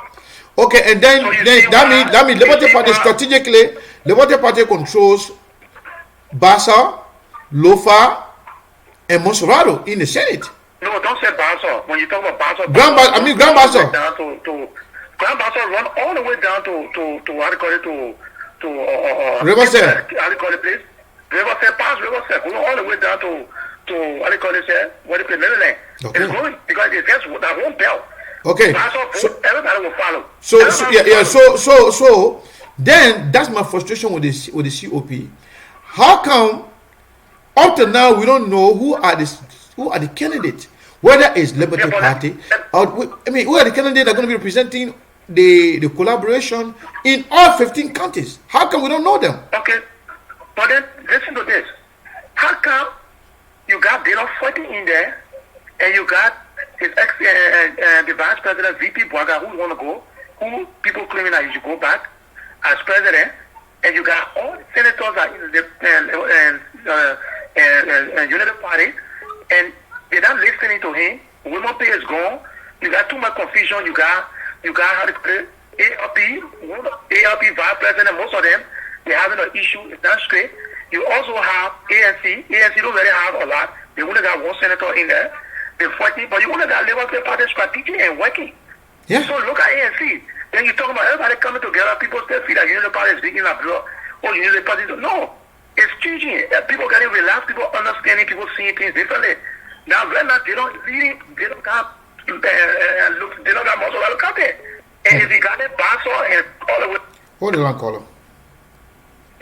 Okay, and then that means Liberty Party strategically, Liberty Party controls Bassa, Lofa, and Montserrat in the Senate. No, don't say Bassa. When you talk about Bassa, Grand Bassa. Grand Bassa run all the way down to how do you call it to Riverside. How do you call it, please? Riverside, past Riverside, go all the way down to how do you call it, what do you call it, Maryland. Okay. It's going because it's just that one belt. Okay. So everybody will follow. So then that's my frustration with the COP. How come up to now we don't know who are the candidates? Whether it's Liberty Party or who are the candidates that are going to be representing the collaboration in all 15 counties? How come we don't know them? Okay, but then listen to this. How come you got Dillon fighting in there, and you got his the vice president VP Bwaga who want to go, who people claiming that he should go back as president, and you got all the senators that in the United Party, and they're not listening to him. Women pay is gone. You got too much confusion. You got how to put it, ALP vice president. Most of them they're having an issue. It's not straight. You also have ANC. ANC don't really have a lot. They only got one senator in there. They're fighting, but you only got Liberty Party strategy and working. Yeah. So look at ANC. Then you talk about everybody coming together. People still feel that Unity Party is big in the blood. Oh, Unity Party. No, it's changing. People getting relaxed. People understanding. People seeing things differently. Now, right now, they don't got Montserrat County. And if you got it, Bassa and all the way. Hold on, caller.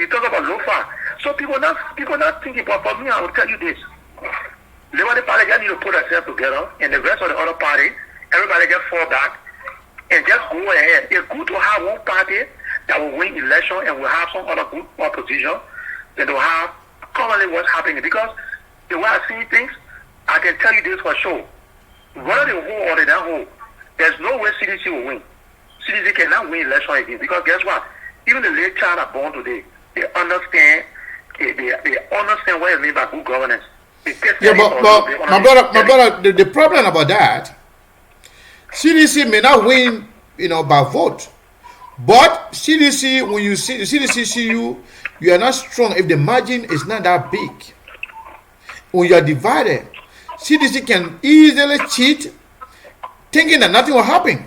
You talk about Lofa. So people not thinking. But for me, I will tell you this: Liberty Party just need to put themselves together, and the rest of the other party, everybody just fall back and just go ahead. It's good to have one party that will win election and will have some other good opposition than to have currently what's happening. Because the way I see things, I can tell you this for sure: whether they hold or they don't hold, there's no way CDC will win. CDC cannot win election again, because guess what? Even the late child are born today, they understand. They understand what it means by good governance. Yeah, but my brother, the problem about that, CDC may not win, by vote, but CDC, when you see CDC see you are not strong if the margin is not that big. When you are divided, CDC can easily cheat, thinking that nothing will happen.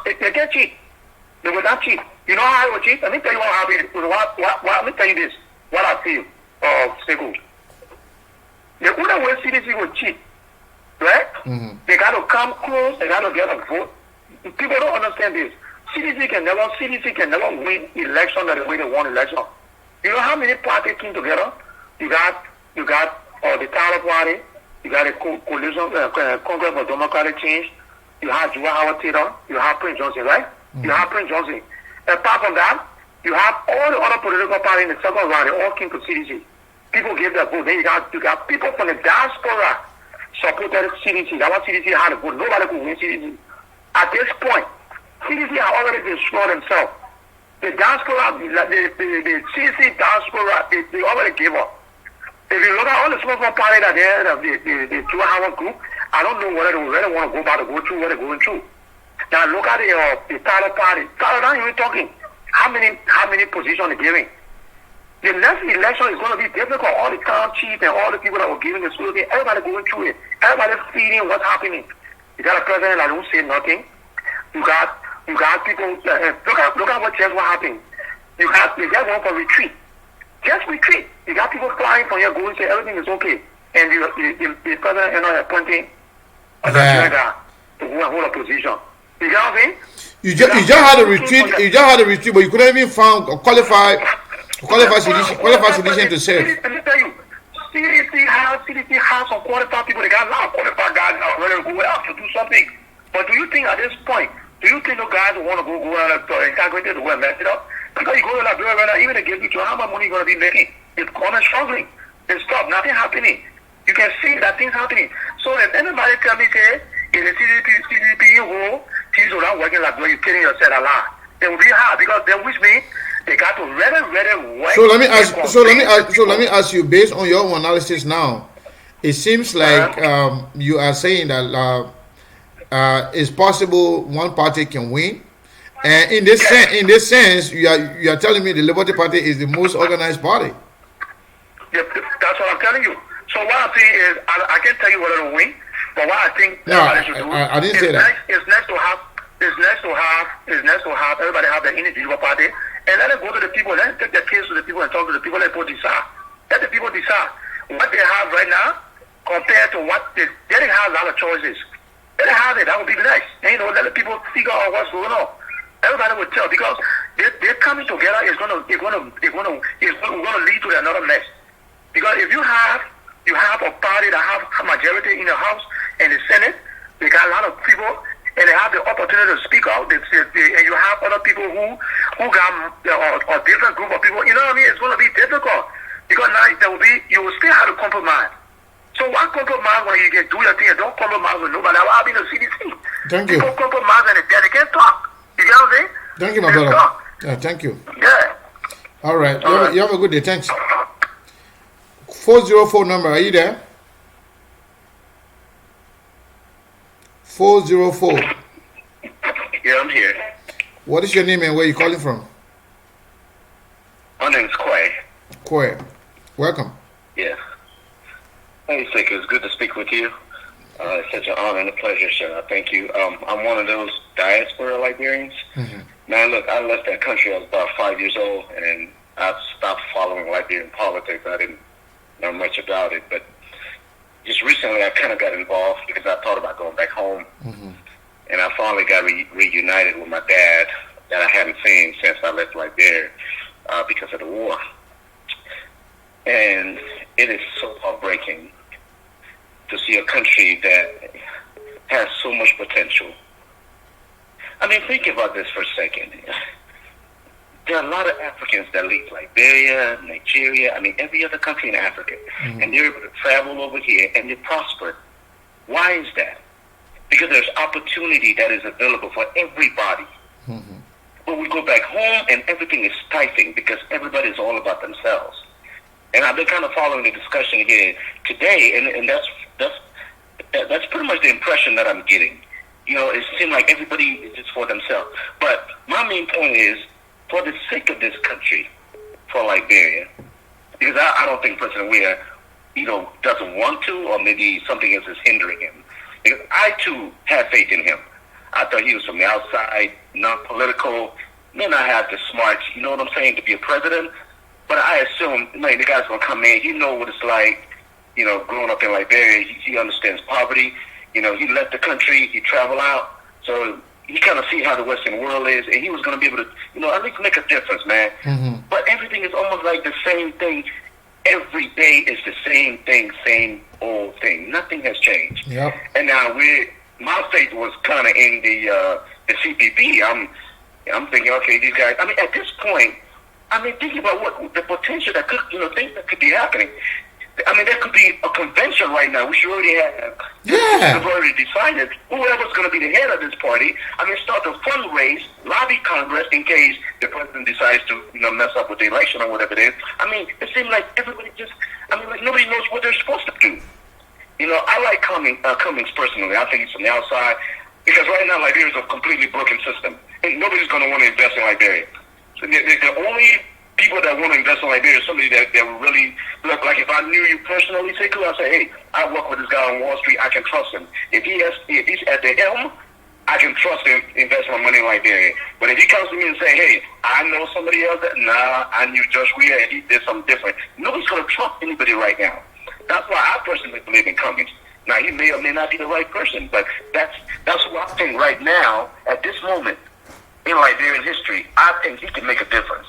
They can't cheat. They will not cheat. You know how I will cheat? Let me tell you what happened. Let me tell you this. What I feel. Seko. The other way CDC will cheat, right? Mm-hmm. They got to come close. They got to get a vote. People don't understand this. CDC can never win election the way they won election. You know how many parties came together? You got the Tyler Party. You got a coalition, Congress for Democratic Change. You have Joe Howard Taylor. You have Prince Johnson, right? Mm-hmm. You have Prince Johnson. Apart from that, you have all the other political parties in the second round. They all came to CDC. People gave their vote. Then you got people from the diaspora supported CDC. That was CDC had a vote. Nobody could win CDC. At this point, CDC had already destroyed themselves. The diaspora, the CDC diaspora, they already gave up. If you look at all the small parties that there, the Joe Howard group, I don't know whether they really want to go back to go through what they're going through. Now look at the Tyler Party. Tyler, now you're talking. How many positions they're giving? The next election is going to be difficult. All the town chiefs and all the people that were giving the slogan, everybody going through it. Everybody feeding what's happening. You got a president that don't say nothing. You got people. Look at what happened. You just want for retreat. Just retreat. You got people flying from here going say everything is okay, and the president appointing a guy to go and hold a position. You got what I'm saying? You just had a retreat. You just had a retreat, but you couldn't even find a qualified solution to serve. Let me tell you, CDC has some qualified people. They got a lot of qualified guys now ready to go out to do something. But do you think at this point, the guys will want to go out and integrate the way and mess it up? Because you go to Liberia right now, even they give you how much money you're going to be making. It's government struggling. It's stop. Nothing happening. You can see that things happening. So if anybody tell me, say, in the CDP hole, things are not working like when you're killing yourself a lot, it will be hard because then which means they got to really work. So let me ask you, based on your analysis now, it seems like you are saying that it's possible one party can win, and in this sense, you are telling me the Liberty Party is the most organized party. Yeah, that's what I'm telling you. So what I'm saying is, I can't tell you whether to win, but what I think everybody should do I didn't say that. It's next to have everybody have their individual party, and let it go to the people. Let it take the case to the people and talk to the people. Let people decide. Let the people decide what they have right now compared to what they didn't have a lot of choices. Let it have it. That would be nice. And, let the people figure out what's going on. Everybody would tell because they're coming together. It's going to lead to another mess. Because if you have a party that have a majority in the House and the Senate, they got a lot of people, and they have the opportunity to speak out. And you have other people who got a different group of people. You know what I mean? It's going to be difficult because now you will still have to compromise. So why compromise when you can do your thing and don't compromise with nobody? I'll be the CDC. Thank you. People compromise and they can't talk. You get what I'm saying? Thank you, my brother. Yeah, thank you. Yeah. All right. You have a good day. Thanks. 404 number. Are you there? 404. Yeah, I'm here. What is your name and where are you calling from? My name is Quay. Quay. Welcome. Yeah. Hey, Seko, it's good to speak with you. It's such an honor and a pleasure, sir. I thank you. I'm one of those diaspora Liberians. Mm-hmm. Man, look, I left that country. I was about 5 years old, and I stopped following Liberian politics. I didn't know much about it, but just recently I kind of got involved because I thought about going back home. Mm-hmm. And I finally got reunited with my dad that I hadn't seen since I left Liberia. because of the war. And it is so heartbreaking to see a country that has so much potential. I mean, think about this for a second. There are a lot of Africans that leave Liberia, Nigeria, I mean, every other country in Africa. And they're able to travel over here and they prosper. Why is that? Because there's opportunity that is available for everybody. But we go back home and everything is stifling because everybody's all about themselves. And I've been kind of following the discussion here today, and that's pretty much the impression that I'm getting. You know, it seems like everybody is just for themselves. But my main point is, for the sake of this country, for Liberia, because I don't think President Weah, doesn't want to, or maybe something else is hindering him. Because I too had faith in him. I thought he was from the outside, non-political, may not have the smarts, you know what I'm saying, to be a president. But I assume, the guy's going to come in. He knows what it's like, growing up in Liberia. He understands poverty. He left the country. He traveled out. So he kind of see how the Western world is. And he was going to be able to, at least make a difference, man. But everything is almost like the same thing. Every day is the same thing, same old thing. Nothing has changed. Yep. And now my faith was kind of in the CPP. I'm thinking, okay, these guys. I mean, at this point, thinking about what the potential that could, things that could be happening. I mean, there could be a convention right now. We should already have. Yeah. We've already decided whoever's going to be the head of this party. Start to fundraise, lobby Congress in case the president decides to, mess up with the election or whatever it is. It seems like everybody just. Like nobody knows what they're supposed to do. I like Cummings personally. I think he's from the outside because right now Liberia is a completely broken system, and nobody's going to want to invest in Liberia. So the only people that want to invest in Liberia is somebody that really look like. If I knew you personally, I'd say, hey, I work with this guy on Wall Street. I can trust him. If he's at the helm, I can trust him. Invest my money in Liberia. But if he comes to me and say, hey, I know somebody else I knew Josh Weah and he did something different. Nobody's going to trust anybody right now. That's why I personally believe in Cummings. Now he may or may not be the right person, but that's what I think right now at this moment in Liberian history. I think he can make a difference.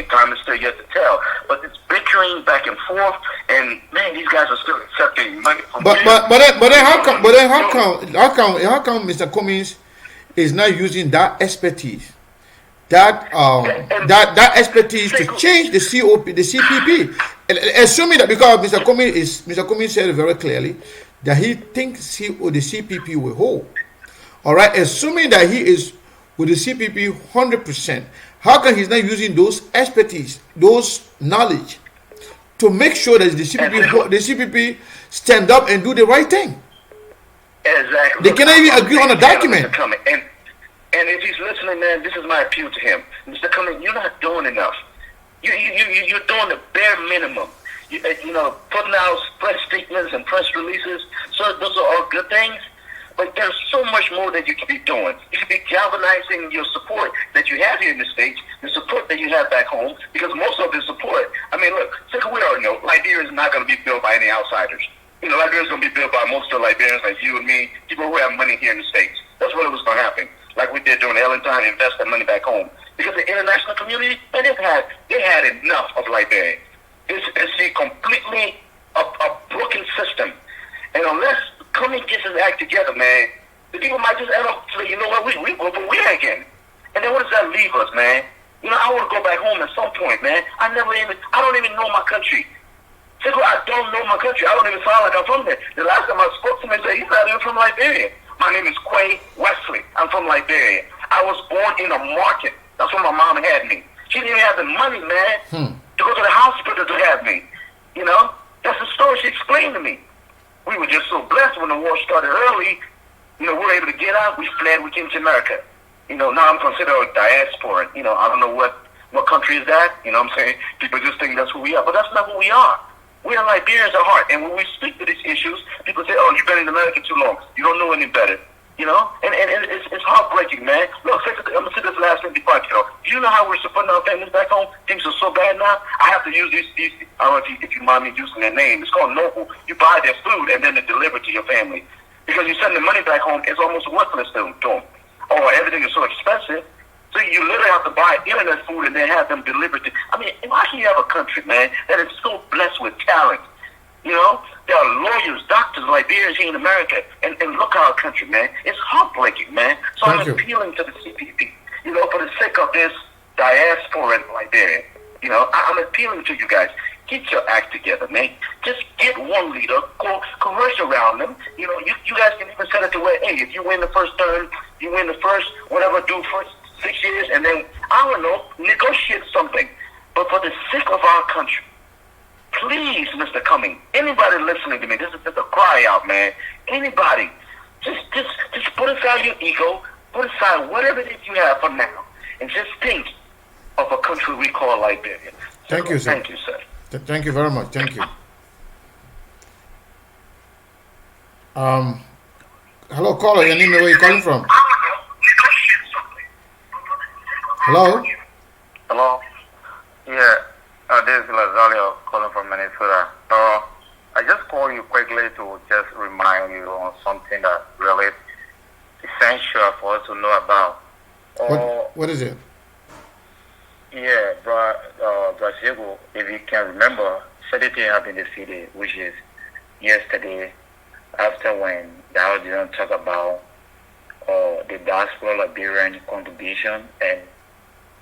Time is still yet to tell, but it's bickering back and forth, and man, these guys are still accepting money from. But then how come Mr. Cummings is not using that expertise, that expertise to change the CPP, assuming that because Mr. Cummings said very clearly that he thinks the CPP will hold. All right, assuming that he is with the CPP 100%. How come he's not using those expertise, those knowledge, to make sure that the CPP stand up and do the right thing? Exactly. They cannot even agree on a document. And if he's listening, man, this is my appeal to him. Mr. Cummings, you're not doing enough. You're doing the bare minimum. Putting out press statements and press releases. So those are all good things. But there's so much more that you can be doing. You can be galvanizing your support that you have here in the States, the support that you have back home, because most of the support, look, we already know, Liberia is not going to be built by any outsiders. Liberia is going to be built by most of the Liberians like you and me, people who have money here in the States. That's what it was going to happen. Like we did during the Ellen time, invest that money back home. Because the international community, man, they had enough of Liberia. It's a completely a broken system. And unless Cummings gets his act together, man, the people might just end up saying, you know what, we go for Weah again. And then what does that leave us, man? I want to go back home at some point, man. I don't even know my country. I don't know my country. I don't even sound like I'm from there. The last time I spoke to him, he said, he's not even from Liberia. My name is Quay Wesley. I'm from Liberia. I was born in a market. That's where my mom had me. She didn't even have the money, man, to go to the hospital to have me. That's the story she explained to me. We were just so blessed when the war started early. We were able to get out. We fled. We came to America. Now I'm considered a diaspora. I don't know what country is that. I'm saying? People just think that's who we are. But that's not who we are. We are Liberians at heart. And when we speak to these issues, people say, oh, you've been in America too long. You don't know any better. And it's heartbreaking, man. Look, I'm going to say this last thing before I get off. Do you know how we're supporting our families back home? Things are so bad now. I have to use these I don't know if you mind me using their name. It's called Noble. You buy their food and then they deliver to your family. Because you send the money back home, it's almost worthless to them. Or everything is so expensive. So you literally have to buy internet food and then have them delivered to. I mean, why can you have a country, man, that is so blessed with talent? You know, there are lawyers, doctors, Liberians here in America, and look at our country, man. It's heartbreaking, man. So Thank I'm you. appealing to the CPP, you know, for the sake of this diaspora in Liberia. You know, I'm appealing to you guys. Get your act together, man. Just get one leader, converse around them. You know, you guys can even set it to where, hey, if you win the first term, you win the first, whatever, do first 6 years, and then, I don't know, negotiate something. But for the sake of our country, please, Mr. Cumming, anybody listening to me, this is just a cry out, man. Anybody, just put aside your ego, put aside whatever it is you have for now, and just think of a country we call Liberia. Thank you, sir. Thank you, sir. Thank you very much. Thank you. Hello, caller. Your name and where you calling from? Hello. Hello? Yeah, this is Lazario calling from Minnesota. I just call you quickly to just remind you on something that really essential for us to know about. What is it? Yeah, Brasigo, if you can remember, certain thing happened in the city, which is yesterday, after when the audience talk about the diaspora Liberian contribution, and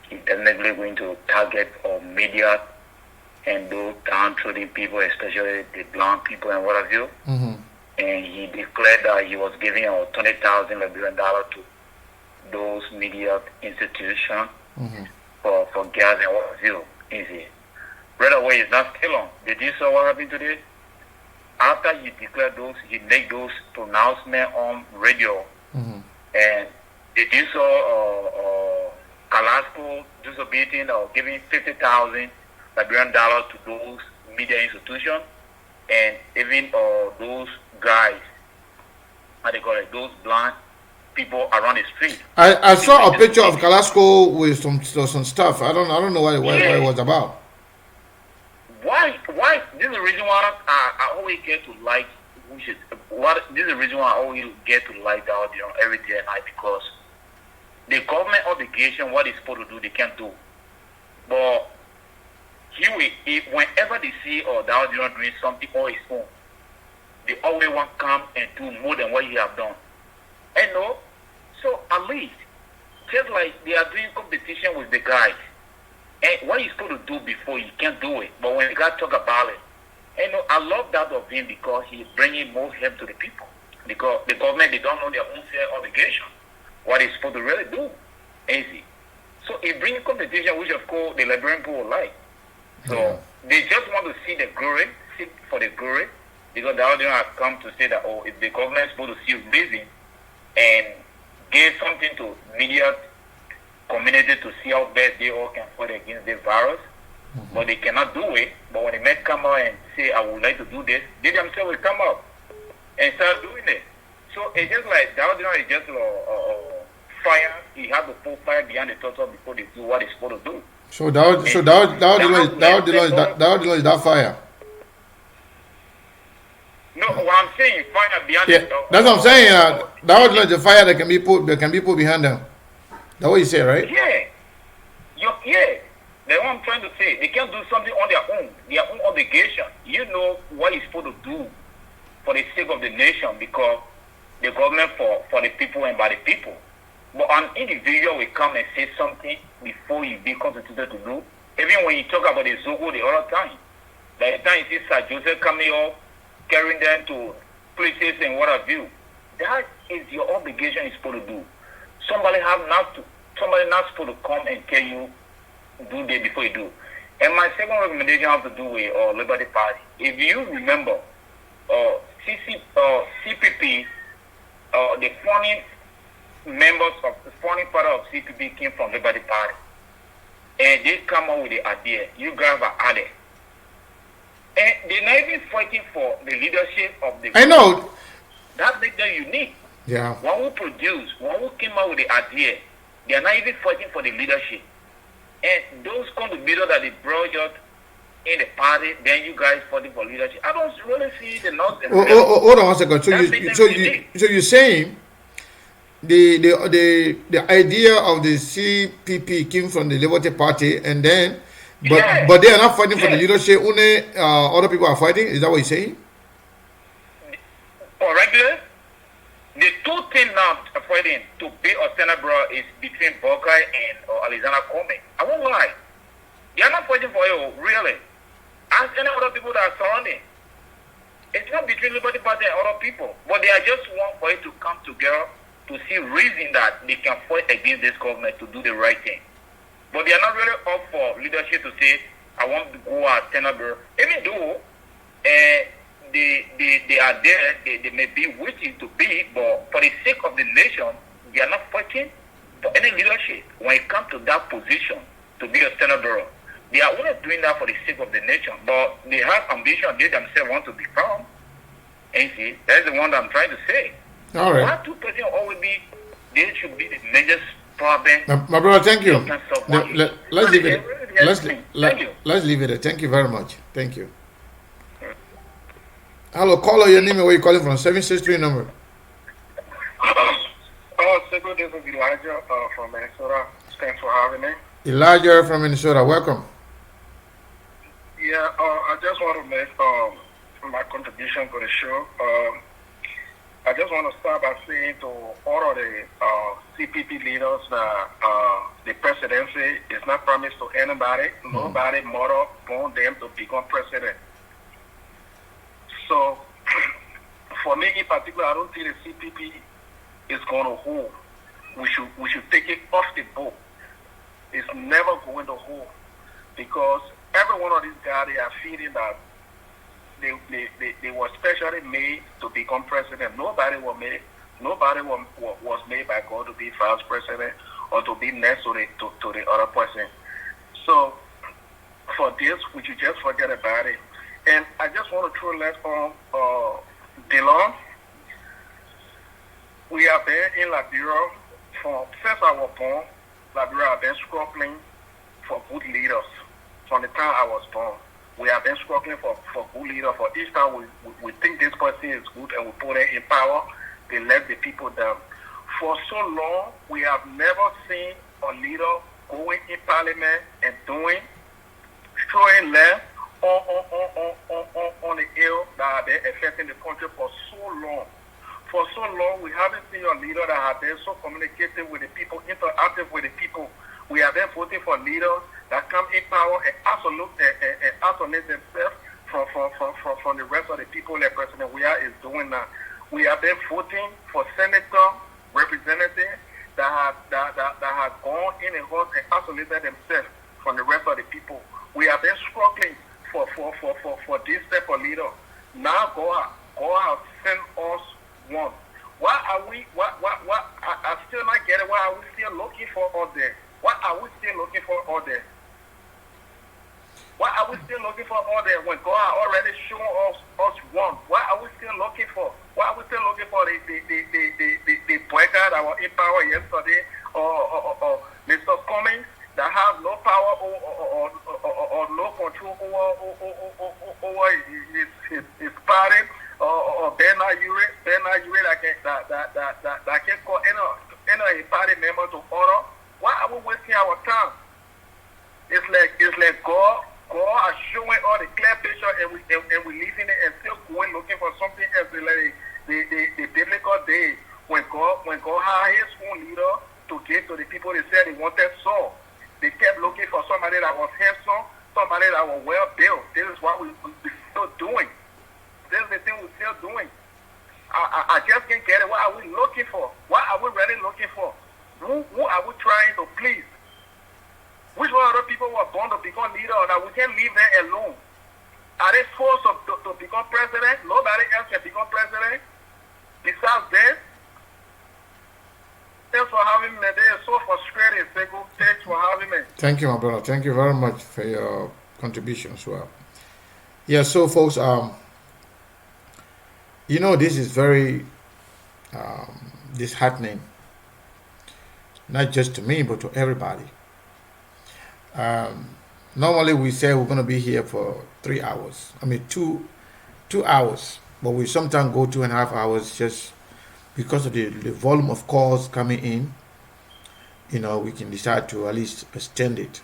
he definitely going to target media and those downtrodden people, especially the blonde people and what have you. Mm-hmm. And he declared that he was giving out $20,000 Liberian to those media institutions Mm-hmm. for gas and what have you. Easy. Right away, it's not still on. Did you see what happened today? After he declared those, he made those pronouncements on radio. Mm-hmm. And did you saw Carrasco disobeying or giving $50,000 Liberian to those media institutions, and even those guys, how they call it, those blind people around the street. I saw a picture of Carrasco with some stuff. I don't know what it was about. Why? This is the reason why I always get to like. This is the reason why I always get to like the audio every day and night, because the government obligation, what it's supposed to do, they can't do. But whenever they see the audio doing something on his own, they always want to come and do more than what he have done. And no, so at least, just like they are doing competition with the guys, and what he's supposed to do before, he can't do it. But when the guy talk about it, and I love that of him, because he's bringing more help to the people. Because the government, they don't know their own fair obligation, what he's supposed to really do. Easy. So he brings competition, which of course the Liberian people like. So they just want to see the glory, seek for the glory, because the audience has come to say that, if the government is supposed to see busy and give something to media community to see how best they all can fight against the virus, but they cannot do it. But when they might come out and say, I would like to do this, they themselves will come up and start doing it. So it's just like the audience is just fire. He has to put fire behind the turtle before they do what they're supposed to do. So that is that fire. No, what I'm saying, fire behind Yeah, that's what I'm saying. That is the fire that can be put behind them. That's what you say, right? Yeah. Yeah. That's what I'm trying to say. They can't do something on their own obligation. You know what you're supposed to do for the sake of the nation, because the government for the people and by the people. But an individual will come and say something before he be constituted to do. Even when you talk about the Zogo the other time, by the time you see Sir Joseph coming up, carrying them to places and what have you, that is your obligation you're supposed to do. Somebody not supposed to come and tell you do that before you do. And my second recommendation has to do with Liberty Party. If you remember, CPP, the founding members of the founding father of CPP came from Liberty Party, and they come up with the idea. You guys are added, and they're not even fighting for the leadership of the. I know. That makes them unique. Yeah. One who came up with the idea, they are not even fighting for the leadership. And those contributors that they brought just in the party, then you guys fighting for leadership. I don't really see the nonsense. Hold on one second. So you're saying the idea of the CPP came from the Liberty Party, and then, Yeah. but they are not fighting for the Yeah. leadership. Only other people are fighting. Is that what you're saying? For regular, the two things now fighting to be a senator is between Bokai and Alexander Comey. I won't lie. They are not fighting for you, really. Ask any other people that are surrounding. It's not between Liberty Party and other people, but they are just one for it to come together to see reason that they can fight against this government to do the right thing. But they are not really up for leadership to say, I want to go as senator. Even though they are there, they may be waiting to be, but for the sake of the nation, they are not fighting for any leadership when it comes to that position to be a senator. They are only doing that for the sake of the nation, but they have ambition. They themselves want to become. And see, that's the one that I'm trying to say. All right. Why two person always be? They should be the major problem. My brother, thank you. Cancer, one. Let's leave it. Thank you. Let's leave it there. Thank you very much. Thank you. Hello, caller. Your name and where you calling from? 763 number. Sego, this is Elijah from Minnesota. Thanks for having me. Elijah from Minnesota. Welcome. Yeah, I just want to make my contribution to the show. I just want to start by saying to all of the CPP leaders that the presidency is not promised to anybody. Nobody mother born them to become president. So, for me in particular, I don't think the CPP is going to hold. We should take it off the boat. It's never going to hold, because every one of these guys, they are feeling that they were specially made to become president. Nobody was made by God to be vice president or to be next to the other person. So for this, we should just forget about it. And I just want to throw less on Delon. We have been in Liberia since I was born. Liberia have been struggling for good leaders from the time I was born. We have been struggling for good leaders. For each time we think this person is good and we put it in power, they let the people down. For so long, we have never seen a leader going in parliament and showing left on the ill that have been affecting the country for so long. For so long, we haven't seen a leader that has been so communicative with the people, interactive with the people. We have been voting for leaders that come in power and isolate themselves from the rest of the people that President Weah is doing now. We have been voting for senator, representatives that have gone in the house and isolated themselves from the rest of the people. We have been struggling for this type of leader. Now God has sent us one. Why are we? I still not get it. Why are we still looking for others? Why are we still looking for others? Why are we still looking for others when God already shown us one? Why are we still looking for? Why are we still looking for the boycott that was in power yesterday, or Mr. Cummings that have no power or no control over his party? Or Bernard Ure that can call any party member to order. Why are we wasting our time? It's like God is showing all the clear picture and we leaving it and still going looking for something else. Like the biblical day when God had his own leader to give to the people, they said they wanted Saul. They kept looking for somebody that was handsome, somebody that was well built. This is what we're still doing. This is the thing we're still doing. I just can't get it. What are we looking for? What are we really looking for? Who are we trying to please? Which one other people were born to become leader that we can't leave them alone? Are they forced to become president? Nobody else can become president besides them. Thanks for having me. They are so frustrated. Thanks for having me. Thank you, my brother. Thank you very much for your contribution as well. Yeah, so folks, this is very disheartening, not just to me, but to everybody. Normally we say we're going to be here for 3 hours. I mean, 2 hours, but we sometimes go 2.5 hours just because of the volume of calls coming in, we can decide to at least extend it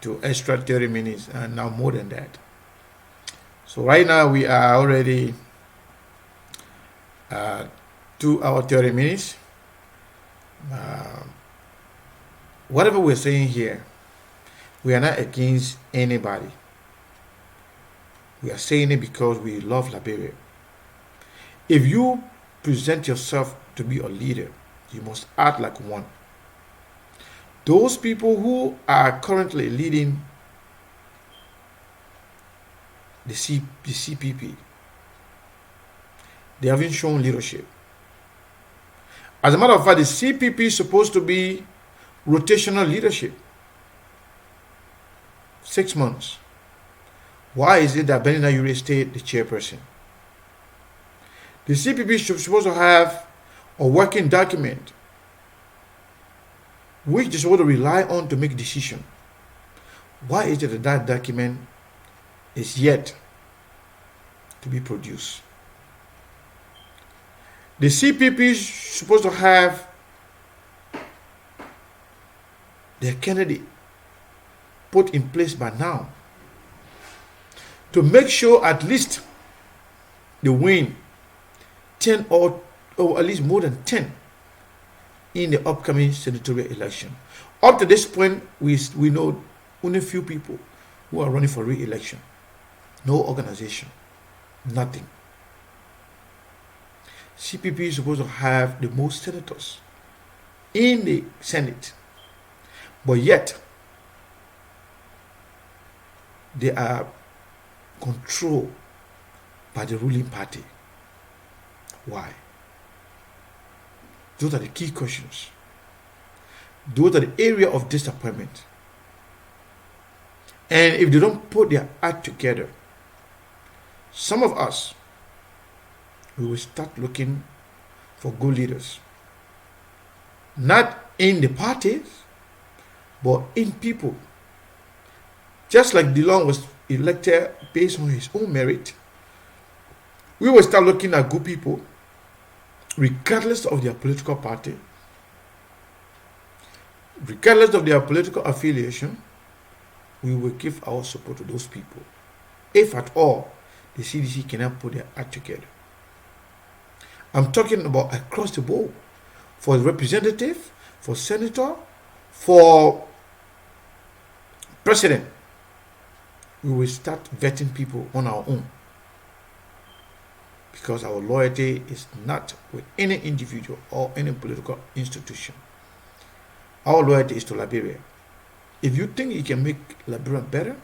to extra 30 minutes and now more than that. So right now we are already 2 hours 30 minutes. Whatever we're saying here, we are not against anybody. We are saying it because we love Liberia. If you present yourself to be a leader, you must act like one. Those people who are currently leading the CPP, they haven't shown leadership. As a matter of fact, the CPP is supposed to be rotational leadership. 6 months. Why is it that Benina Ure stayed the chairperson? The CPP is supposed to have a working document which is supposed to rely on to make decision. Why is it that that document is yet to be produced? The CPP is supposed to have their candidate put in place by now to make sure at least they win 10 or at least more than 10 in the upcoming senatorial election. Up to this point, we know only few people who are running for re-election. No organization, nothing. CPP is supposed to have the most senators in the Senate, but yet they are controlled by the ruling party. Why? Those are the key questions. Those are the area of disappointment. And if they don't put their act together, some of us, we will start looking for good leaders. Not in the parties, but in people. Just like DeLong was elected based on his own merit, we will start looking at good people, regardless of their political party, regardless of their political affiliation. We will give our support to those people. If at all, the CDC cannot put their act together. I'm talking about across the board. For representative, for senator, for president. We will start vetting people on our own. Because our loyalty is not with any individual or any political institution. Our loyalty is to Liberia. If you think you can make Liberia better,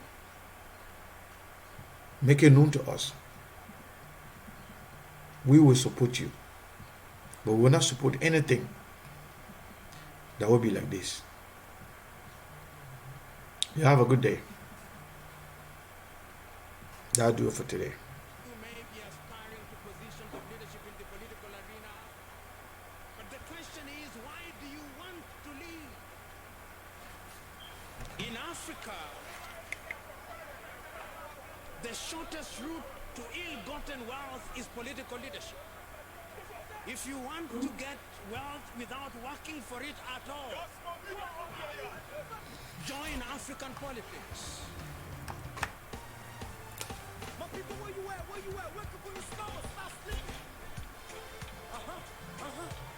make it known to us. We will support you. But we will not support anything that will be like this. You have a good day. That'll do it for today. You may be aspiring to positions of leadership in the political arena, but the question is, why do you want to lead? In Africa, the shortest route to ill-gotten wealth is political leadership. If you want to get wealth without working for it at all, join African politics. My people, where you at? Where you at? Where can we start? Stop sleeping.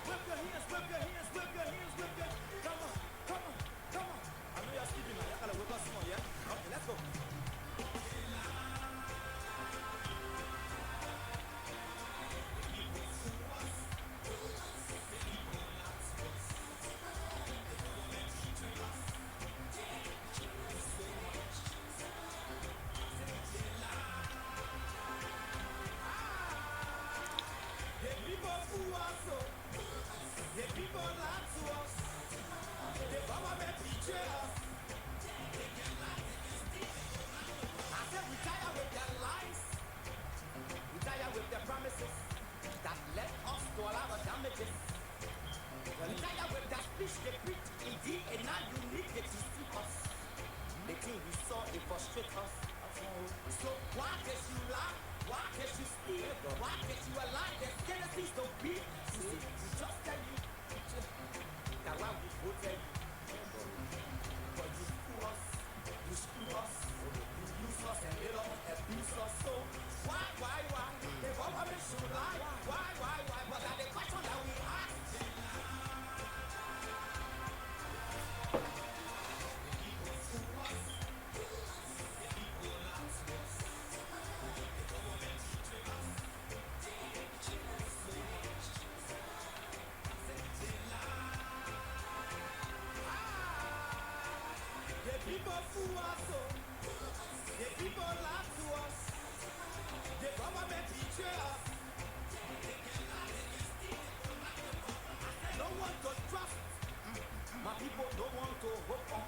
Whip your hands, whip your hands, whip your hands, whip your hands. Come on, come on, come on. I know you're sleeping now. Y'all gotta whip us some more, yeah? Okay, let's go. So why can't you lie? Why can't you steal? Why can't you align? There's Tennessee's don't beat. us, oh. The people lie to us. The government betray us. No one to trust. My people don't want to hope on.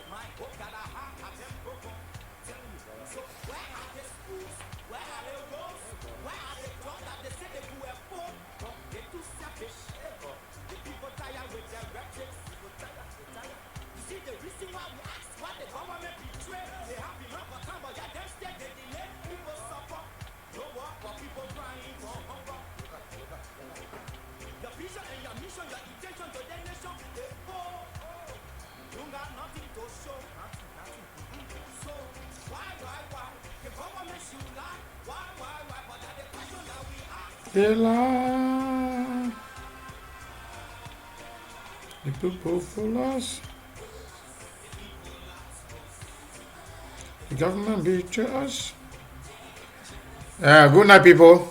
My hope that I have them broken. So where are the schools? Where are the roads? Where are the jobs that they say they could afford? They're too selfish. The people tired with their wretched. You see the reason why we ask why the government betray. They have enough of time, but yet them still they delay. People suffer. No work for people crying for hunger. Your vision and your mission, your intention to the nation, they fall. You got nothing to show. So why? The government should lie. Why? But that's the question that we ask. They lie. The people fool us. The government betray us. Good night, people.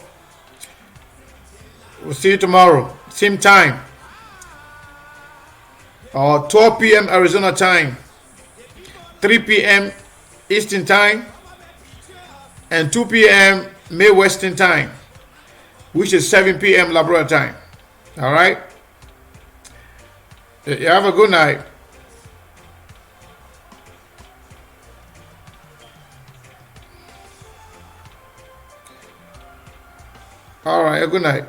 We'll see you tomorrow, same time, or 12 p.m. Arizona time, 3 p.m. Eastern time, and 2 p.m. May Western time, which is 7 p.m. Labrador time. All right. You have a good night. All right. A good night.